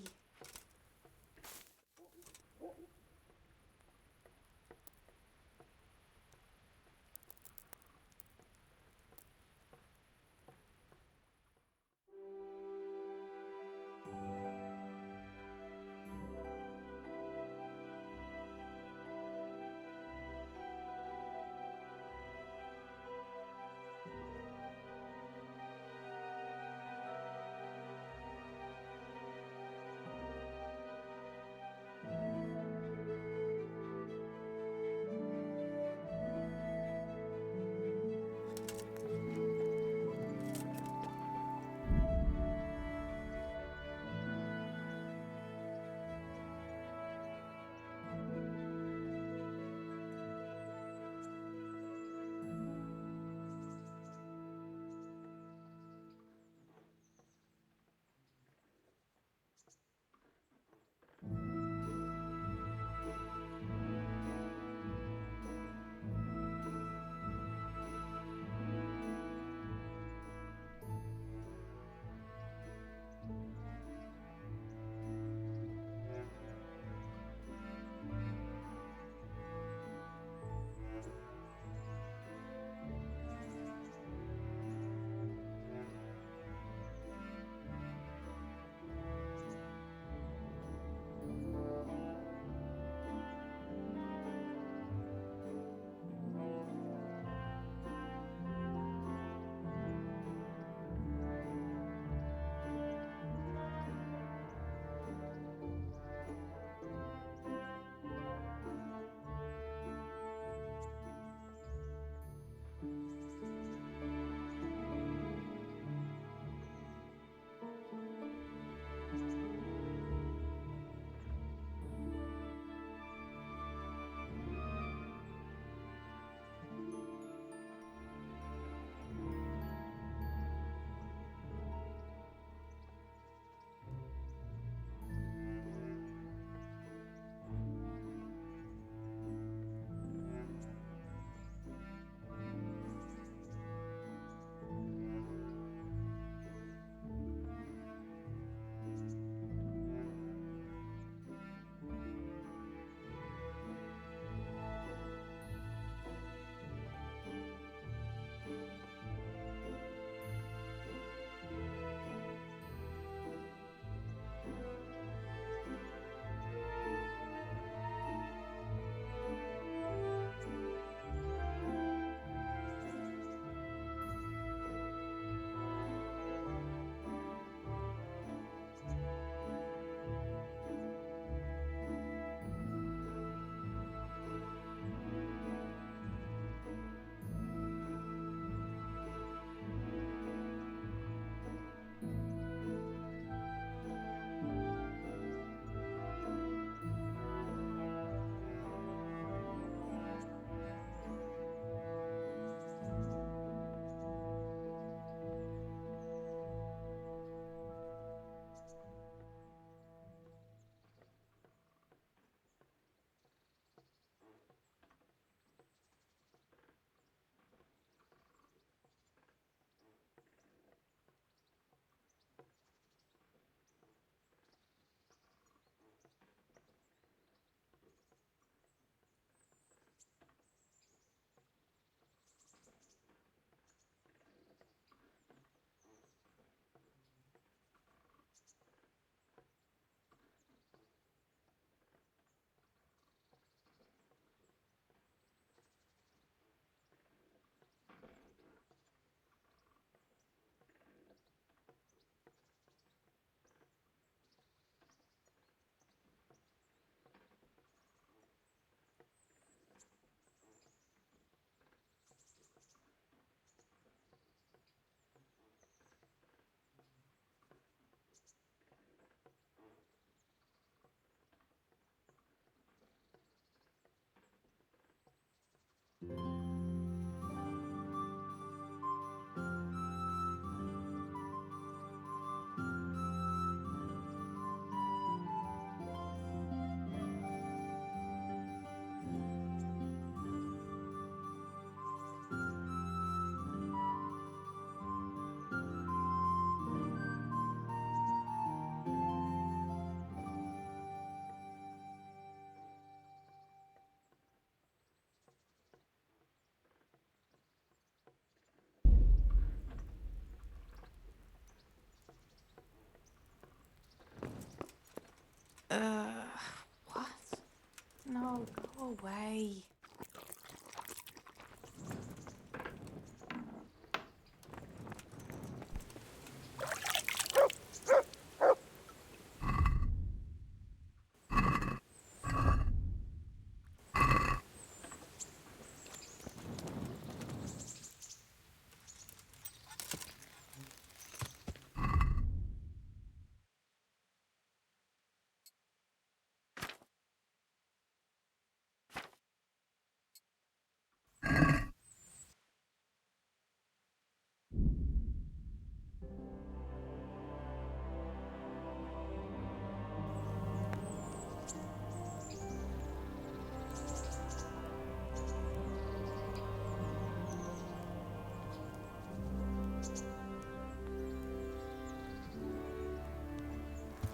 away.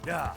Yeah.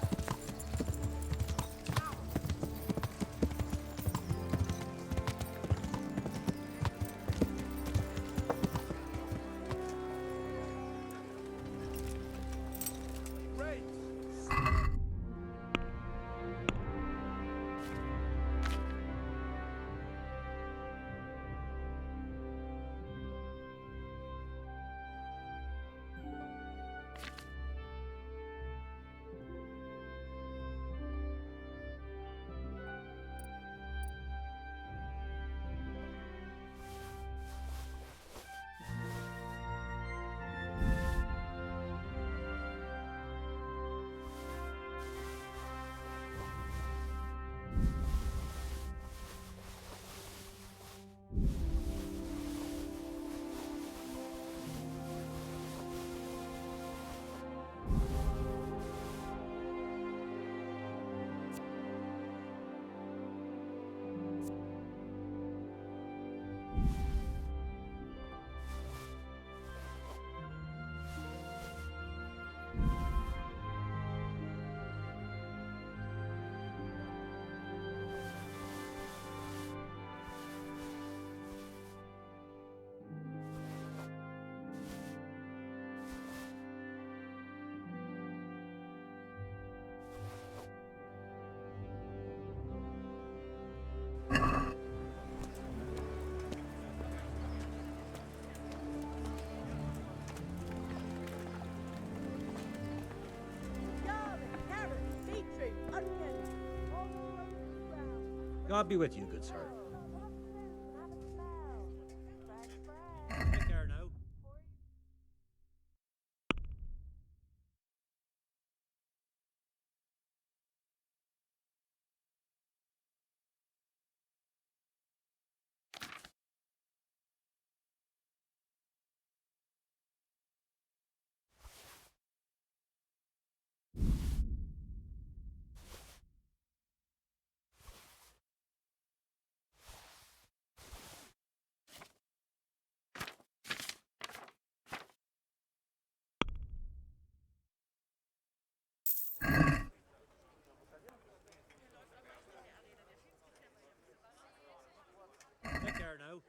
God be with you, good sir. Take care now. Take care now.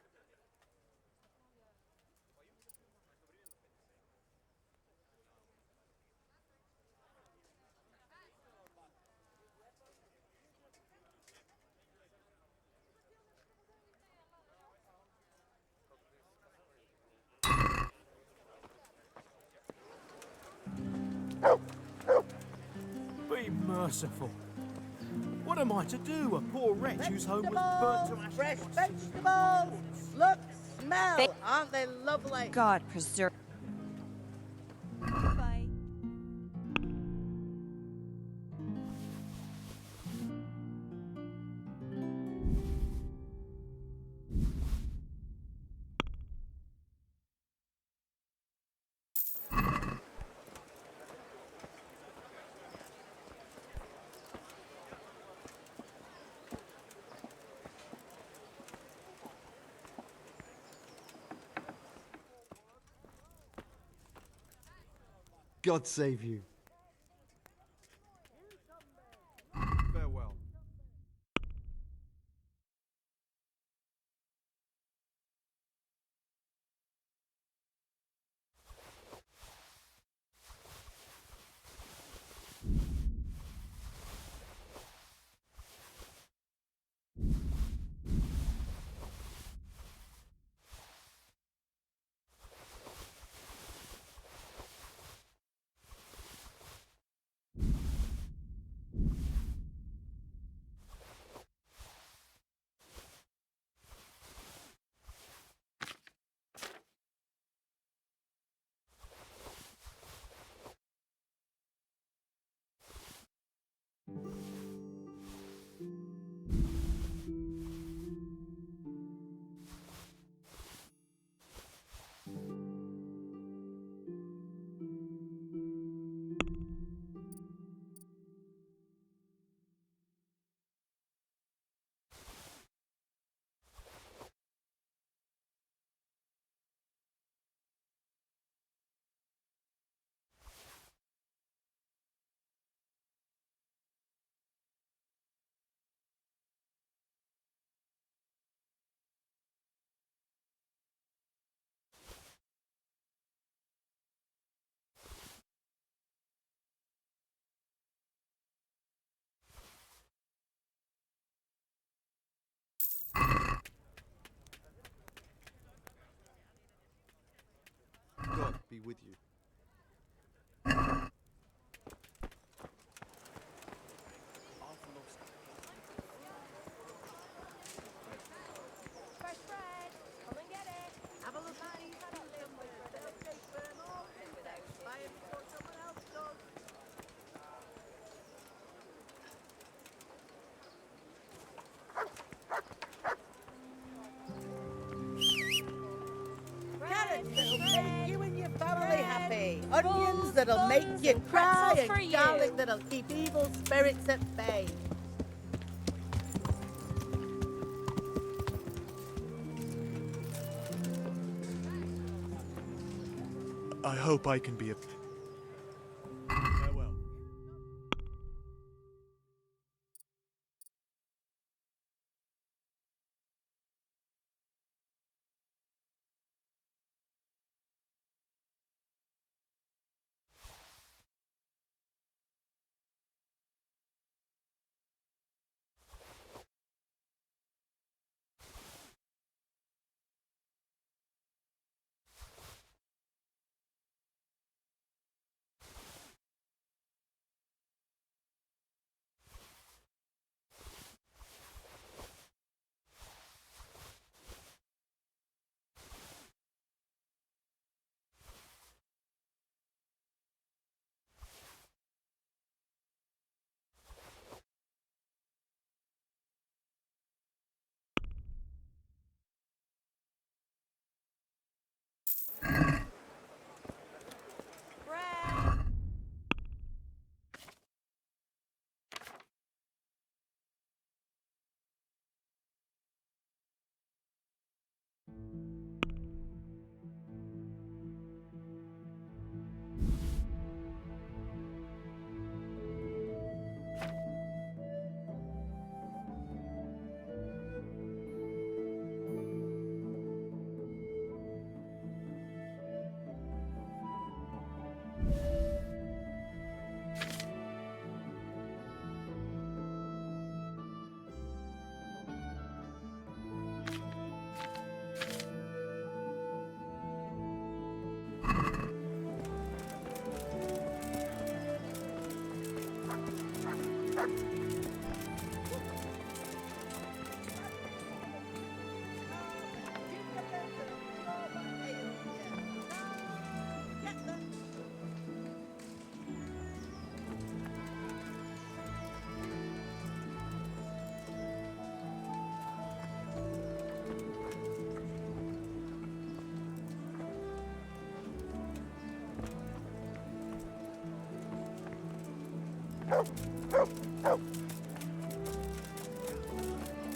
Be merciful. What am I to do? A poor wretch whose home was burnt to ashes. Fresh vegetables! Look, smell! Aren't they lovely? God preserve. Bye. God save you. Farewell. with you. Fresh bread. Come and get it. Have a look at these cucumbers. They'll taste burn all winter. Buy it before someone else does. Carrots that'll make you and your family happy. Onions that'll make you cry, and garlic that'll keep evil spirits at bay. I hope I can be a... Farewell.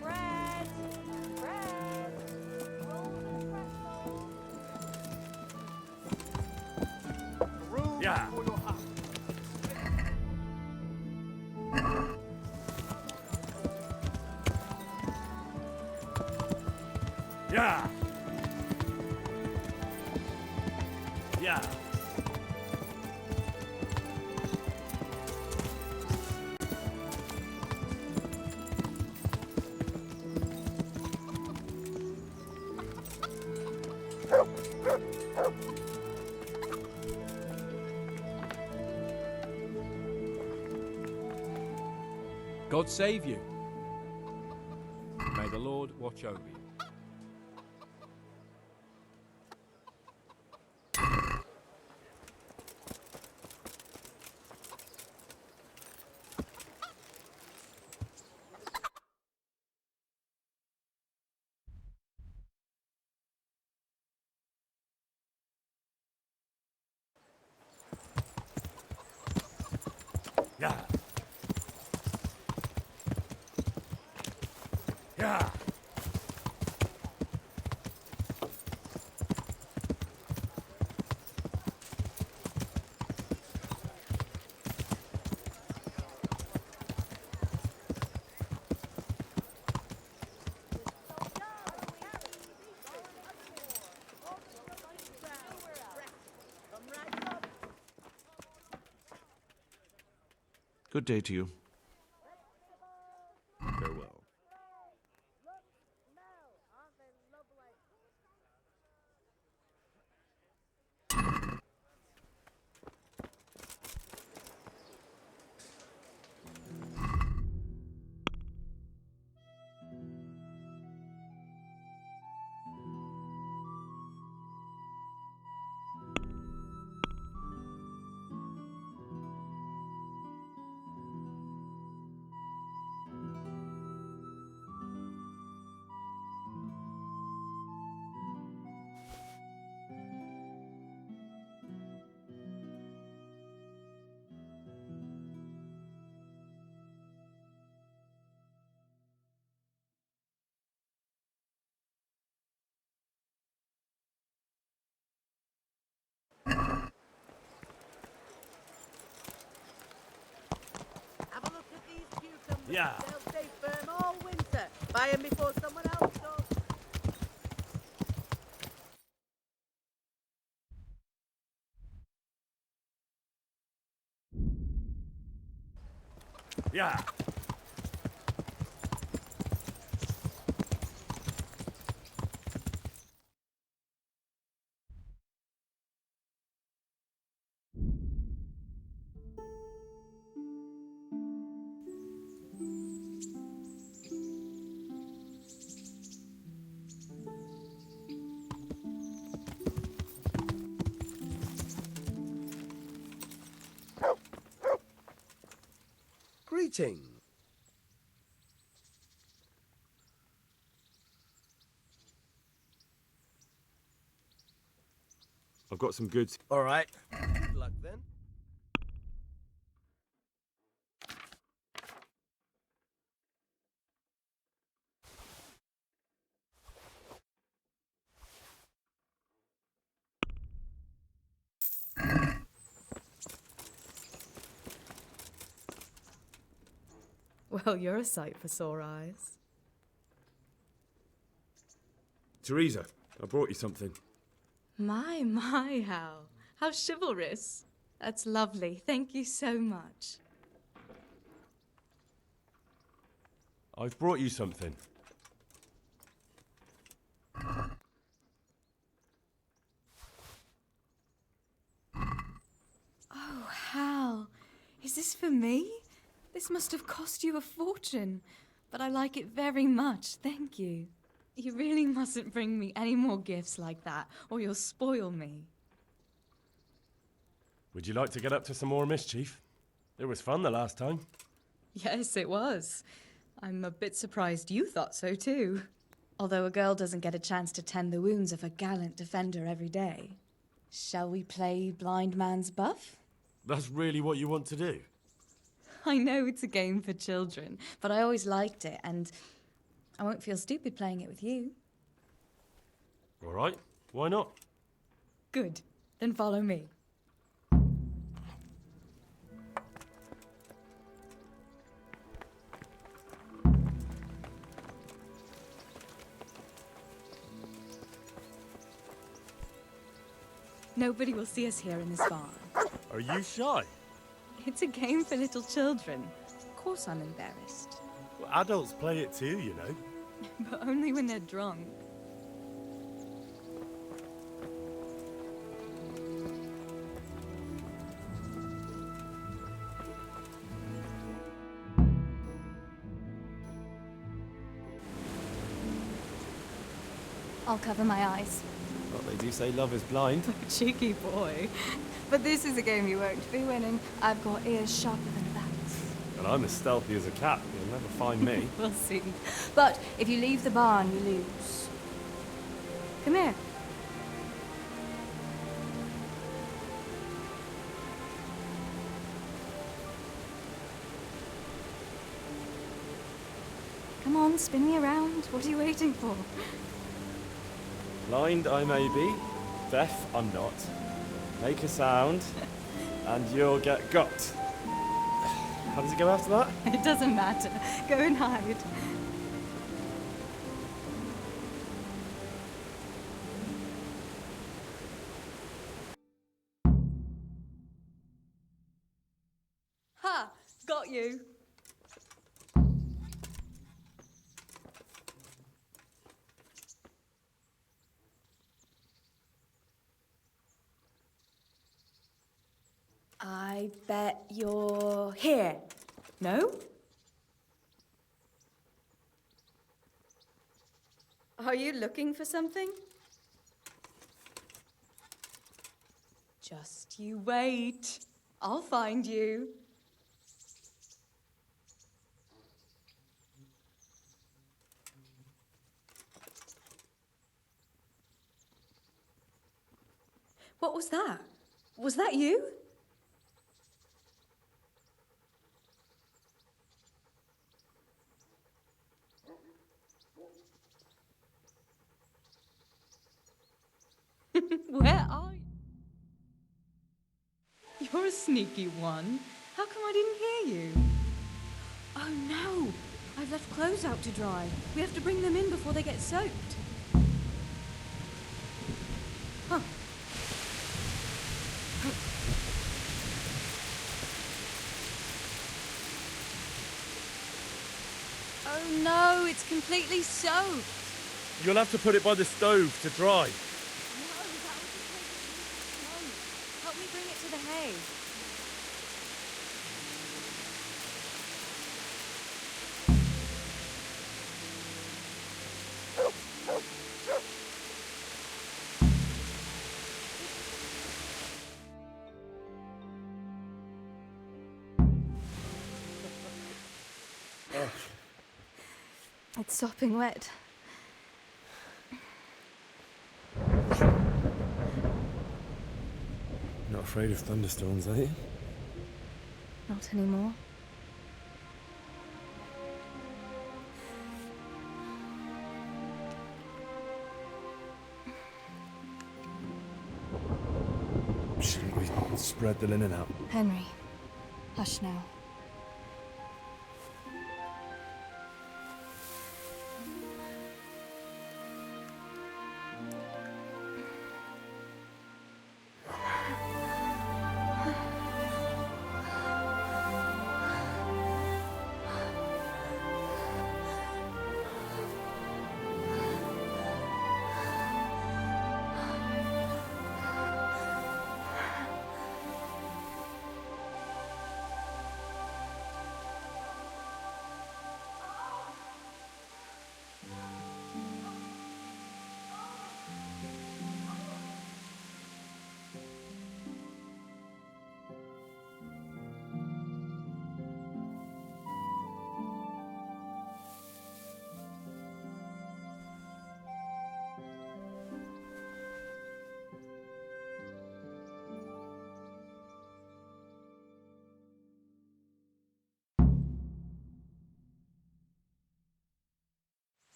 Bread! Bread! Yeah. Yeah. Yeah. God save you. May the Lord watch over you. Yeah. Yeah. Good day to you. Farewell. Yeah. They'll stay firm all winter. Buy 'em before someone else does. Yeah. Greetings. I've got some goods. All right. Good luck then. Well, you're a sight for sore eyes. Teresa, I brought you something. My, how chivalrous. That's lovely. Thank you so much. I've brought you something. Oh, Hal. Is this for me? This must have cost you a fortune, but I like it very much, thank you. You really mustn't bring me any more gifts like that, or you'll spoil me. Would you like to get up to some more mischief? It was fun the last time. Yes, it was. I'm a bit surprised you thought so too. Although a girl doesn't get a chance to tend the wounds of a gallant defender every day. Shall we play blind man's buff? That's really what you want to do? I know it's a game for children, but I always liked it, and I won't feel stupid playing it with you. All right, why not? Good. Then follow me. Nobody will see us here in this barn. Are you shy? It's a game for little children. Of course I'm embarrassed. Well, adults play it too, you know. But only when they're drunk. I'll cover my eyes. Well, they do say love is blind. Cheeky boy. But this is a game you won't be winning. I've got ears sharper than bats. And I'm as stealthy as a cat. You'll never find me. We'll see. But if you leave the barn, you lose. Come here. Come on, spin me around. What are you waiting for? Blind I may be, deaf I'm not. Make a sound, and you'll get got. How does it go after that? It doesn't matter. Go and hide. Ha! Got you. I bet you're here. No? Are you looking for something? Just you wait. I'll find you. What was that? Was that you? Where are you? You're a sneaky one. How come I didn't hear you? Oh no! I've left clothes out to dry. We have to bring them in before they get soaked. Huh. Oh no, it's completely soaked. You'll have to put it by the stove to dry. Help me bring it to the hay. It's sopping wet. Not afraid of thunderstorms, are you? Not anymore. Shouldn't we spread the linen out? Henry, hush now.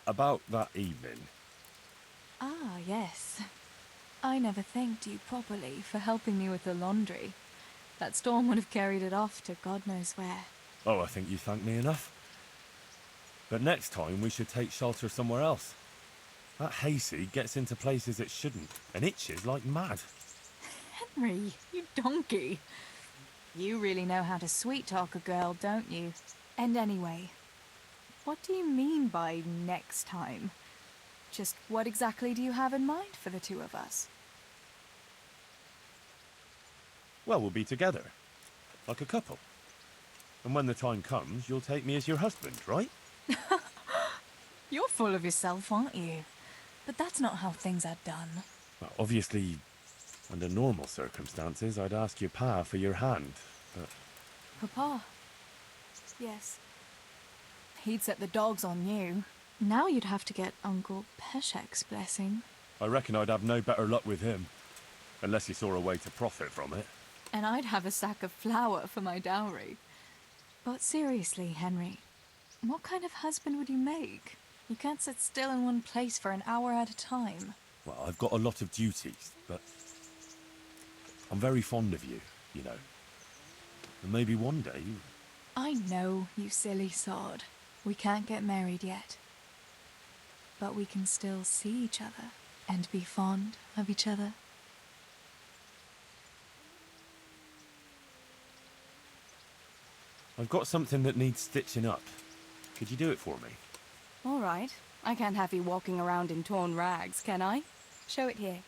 About that evening. Ah, yes. I never thanked you properly for helping me with the laundry. That storm would have carried it off to God knows where. Oh, I think you thanked me enough. But next time we should take shelter somewhere else. That hayseed gets into places it shouldn't and itches like mad. Henry, you donkey. You really know how to sweet-talk a girl, don't you? And anyway, what do you mean by next time? Just what exactly do you have in mind for the two of us? Well, we'll be together. Like a couple. And when the time comes, you'll take me as your husband, right? You're full of yourself, aren't you? But that's not how things are done. Well, obviously, under normal circumstances, I'd ask your pa for your hand, but... Papa? Yes. He'd set the dogs on you. Now you'd have to get Uncle Peshek's blessing. I reckon I'd have no better luck with him. Unless he saw a way to profit from it. And I'd have a sack of flour for my dowry. But seriously, Henry, what kind of husband would you make? You can't sit still in one place for an hour at a time. Well, I've got a lot of duties, but... I'm very fond of you, you know. And maybe one day... I know, you silly sod. We can't get married yet. But we can still see each other and be fond of each other. I've got something that needs stitching up. Could you do it for me? All right. I can't have you walking around in torn rags, can I? Show it here.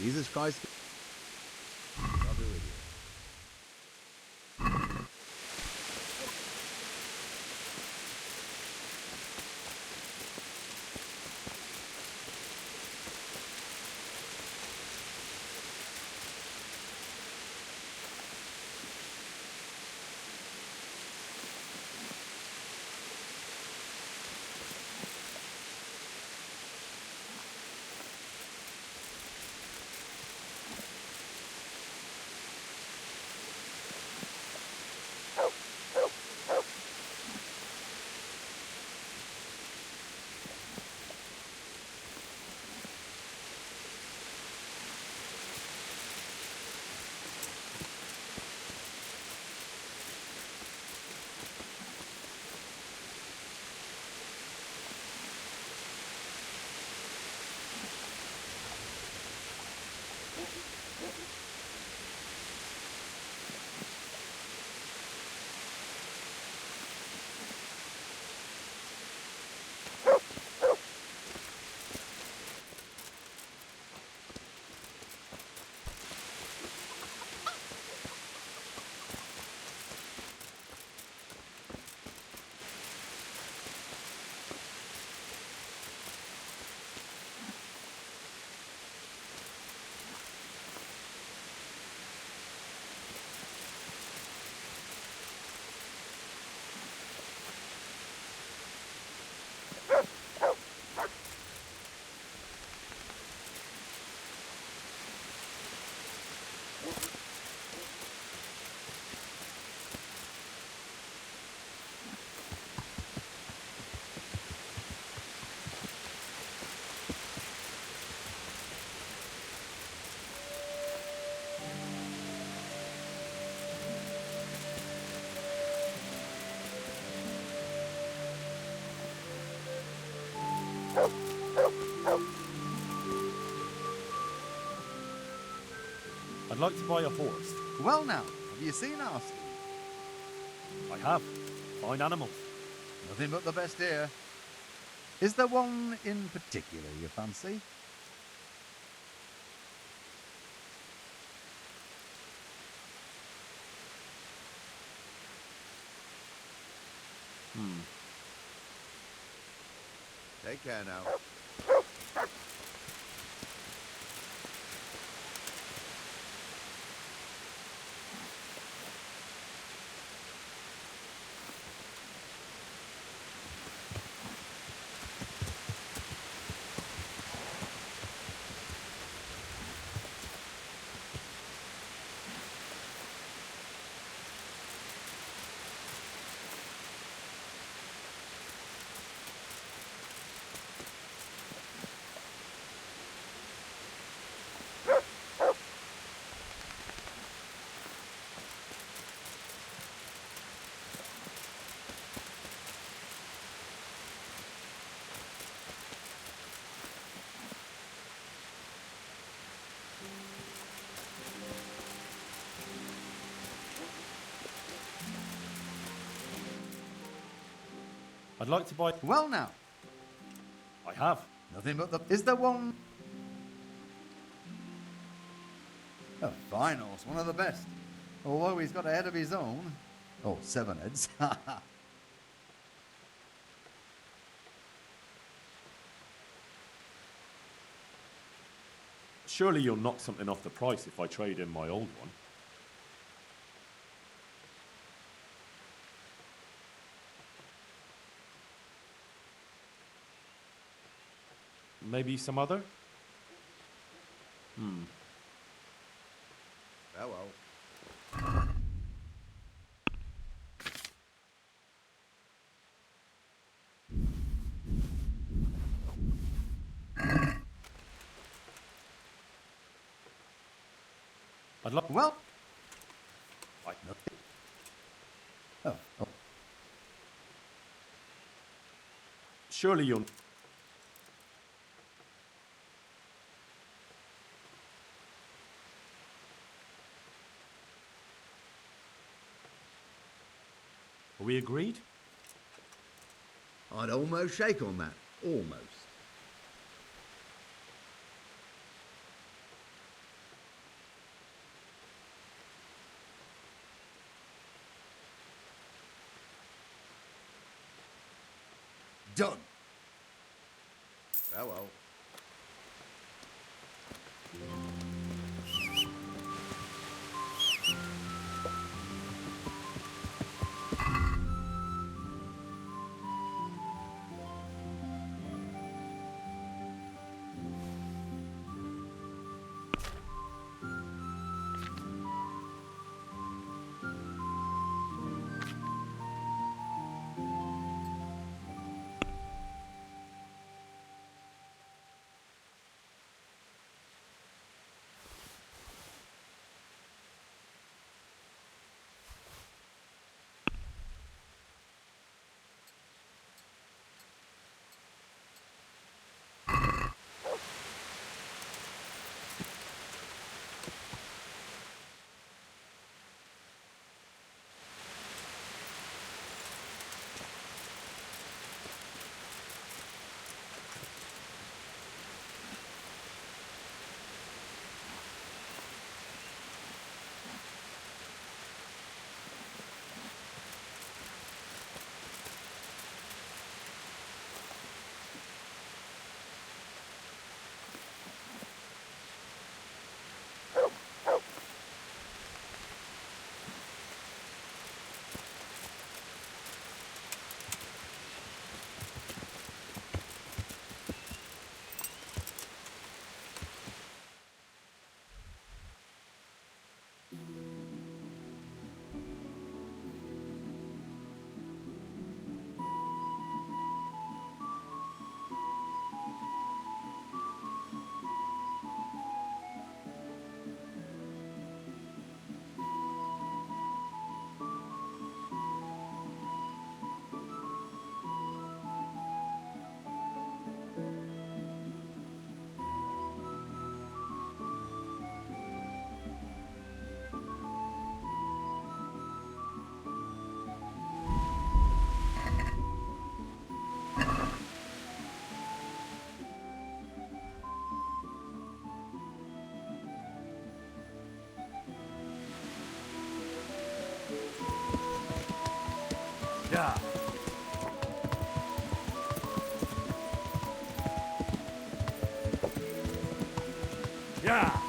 Jesus Christ. I'll be with you. I'd like to buy a horse. Well now, have you seen our scheme? I have. Fine animals. Nothing but the best here. Is there one in particular you fancy? Take care now. I'd like to buy... Well now. I have. Nothing but the... Is there one... A fine horse, one of the best. Although he's got a head of his own. Oh, 7 heads. Surely you'll knock something off the price if I trade in my old one. Maybe some other? Farewell. I'd like... Well... I... Oh. Surely you'll... Are we agreed? I'd almost shake on that. Almost. Done. Farewell. Yeah. Yeah.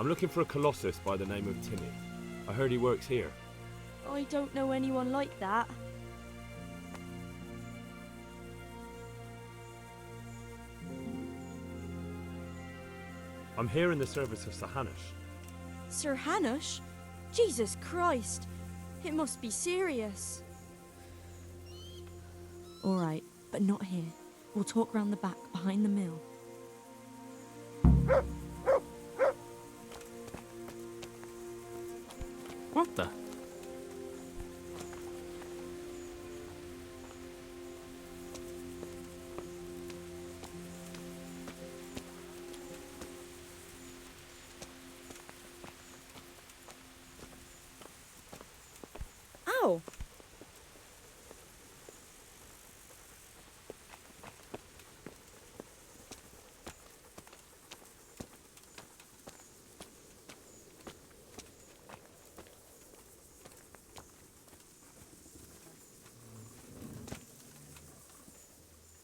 I'm looking for a colossus by the name of Timmy. I heard he works here. I don't know anyone like that. I'm here in the service of Sir Hanush. Sir Hanush? Jesus Christ! It must be serious. All right, but not here. We'll talk round the back, behind the mill. What the? tell.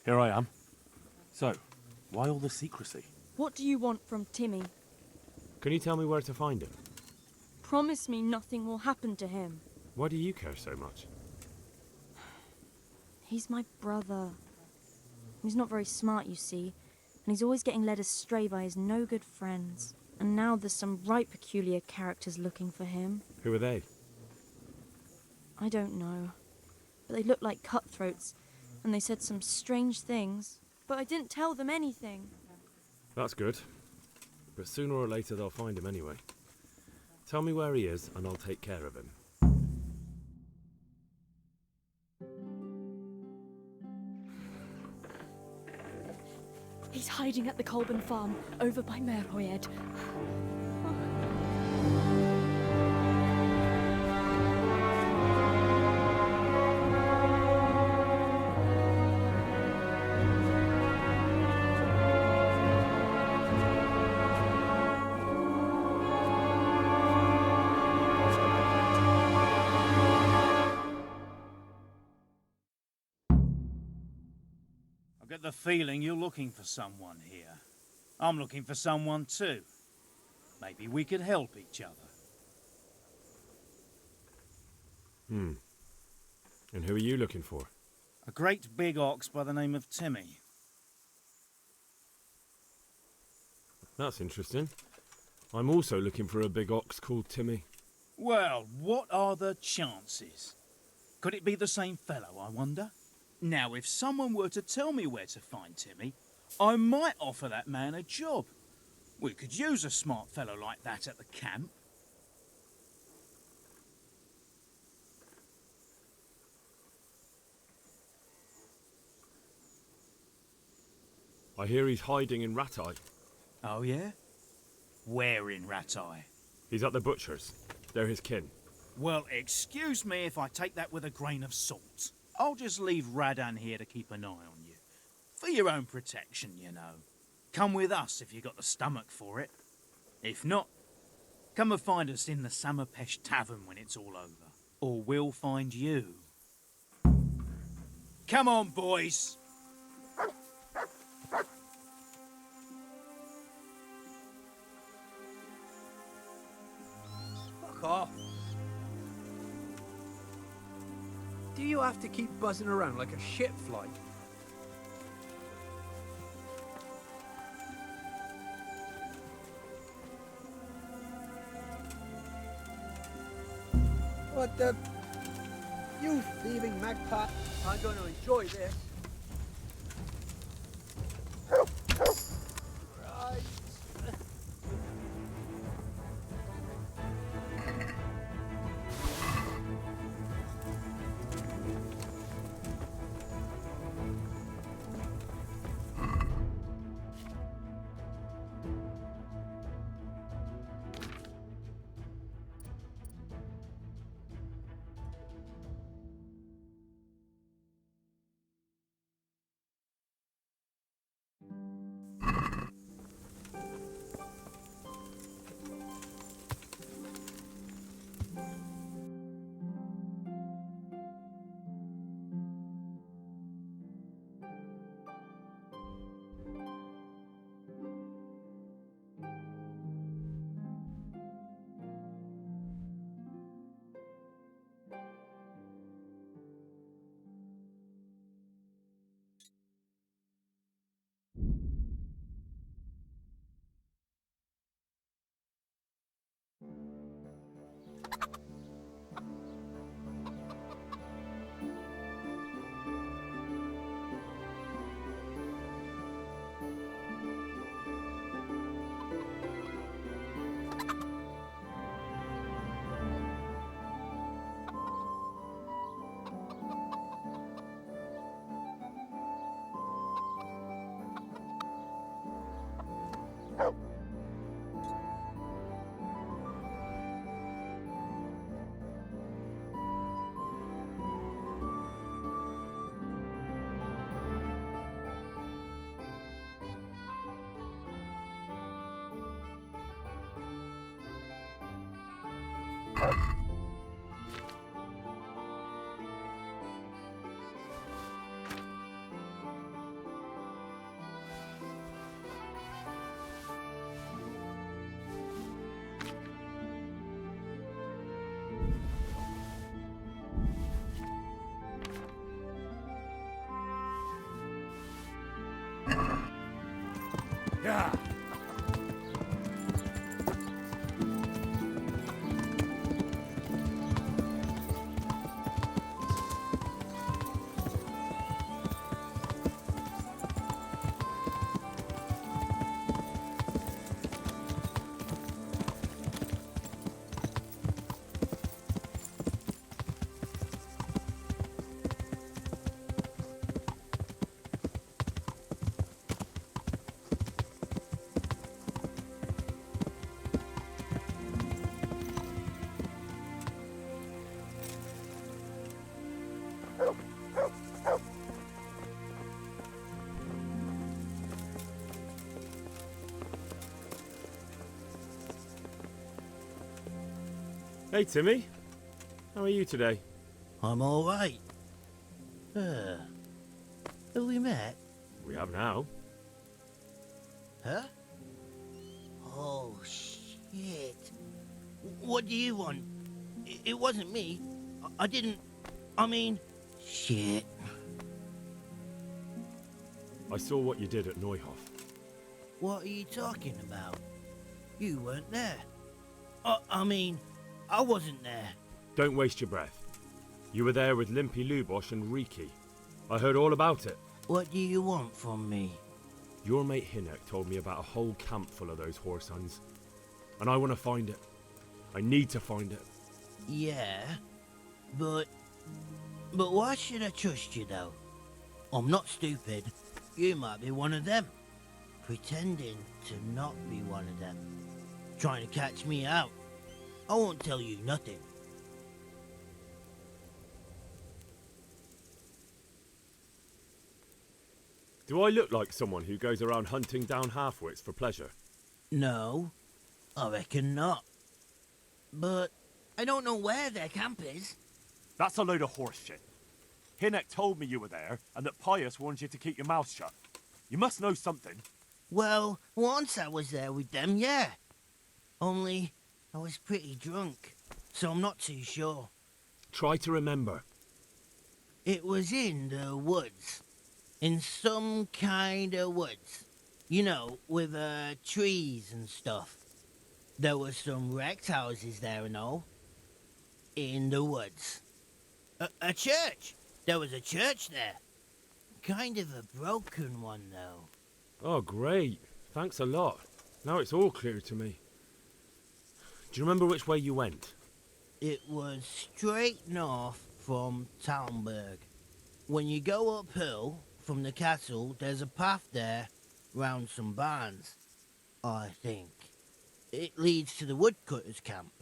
Here I am. So, why all the secrecy? What do you want from Timmy? Can you tell me where to find him? Promise me nothing will happen to him. Why do you care so much? He's my brother. He's not very smart, you see, and he's always getting led astray by his no-good friends. And now there's some right peculiar characters looking for him. Who are they? I don't know, but they looked like cutthroats, and they said some strange things, but I didn't tell them anything. That's good. But sooner or later they'll find him anyway. Tell me where he is and I'll take care of him. He's hiding at the Colburn farm, over by Merhoyed. I get the feeling you're looking for someone here. I'm looking for someone too. Maybe we could help each other. And who are you looking for? A great big ox by the name of Timmy. That's interesting. I'm also looking for a big ox called Timmy. Well, what are the chances? Could it be the same fellow, I wonder? Now, if someone were to tell me where to find Timmy, I might offer that man a job. We could use a smart fellow like that at the camp. I hear he's hiding in Ratai. Oh, yeah? Where in Ratai? He's at the butcher's. They're his kin. Well, excuse me if I take that with a grain of salt. I'll just leave Radan here to keep an eye on you. For your own protection, you know. Come with us if you got the stomach for it. If not, come and find us in the Samapesh Tavern when it's all over. Or we'll find you. Come on, boys! Fuck off. Do you have to keep buzzing around like a shit fly? What the... You thieving magpie. I'm going to enjoy this. Yeah. Hey, Timmy. How are you today? I'm all right. Have we met? We have now. Huh? Oh, shit. What do you want? It wasn't me. I didn't... I mean... Shit. I saw what you did at Neuhof. What are you talking about? You weren't there. I mean, I wasn't there. Don't waste your breath. You were there with Limpy Lubosh and Riki. I heard all about it. What do you want from me? Your mate Hinek told me about a whole camp full of those horse hunds. And I want to find it. I need to find it. Yeah, but why should I trust you, though? I'm not stupid. You might be one of them. Pretending to not be one of them. Trying to catch me out. I won't tell you nothing. Do I look like someone who goes around hunting down half-wits for pleasure? No, I reckon not. But I don't know where their camp is. That's a load of horse shit. Hinek told me you were there, and that Pius warned you to keep your mouth shut. You must know something. Well, once I was there with them, yeah. Only, I was pretty drunk, so I'm not too sure. Try to remember. It was in the woods. In some kind of woods. You know, with trees and stuff. There were some wrecked houses there and all. In the woods. A church! There was a church there. Kind of a broken one, though. Oh, great. Thanks a lot. Now it's all clear to me. Do you remember which way you went? It was straight north from Talmberg. When you go uphill from the castle, there's a path there round some barns, I think. It leads to the woodcutters' camp.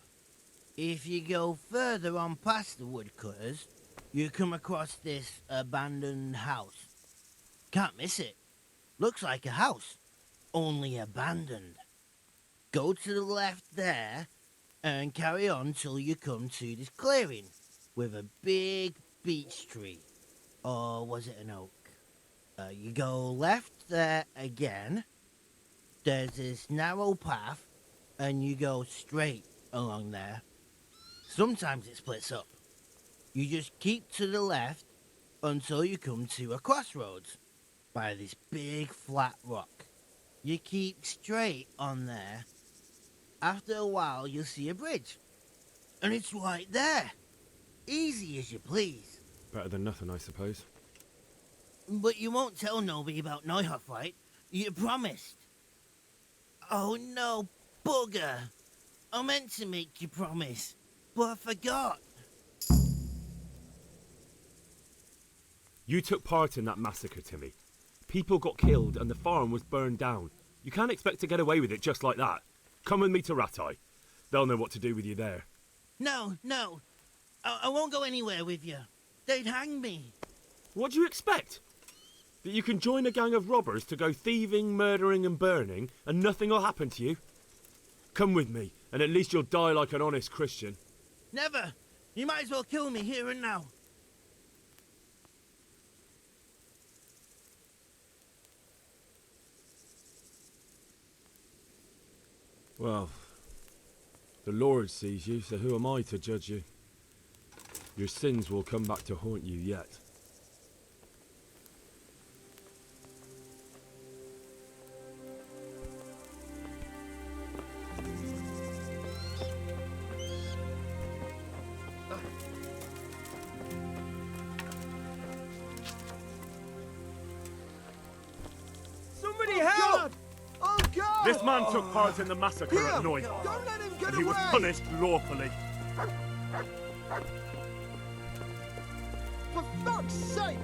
If you go further on past the woodcutters, you come across this abandoned house. Can't miss it. Looks like a house, only abandoned. Go to the left there and carry on till you come to this clearing with a big beech tree. Or was it an oak? You go left there again. There's this narrow path and you go straight along there. Sometimes it splits up. You just keep to the left until you come to a crossroads by this big flat rock. You keep straight on there. After a while, you'll see a bridge. And it's right there. Easy as you please. Better than nothing, I suppose. But you won't tell nobody about Neuhof, right? You promised. Oh no, bugger. I meant to make you promise, but I forgot. You took part in that massacre, Timmy. People got killed and the farm was burned down. You can't expect to get away with it just like that. Come with me to Ratai. They'll know what to do with you there. No. I won't go anywhere with you. They'd hang me. What do you expect? That you can join a gang of robbers to go thieving, murdering and burning and nothing will happen to you? Come with me, and at least you'll die like an honest Christian. Never! You might as well kill me here and now. Well, the Lord sees you, so who am I to judge you? Your sins will come back to haunt you yet. Somebody help! Oh God! This man took part in the massacre at Neuhoff. Don't let him get And he was away! punished lawfully. For fuck's sake!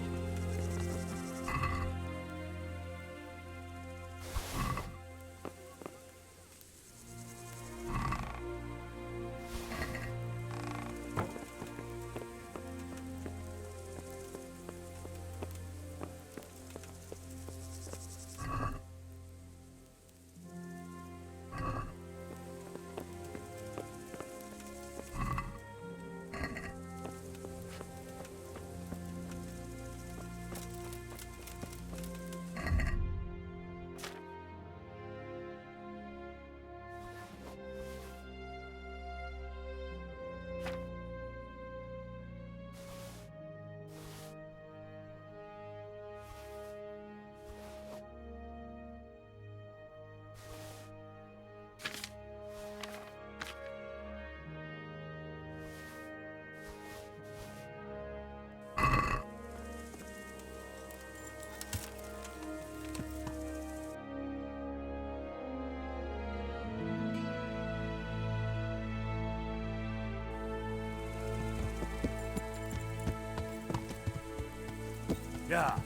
Yeah.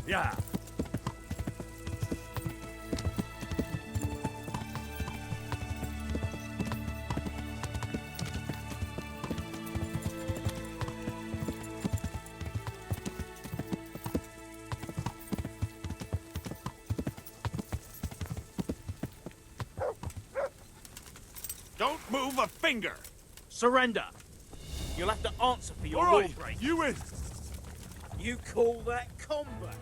Yeah. Don't move a finger! Surrender! You'll have to answer for your All law right, break. you in! You call that combat?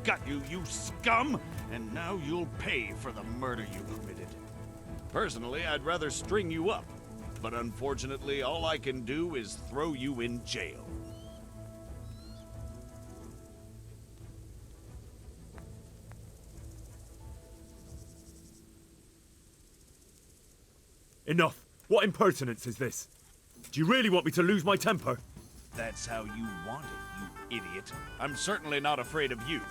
Got you, you scum! And now you'll pay for the murder you committed. Personally, I'd rather string you up. But unfortunately, all I can do is throw you in jail. Enough! What impertinence is this? Do you really want me to lose my temper? That's how you want it, you idiot. I'm certainly not afraid of you.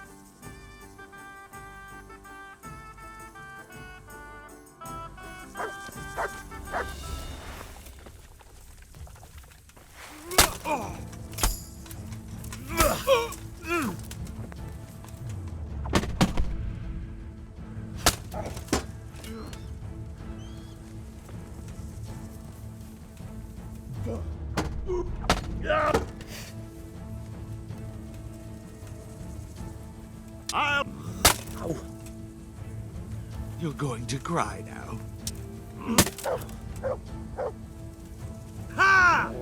You're going to cry now. Ha!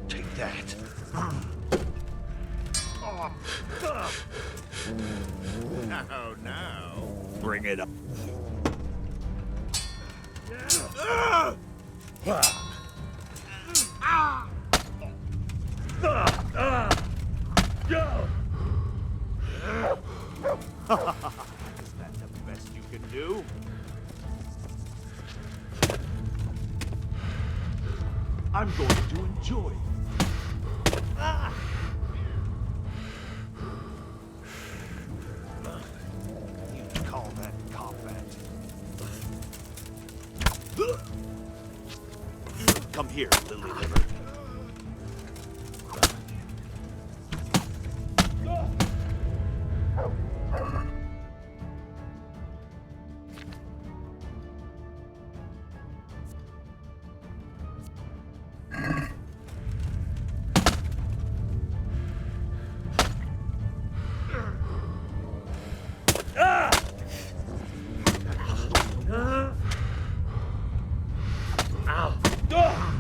Take that. Now. Bring it up. Is that the best you can do? I'm going to enjoy. You call that combat? Come here, Lily Liver. So,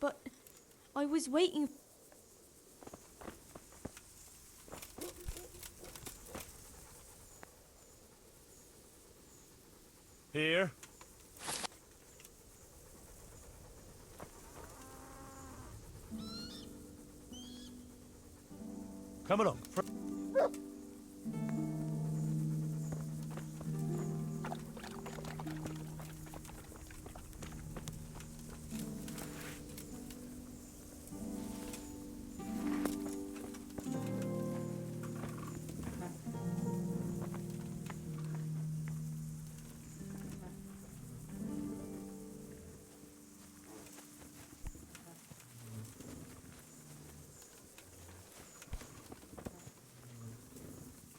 But I was waiting. Here. Come along.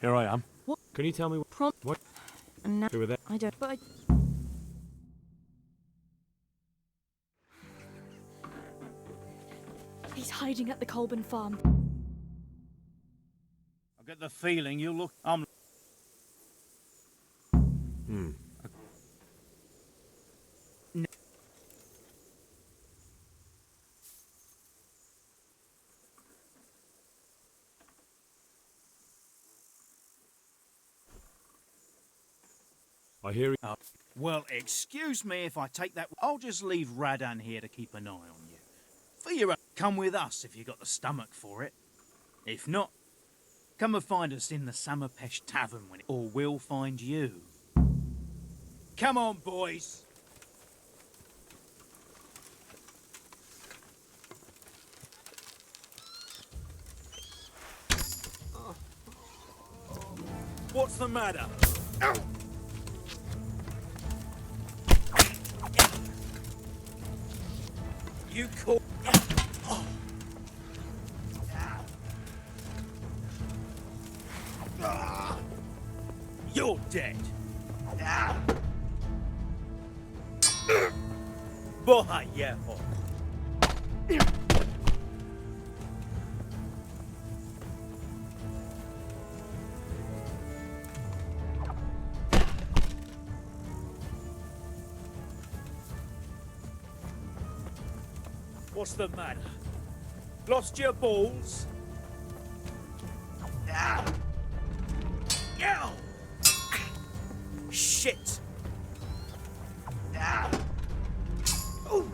Here I am. What? Can you tell me what? And now Who were there? I don't. But He's hiding at the Colburn farm. I get the feeling you look. I'm. I hear. Well, excuse me if I take that. I'll just leave Radan here to keep an eye on you. For your own, come with us if you got the stomach for it. If not, come and find us in the Summerpesh Tavern or we'll find you. Come on, boys. What's the matter? Ow! You call. You're dead. Boy, yeah. What's the matter? Lost your balls? Ow! Shit! Ooh.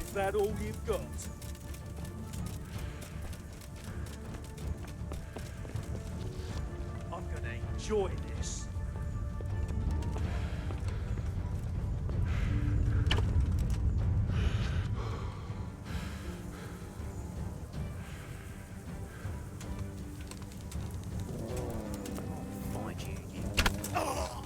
Is that all you've got? I'm gonna enjoy this. Find you. Oh!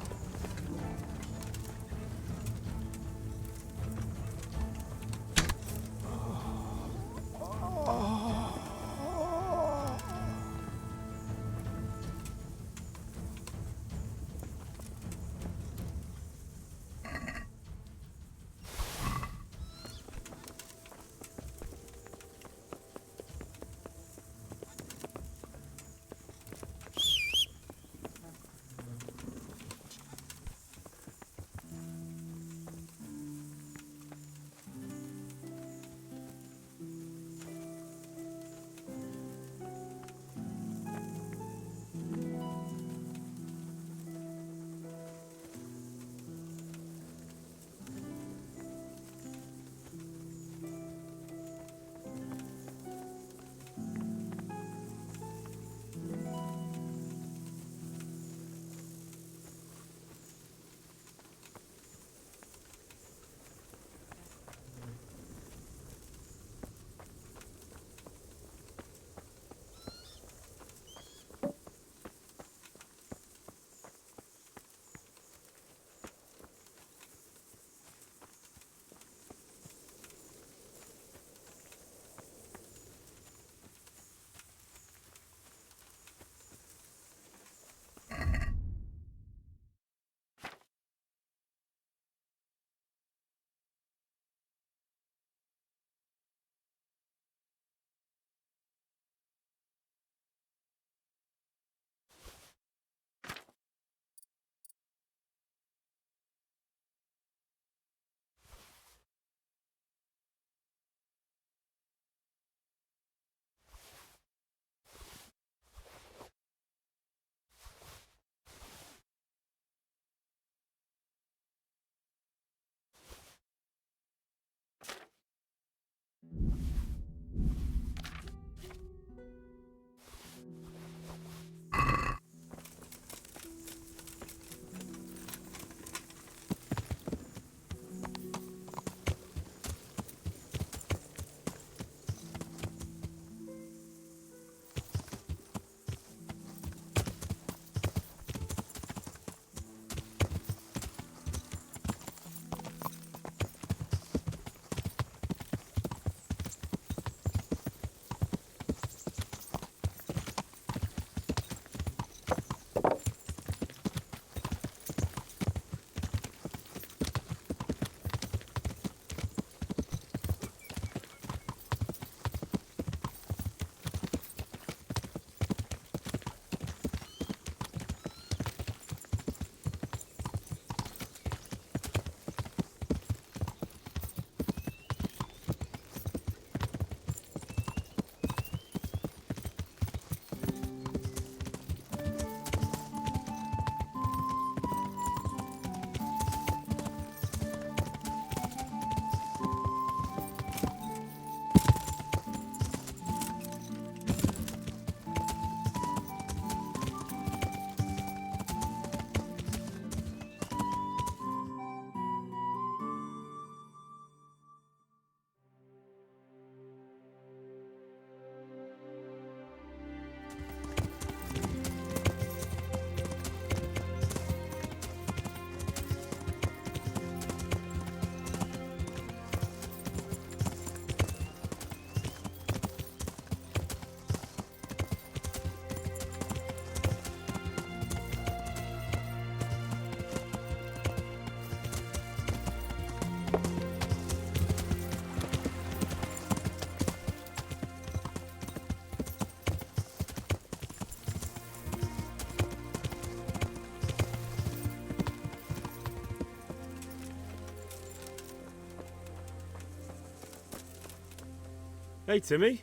Hey, Timmy.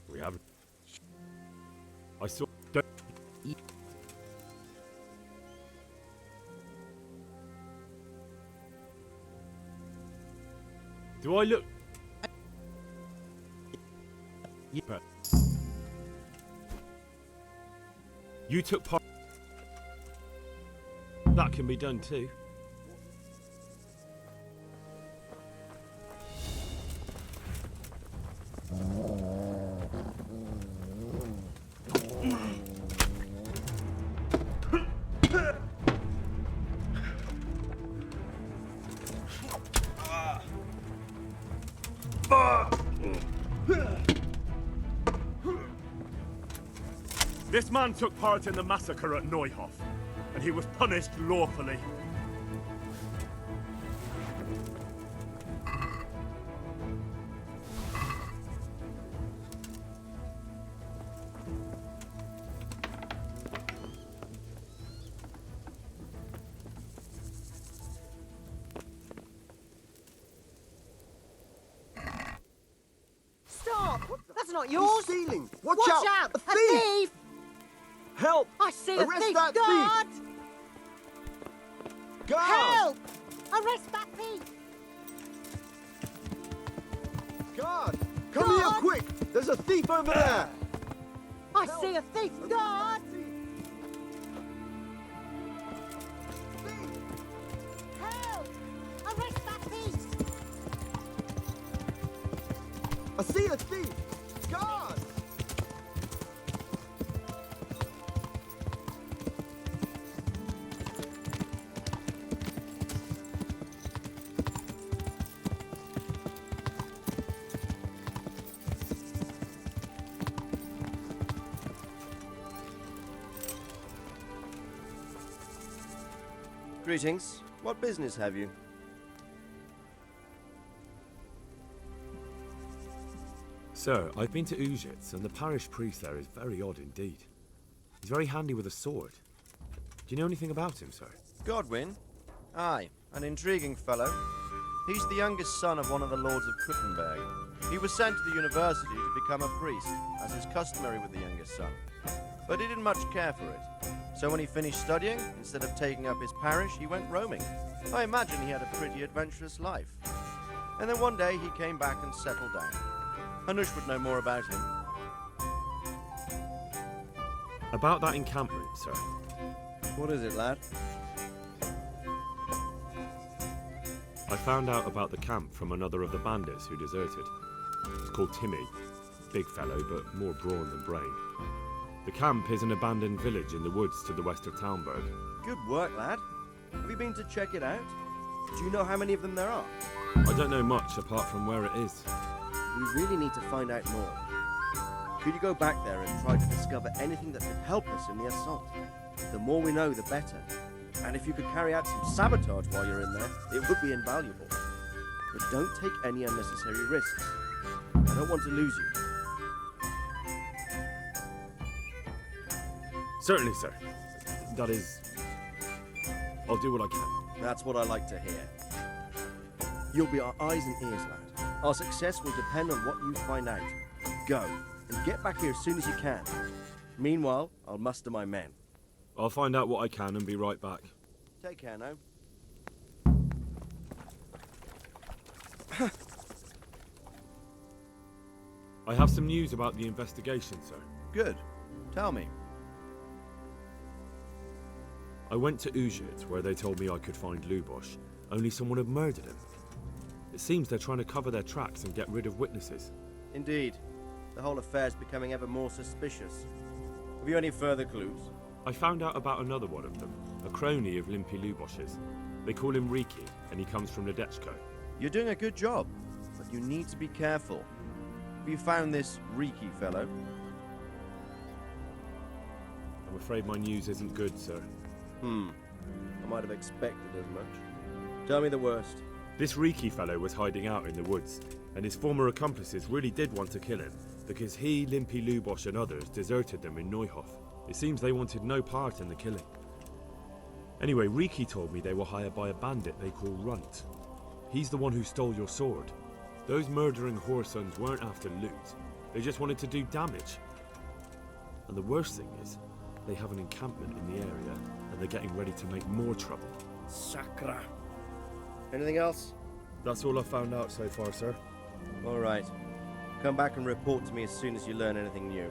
We haven't. I saw. Do I look? You took part. That can be done too. This man took part in the massacre at Neuhof, and he was punished lawfully. Stop! That's not yours! He's stealing! Watch out! A thief! Help! I see Arrest a thief! that Guard! thief! Guard! Help! Arrest that thief! Guard! Come Guard! here quick! There's a thief over there! I see a thief! Guard! Help! Arrest that thief! I see a thief! Guard! Greetings. What business have you? Sir, I've been to Ujits, and the parish priest there is very odd indeed. He's very handy with a sword. Do you know anything about him, sir? Godwin? Aye, an intriguing fellow. He's the youngest son of one of the lords of Kuttenberg. He was sent to the university to become a priest, as is customary with the youngest son. But he didn't much care for it. So when he finished studying, instead of taking up his parish, he went roaming. I imagine he had a pretty adventurous life. And then one day he came back and settled down. Hanush would know more about him. About that encampment, sir. What is it, lad? I found out about the camp from another of the bandits who deserted. It's called Timmy. Big fellow, but more brawn than brain. The camp is an abandoned village in the woods to the west of Talmberg. Good work, lad. Have you been to check it out? Do you know how many of them there are? I don't know much apart from where it is. We really need to find out more. Could you go back there and try to discover anything that could help us in the assault? The more we know, the better. And if you could carry out some sabotage while you're in there, it would be invaluable. But don't take any unnecessary risks. I don't want to lose you. Certainly, sir. That is... I'll do what I can. That's what I like to hear. You'll be our eyes and ears, lad. Our success will depend on what you find out. Go, and get back here as soon as you can. Meanwhile, I'll muster my men. I'll find out what I can and be right back. Take care now. I have some news about the investigation, sir. Good. Tell me. I went to Ujit, where they told me I could find Lubosh, only someone had murdered him. It seems they're trying to cover their tracks and get rid of witnesses. Indeed. The whole affair's becoming ever more suspicious. Have you any further clues? I found out about another one of them, a crony of Limpy Lubosh's. They call him Riki, and he comes from Nadechko. You're doing a good job, but you need to be careful. Have you found this Riki fellow? I'm afraid my news isn't good, sir. I might have expected as much. Tell me the worst. This Riki fellow was hiding out in the woods, and his former accomplices really did want to kill him, because he, Limpy Lubosh and others deserted them in Neuhof. It seems they wanted no part in the killing. Anyway, Riki told me they were hired by a bandit they call Runt. He's the one who stole your sword. Those murdering whoresons weren't after loot. They just wanted to do damage. And the worst thing is, they have an encampment in the area, and they're getting ready to make more trouble. Sacra. Anything else? That's all I found out so far, sir. All right. Come back and report to me as soon as you learn anything new.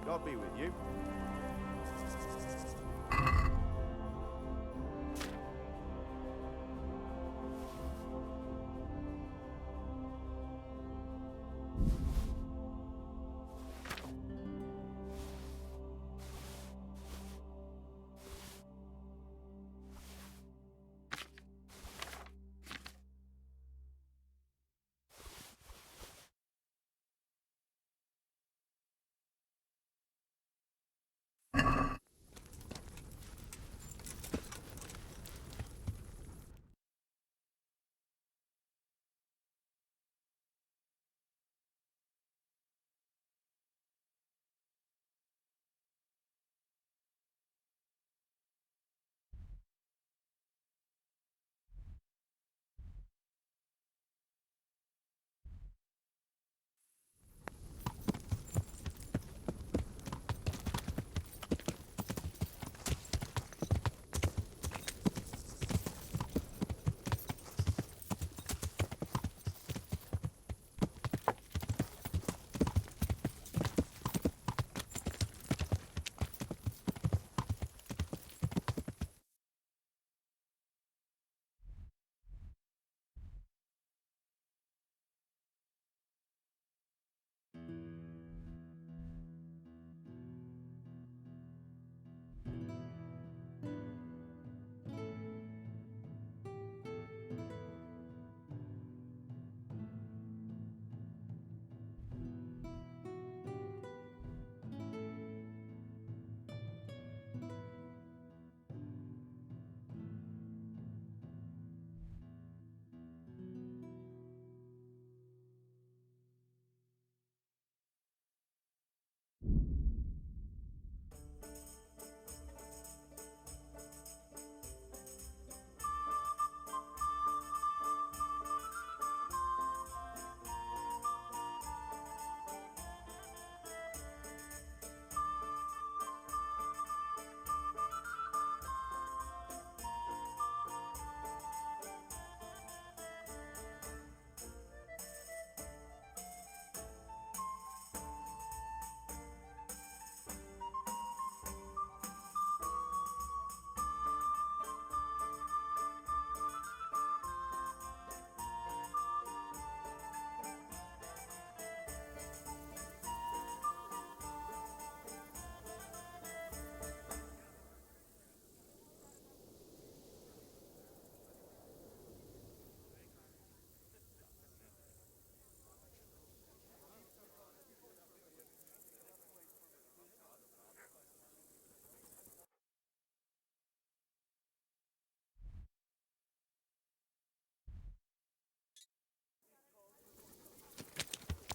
God be with you.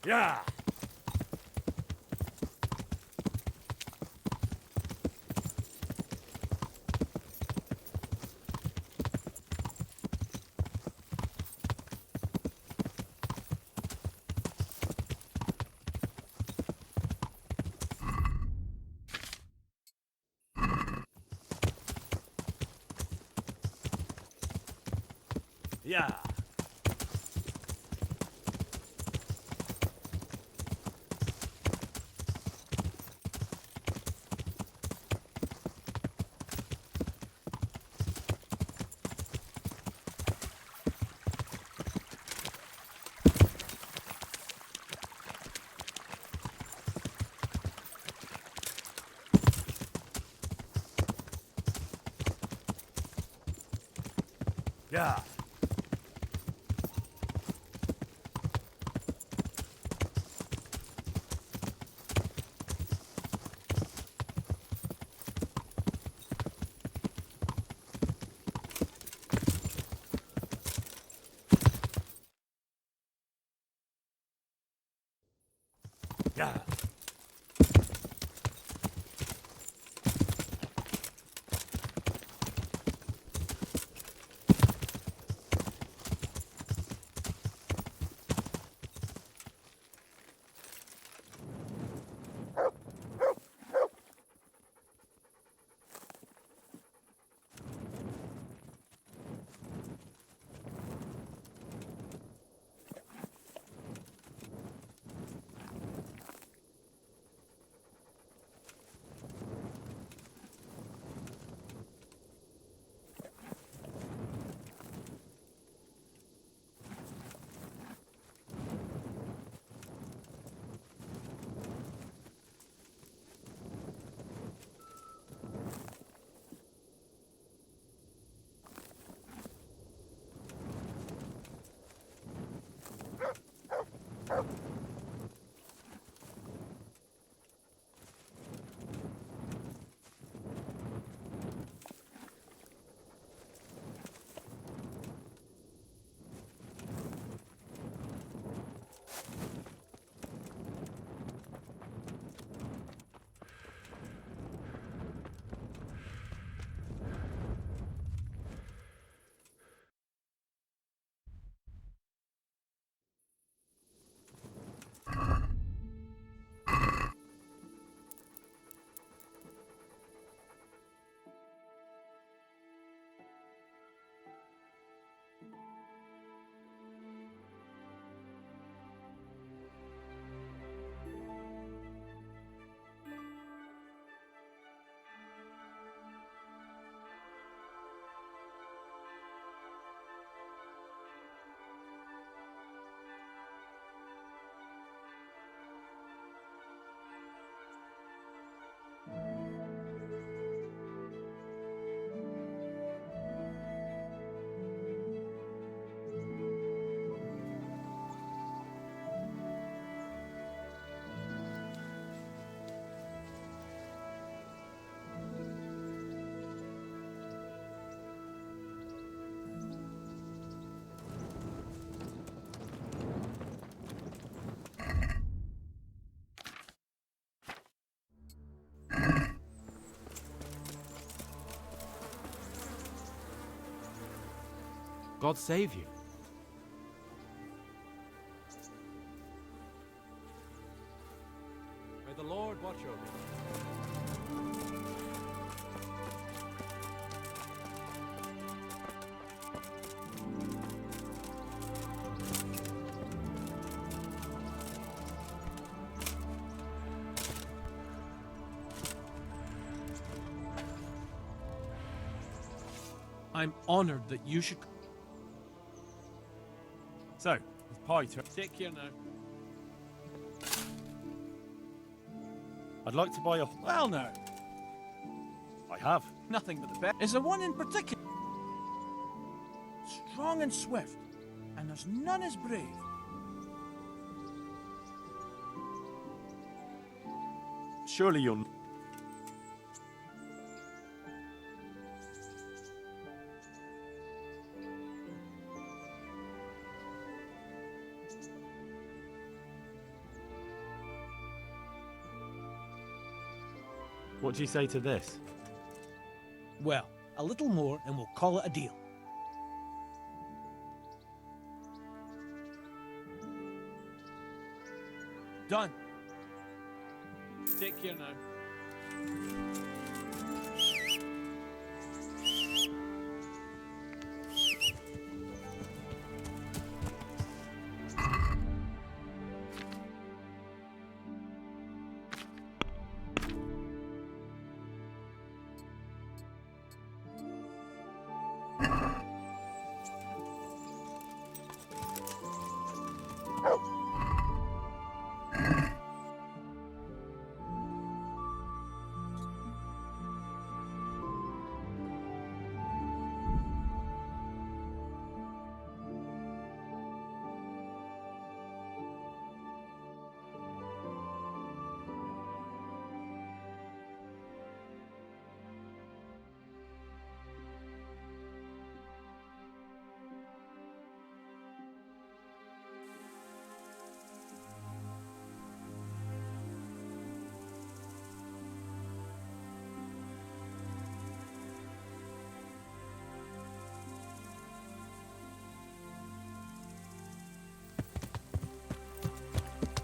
Yeah! Yeah! Yeah! Yeah! God save you. May the Lord watch over you. I'm honored that you should. So, is Pie Take care now. I'd like to buy a... Well, now. I have. Nothing but the best. Is there one in particular? Strong and swift, and there's none as brave. Surely you'll... What do you say to this? Well, a little more and we'll call it a deal. Done. Take care now.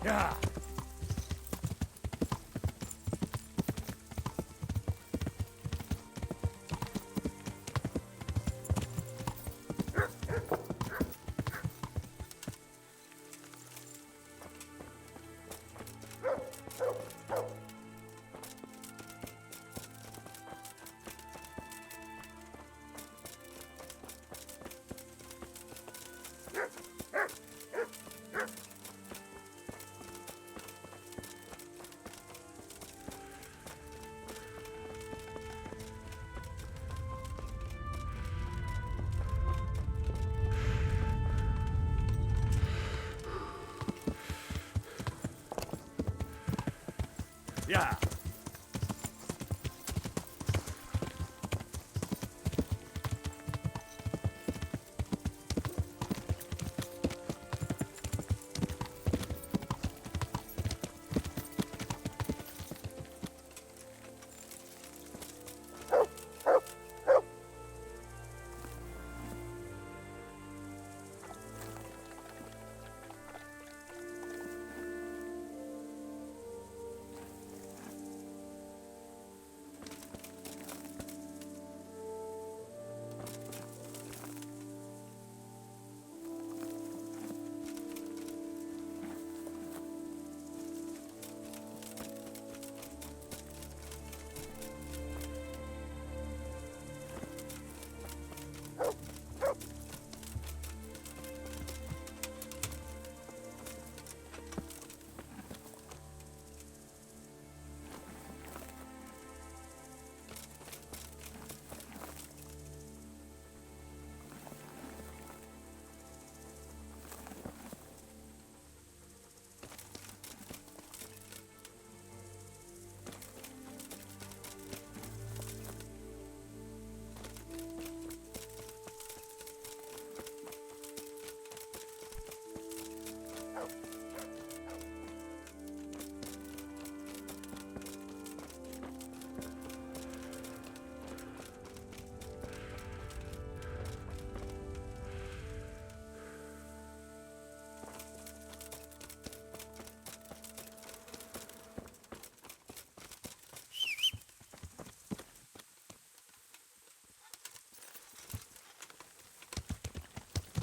Yeah. Yeah.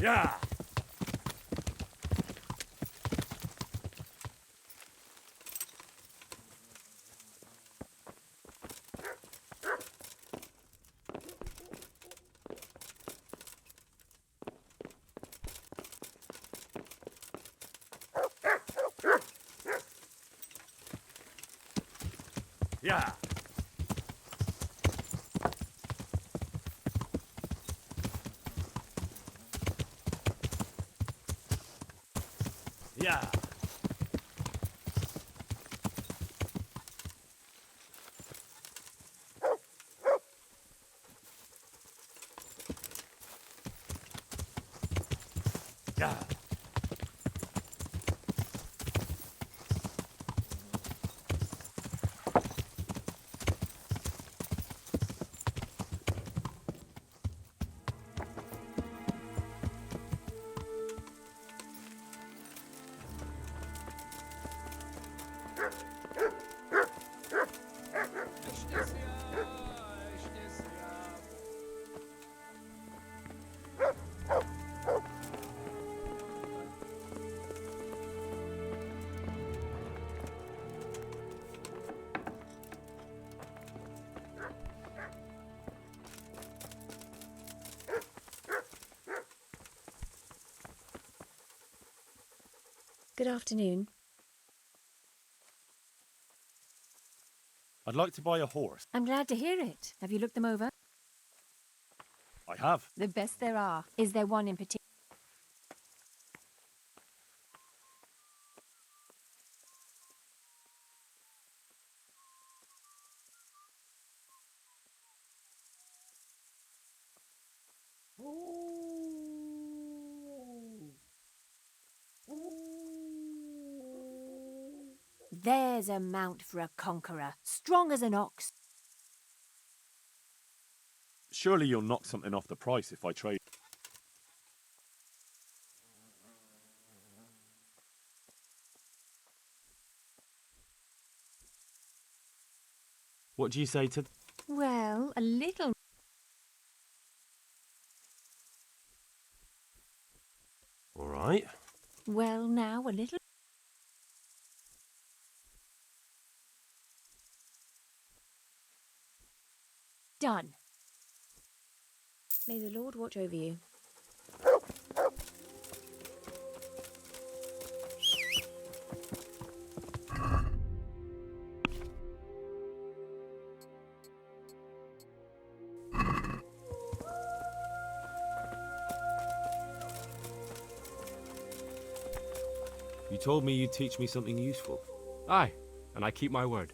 Yeah. Yeah. Yeah. Yeah. Good afternoon. I'd like to buy a horse. I'm glad to hear it. Have you looked them over? I have. The best there are. Is there one in particular? There's a mount for a conqueror, strong as an ox. Surely you'll knock something off the price if I trade. What do you say to... Well, a little. All right. Well, now, a little. Done. May the Lord watch over you. You told me you'd teach me something useful. Aye, and I keep my word.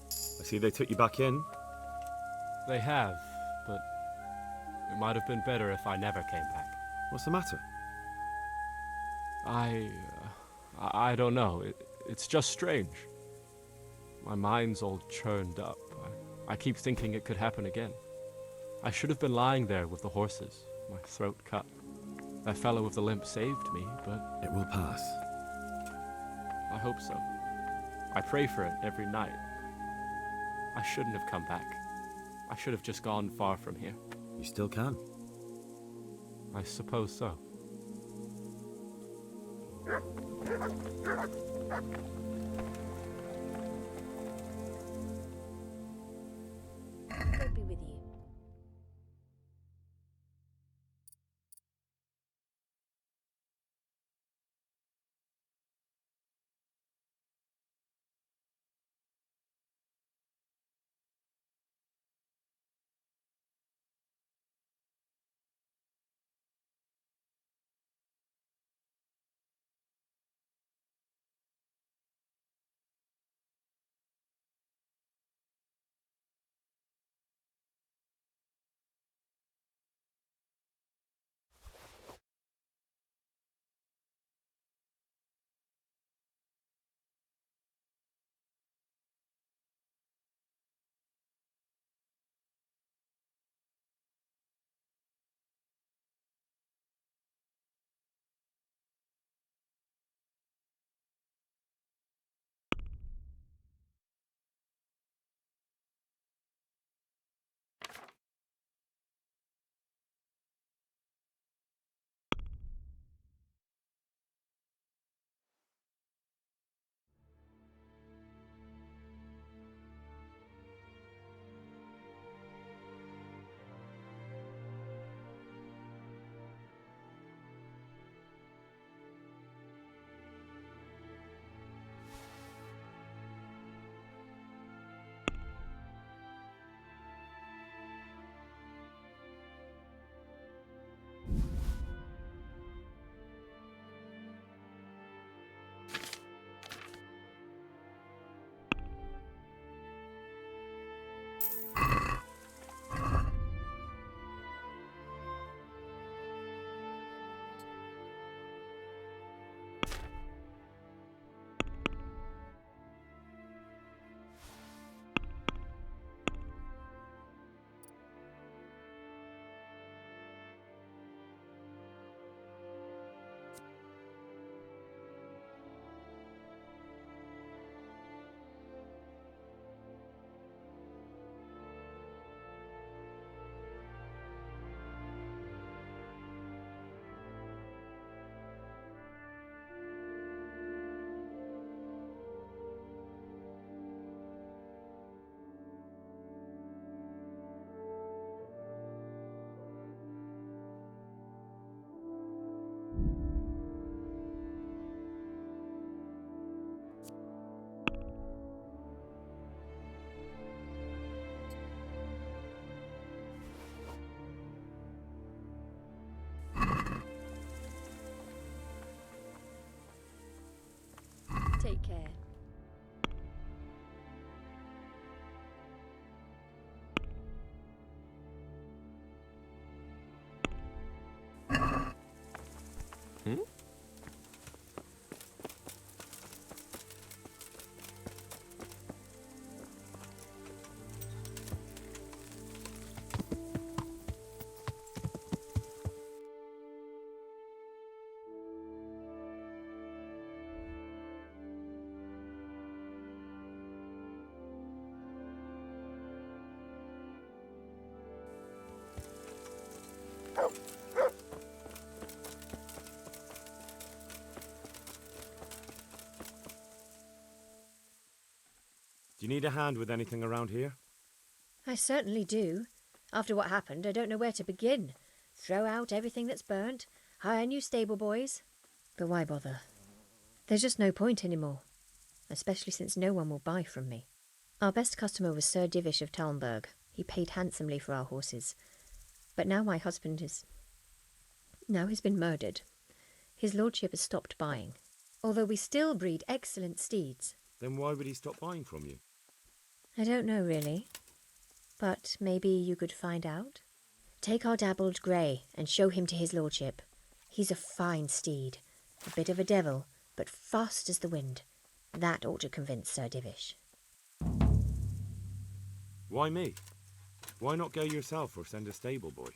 I see they took you back in. They have, but it might have been better if I never came back. What's the matter? I don't know. It's just strange. My mind's all churned up. I keep thinking it could happen again. I should have been lying there with the horses, my throat cut. That fellow with the limp saved me, but... It will pass. I hope so. I pray for it every night. I shouldn't have come back. I should have just gone far from here. You still can. I suppose so. God be with you. care. Hmm? Do you need a hand with anything around here? I certainly do. After what happened, I don't know where to begin. Throw out everything that's burnt, hire new stable boys. But why bother? There's just no point anymore, especially since no one will buy from me. Our best customer was Sir Divish of Talmberg. He paid handsomely for our horses. But now my husband is... Now he's been murdered. His lordship has stopped buying. Although we still breed excellent steeds. Then why would he stop buying from you? I don't know, really. But maybe you could find out? Take our dabbled grey and show him to his lordship. He's a fine steed. A bit of a devil, but fast as the wind. That ought to convince Sir Divish. Why me? Why not go yourself or send a stable boy?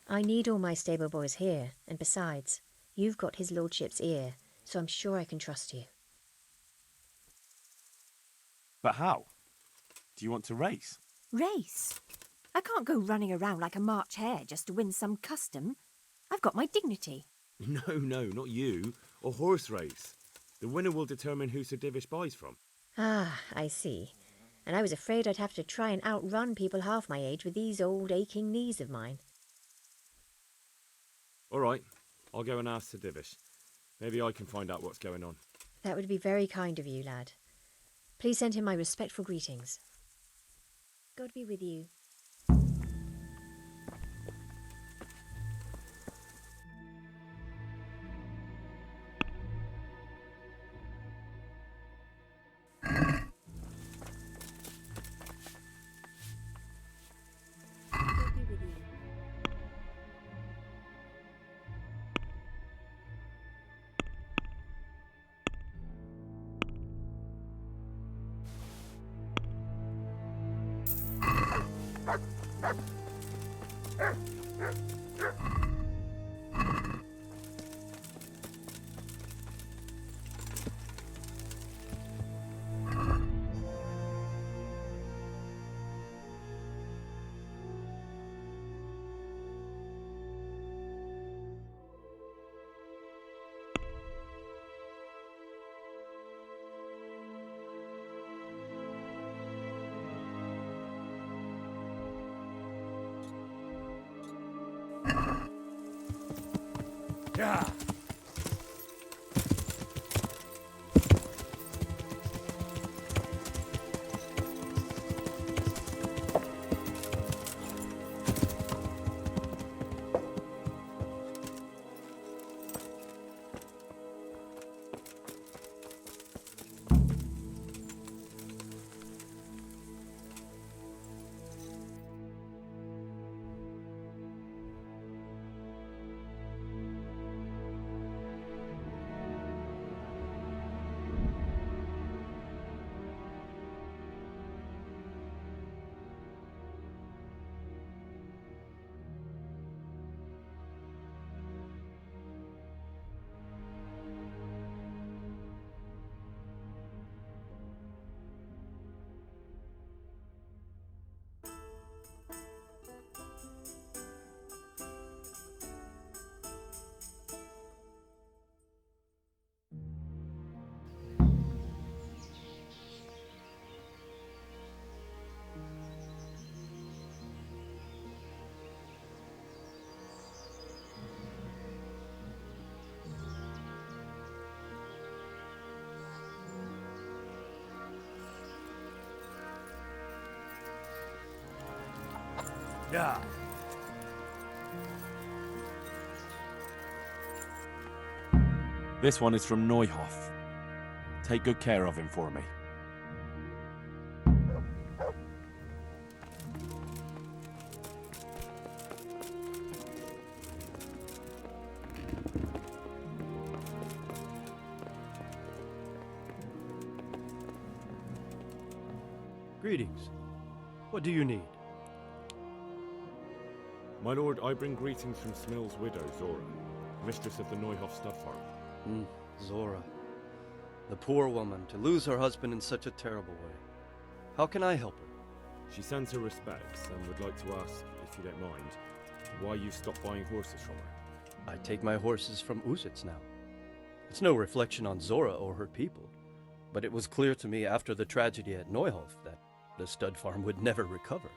I need all my stable boys here, and besides, you've got his lordship's ear, so I'm sure I can trust you. But how? Do you want to race? Race? I can't go running around like a March hare just to win some custom. I've got my dignity. No, not you. A horse race. The winner will determine who Sir Divish buys from. Ah, I see. And I was afraid I'd have to try and outrun people half my age with these old aching knees of mine. All right, I'll go and ask Sir Divish. Maybe I can find out what's going on. That would be very kind of you, lad. Please send him my respectful greetings. God be with you. Yeah. Yeah. This one is from Neuhoff. Take good care of him for me. Greetings. What do you need? My lord, I bring greetings from Smill's widow, Zora, mistress of the Neuhof stud farm. Zora. The poor woman, to lose her husband in such a terrible way. How can I help her? She sends her respects and would like to ask, if you don't mind, why you stopped buying horses from her. I take my horses from Uzits now. It's no reflection on Zora or her people, but it was clear to me after the tragedy at Neuhof that the stud farm would never recover.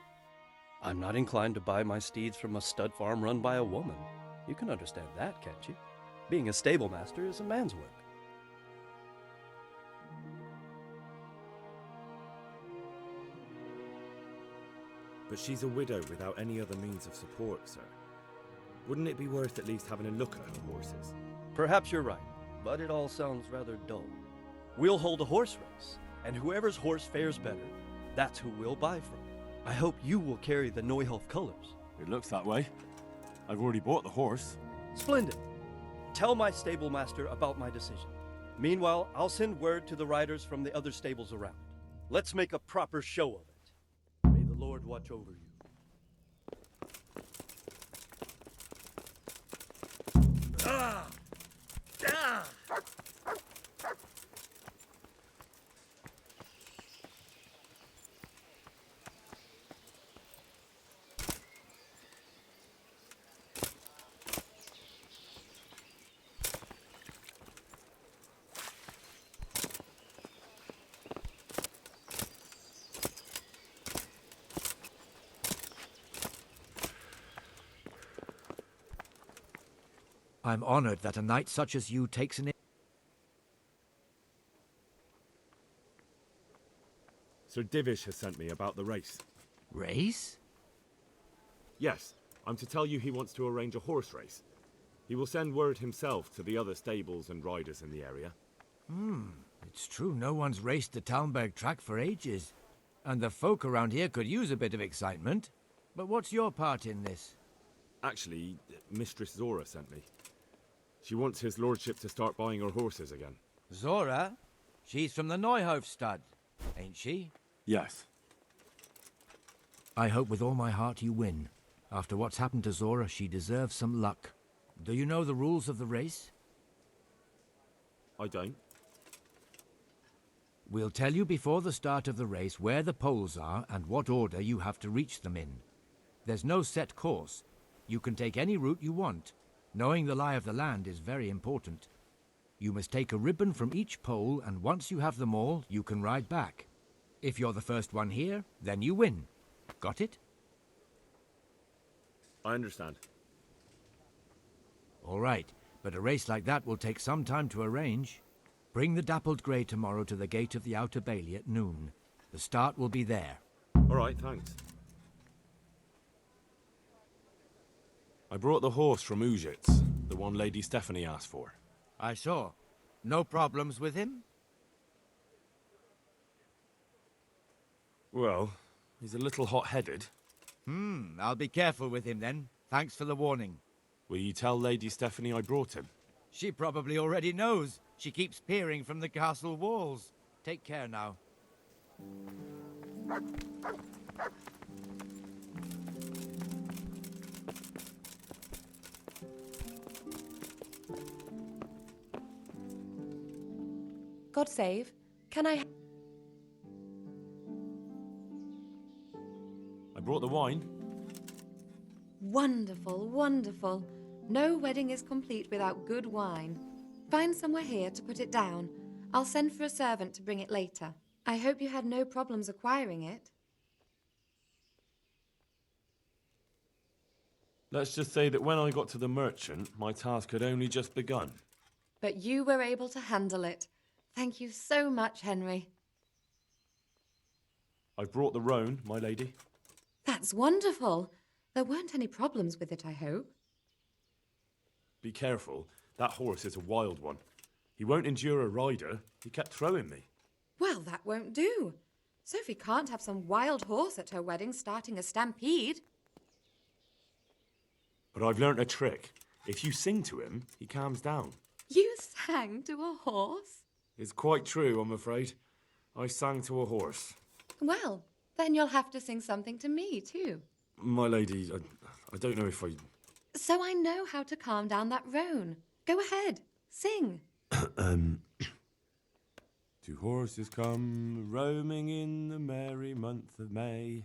I'm not inclined to buy my steeds from a stud farm run by a woman. You can understand that, can't you? Being a stable master is a man's work. But she's a widow without any other means of support, sir. Wouldn't it be worth at least having a look at her horses? Perhaps you're right, but it all sounds rather dull. We'll hold a horse race, and whoever's horse fares better, that's who we'll buy from. I hope you will carry the Neuhof colors. It looks that way. I've already bought the horse. Splendid. Tell my stable master about my decision. Meanwhile, I'll send word to the riders from the other stables around. Let's make a proper show of it. May the Lord watch over you. Ah! Ah! I'm honored that a knight such as you takes an... Sir Divish has sent me about the race. Race? Yes, I'm to tell you he wants to arrange a horse race. He will send word himself to the other stables and riders in the area. It's true no one's raced the Talmberg track for ages. And the folk around here could use a bit of excitement. But what's your part in this? Actually, Mistress Zora sent me. She wants his lordship to start buying her horses again. Zora? She's from the Neuhof stud, ain't she? Yes. I hope with all my heart you win. After what's happened to Zora, she deserves some luck. Do you know the rules of the race? I don't. We'll tell you before the start of the race where the poles are and what order you have to reach them in. There's no set course. You can take any route you want. Knowing the lie of the land is very important. You must take a ribbon from each pole, and once you have them all, you can ride back. If you're the first one here, then you win. Got it? I understand. All right, but a race like that will take some time to arrange. Bring the dappled grey tomorrow to the gate of the Outer Bailey at noon. The start will be there. All right, thanks. I brought the horse from Uzits, the one Lady Stephanie asked for. I saw. No problems with him? Well, he's a little hot-headed. I'll be careful with him then. Thanks for the warning. Will you tell Lady Stephanie I brought him? She probably already knows. She keeps peering from the castle walls. Take care now. God save. Can I... I brought the wine. Wonderful, wonderful. No wedding is complete without good wine. Find somewhere here to put it down. I'll send for a servant to bring it later. I hope you had no problems acquiring it. Let's just say that when I got to the merchant, my task had only just begun. But you were able to handle it. Thank you so much, Henry. I've brought the roan, my lady. That's wonderful. There weren't any problems with it, I hope. Be careful. That horse is a wild one. He won't endure a rider. He kept throwing me. Well, that won't do. Sophie can't have some wild horse at her wedding starting a stampede. But I've learnt a trick. If you sing to him, he calms down. You sang to a horse? It's quite true, I'm afraid. I sang to a horse. Well, then you'll have to sing something to me, too. My lady, I don't know if I... So I know how to calm down that roan. Go ahead, sing. Two horses come roaming in the merry month of May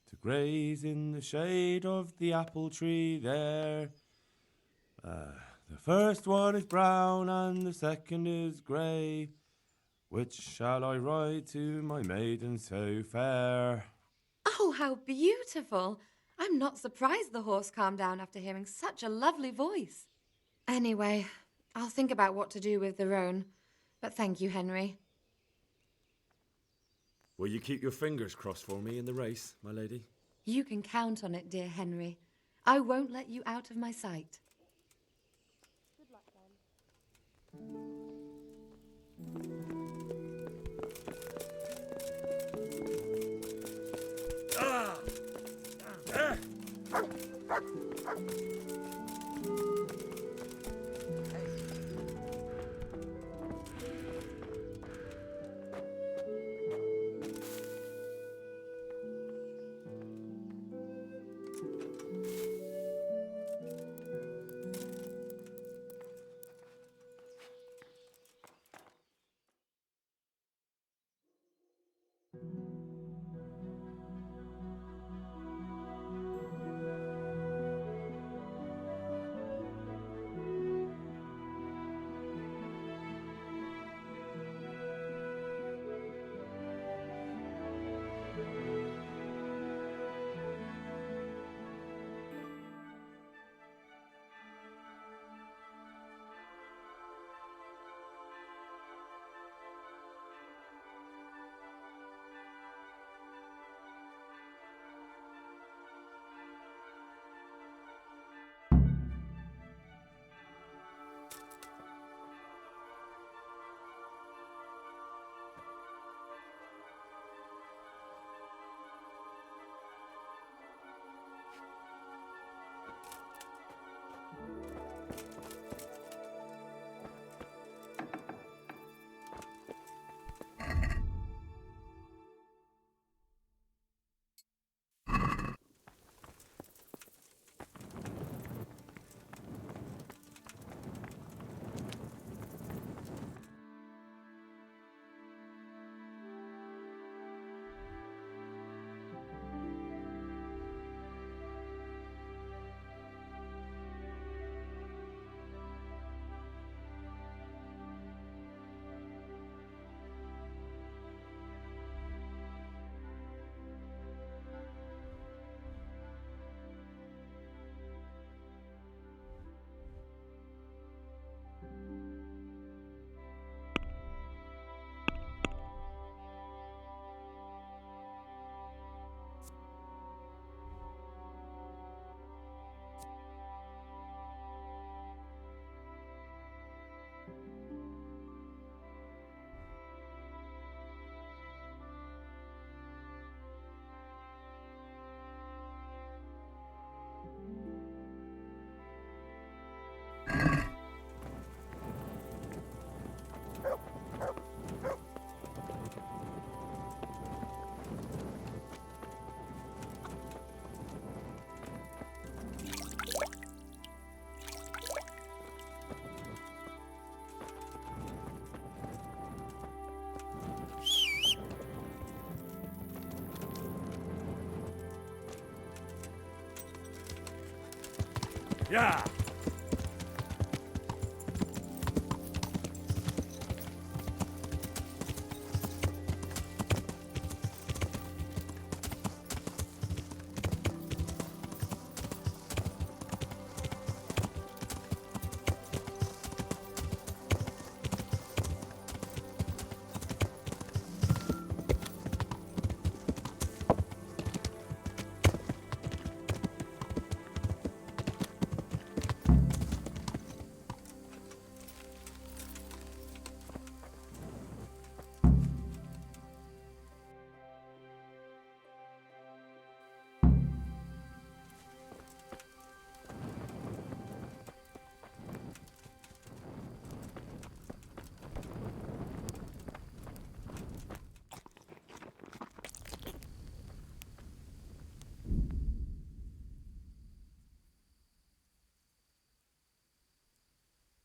to graze in the shade of the apple tree there. The first one is brown and the second is grey. Which shall I ride to, my maiden so fair? Oh, how beautiful! I'm not surprised the horse calmed down after hearing such a lovely voice. Anyway, I'll think about what to do with the roan. But thank you, Henry. Will you keep your fingers crossed for me in the race, my lady? You can count on it, dear Henry. I won't let you out of my sight. Good luck, then. Yeah!